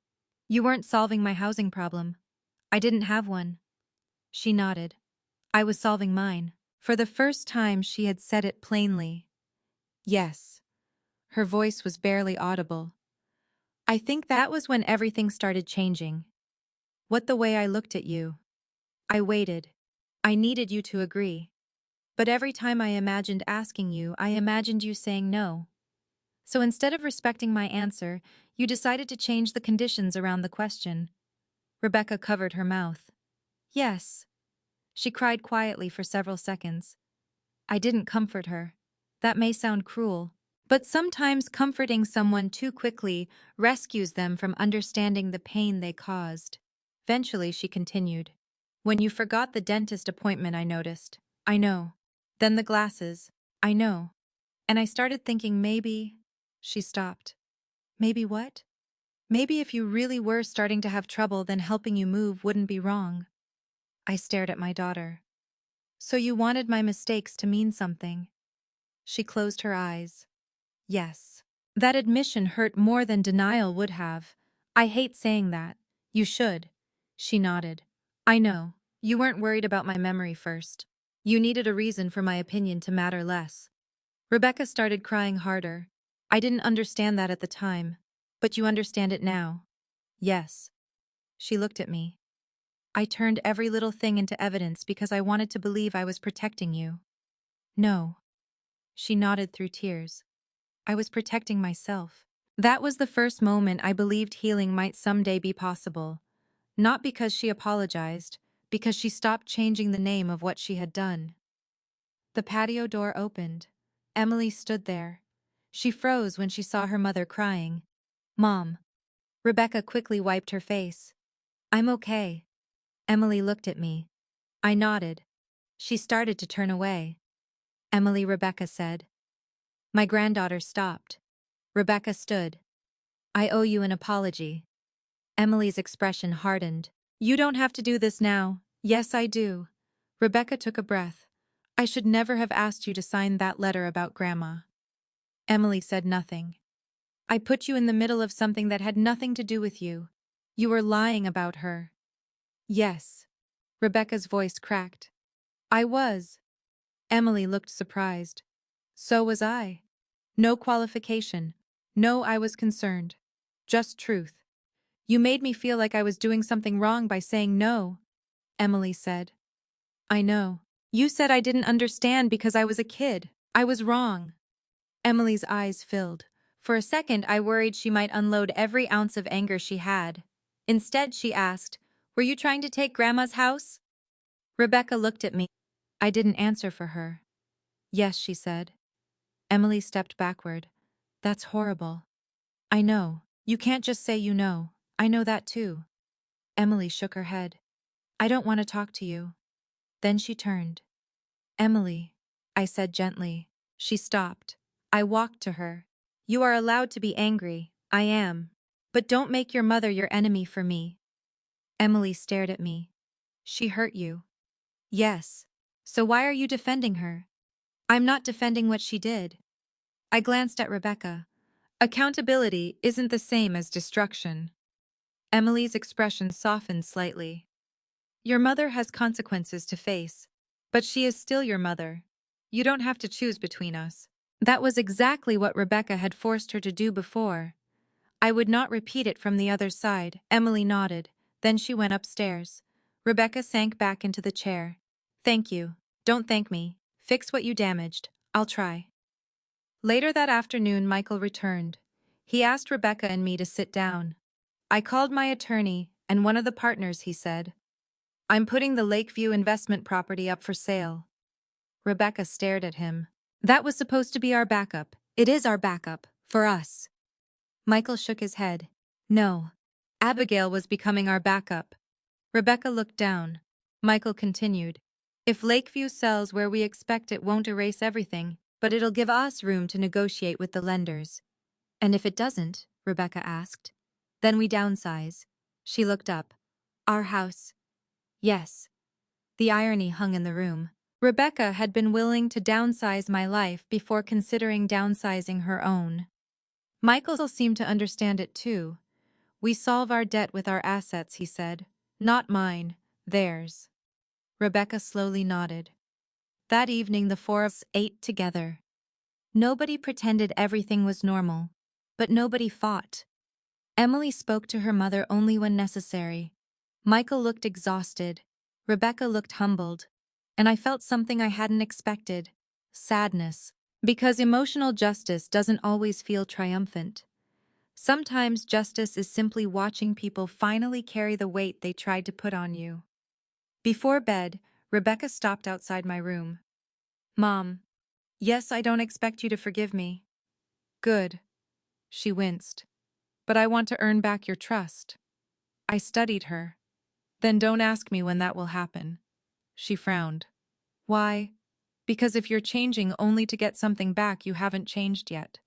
You weren't solving my housing problem. I didn't have one. She nodded. I was solving mine. For the first time, she had said it plainly. Yes. Her voice was barely audible. I think that was when everything started changing. What the way I looked at you. I waited. I needed you to agree. But every time I imagined asking you, I imagined you saying no. So instead of respecting my answer, you decided to change the conditions around the question. Rebecca covered her mouth. Yes. She cried quietly for several seconds. I didn't comfort her. That may sound cruel, but sometimes comforting someone too quickly rescues them from understanding the pain they caused. Eventually, she continued. When you forgot the dentist appointment, I noticed. I know. Then the glasses. I know. And I started thinking maybe... She stopped. Maybe what? Maybe if you really were starting to have trouble, then helping you move wouldn't be wrong. I stared at my daughter. So you wanted my mistakes to mean something? She closed her eyes. Yes. That admission hurt more than denial would have. I hate saying that. You should. She nodded. I know. You weren't worried about my memory first. You needed a reason for my opinion to matter less. Rebecca started crying harder. I didn't understand that at the time. But you understand it now. Yes. She looked at me. I turned every little thing into evidence because I wanted to believe I was protecting you. No. She nodded through tears. I was protecting myself. That was the first moment I believed healing might someday be possible. Not because she apologized, because she stopped changing the name of what she had done. The patio door opened. Emily stood there. She froze when she saw her mother crying. Mom. Rebecca quickly wiped her face. I'm okay. Emily looked at me. I nodded. She started to turn away. Emily, Rebecca said. My granddaughter stopped. Rebecca stood. I owe you an apology. Emily's expression hardened. You don't have to do this now. Yes, I do. Rebecca took a breath. I should never have asked you to sign that letter about Grandma. Emily said nothing. I put you in the middle of something that had nothing to do with you. You were lying about her. Yes. Rebecca's voice cracked. I was. Emily looked surprised. So was I. No qualification. No, I was concerned. Just truth. You made me feel like I was doing something wrong by saying no, Emily said. I know. You said I didn't understand because I was a kid. I was wrong. Emily's eyes filled. For a second, I worried she might unload every ounce of anger she had. Instead, she asked, Were you trying to take Grandma's house? Rebecca looked at me. I didn't answer for her. Yes, she said. Emily stepped backward. That's horrible. I know. You can't just say you know. I know that too. Emily shook her head. I don't want to talk to you. Then she turned. Emily, I said gently. She stopped. I walked to her. You are allowed to be angry. I am. But don't make your mother your enemy for me. Emily stared at me. She hurt you. Yes. So why are you defending her? I'm not defending what she did. I glanced at Rebecca. Accountability isn't the same as destruction. Emily's expression softened slightly. Your mother has consequences to face, but she is still your mother. You don't have to choose between us. That was exactly what Rebecca had forced her to do before. I would not repeat it from the other side. Emily nodded. Then she went upstairs. Rebecca sank back into the chair. Thank you. Don't thank me. Fix what you damaged. I'll try. Later that afternoon, Michael returned. He asked Rebecca and me to sit down. I called my attorney and one of the partners, he said. I'm putting the Lakeview investment property up for sale. Rebecca stared at him. That was supposed to be our backup. It is our backup. For us. Michael shook his head. No. Abigail was becoming our backup. Rebecca looked down. Michael continued. If Lakeview sells where we expect, it won't erase everything, but it'll give us room to negotiate with the lenders. And if it doesn't, Rebecca asked. Then we downsize. She looked up. Our house. Yes. The irony hung in the room. Rebecca had been willing to downsize my life before considering downsizing her own. Michael seemed to understand it too. We solve our debt with our assets, he said. Not mine, theirs. Rebecca slowly nodded. That evening the four of us ate together. Nobody pretended everything was normal, but nobody fought. Emily spoke to her mother only when necessary. Michael looked exhausted. Rebecca looked humbled. And I felt something I hadn't expected. Sadness. Because emotional justice doesn't always feel triumphant. Sometimes justice is simply watching people finally carry the weight they tried to put on you. Before bed, Rebecca stopped outside my room. Mom. Yes, I don't expect you to forgive me. Good. She winced. But I want to earn back your trust. I studied her. Then don't ask me when that will happen. She frowned. Why? Because if you're changing only to get something back, you haven't changed yet.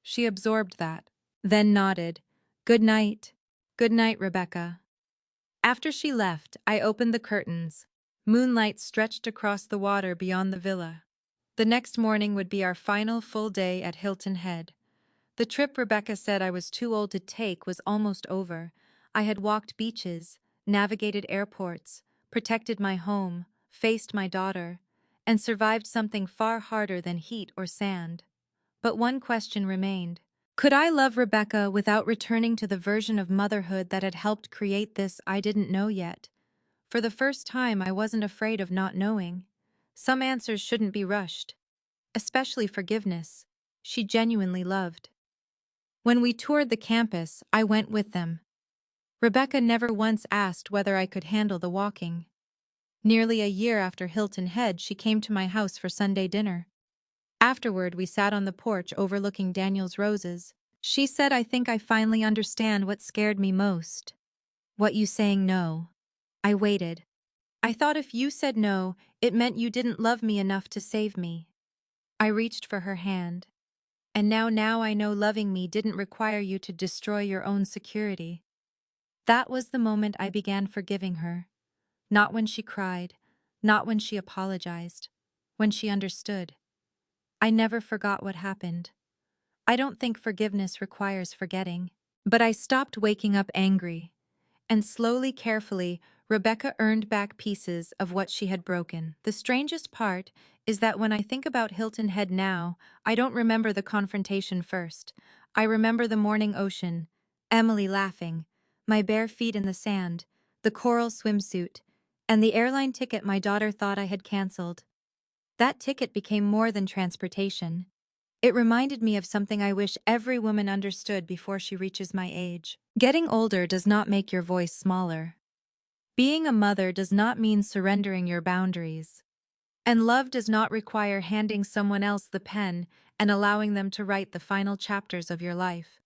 She absorbed that, then nodded. Good night. Good night, Rebecca. After she left, I opened the curtains. Moonlight stretched across the water beyond the villa. The next morning would be our final full day at Hilton Head. The trip Rebecca said I was too old to take was almost over. I had walked beaches, navigated airports, protected my home, faced my daughter, and survived something far harder than heat or sand. But one question remained. Could I love Rebecca without returning to the version of motherhood that had helped create this I didn't know yet? For the first time, I wasn't afraid of not knowing. Some answers shouldn't be rushed. Especially forgiveness. She genuinely loved. When we toured the campus, I went with them. Rebecca never once asked whether I could handle the walking. Nearly a year after Hilton Head, she came to my house for Sunday dinner. Afterward, we sat on the porch overlooking Daniel's roses. She said, "I think I finally understand what scared me most. What you saying no." I waited. I thought if you said no, it meant you didn't love me enough to save me. I reached for her hand. And now I know loving me didn't require you to destroy your own security. That was the moment I began forgiving her. Not when she cried, not when she apologized, when she understood. I never forgot what happened. I don't think forgiveness requires forgetting. But I stopped waking up angry. And slowly, carefully, Rebecca earned back pieces of what she had broken. The strangest part is that when I think about Hilton Head now, I don't remember the confrontation first. I remember the morning ocean, Emily laughing, my bare feet in the sand, the coral swimsuit, and the airline ticket my daughter thought I had canceled. That ticket became more than transportation. It reminded me of something I wish every woman understood before she reaches my age. Getting older does not make your voice smaller. Being a mother does not mean surrendering your boundaries. And love does not require handing someone else the pen and allowing them to write the final chapters of your life.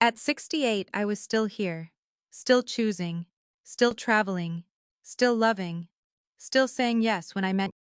At 68, I was still here, still choosing, still traveling, still loving, still saying yes when I meant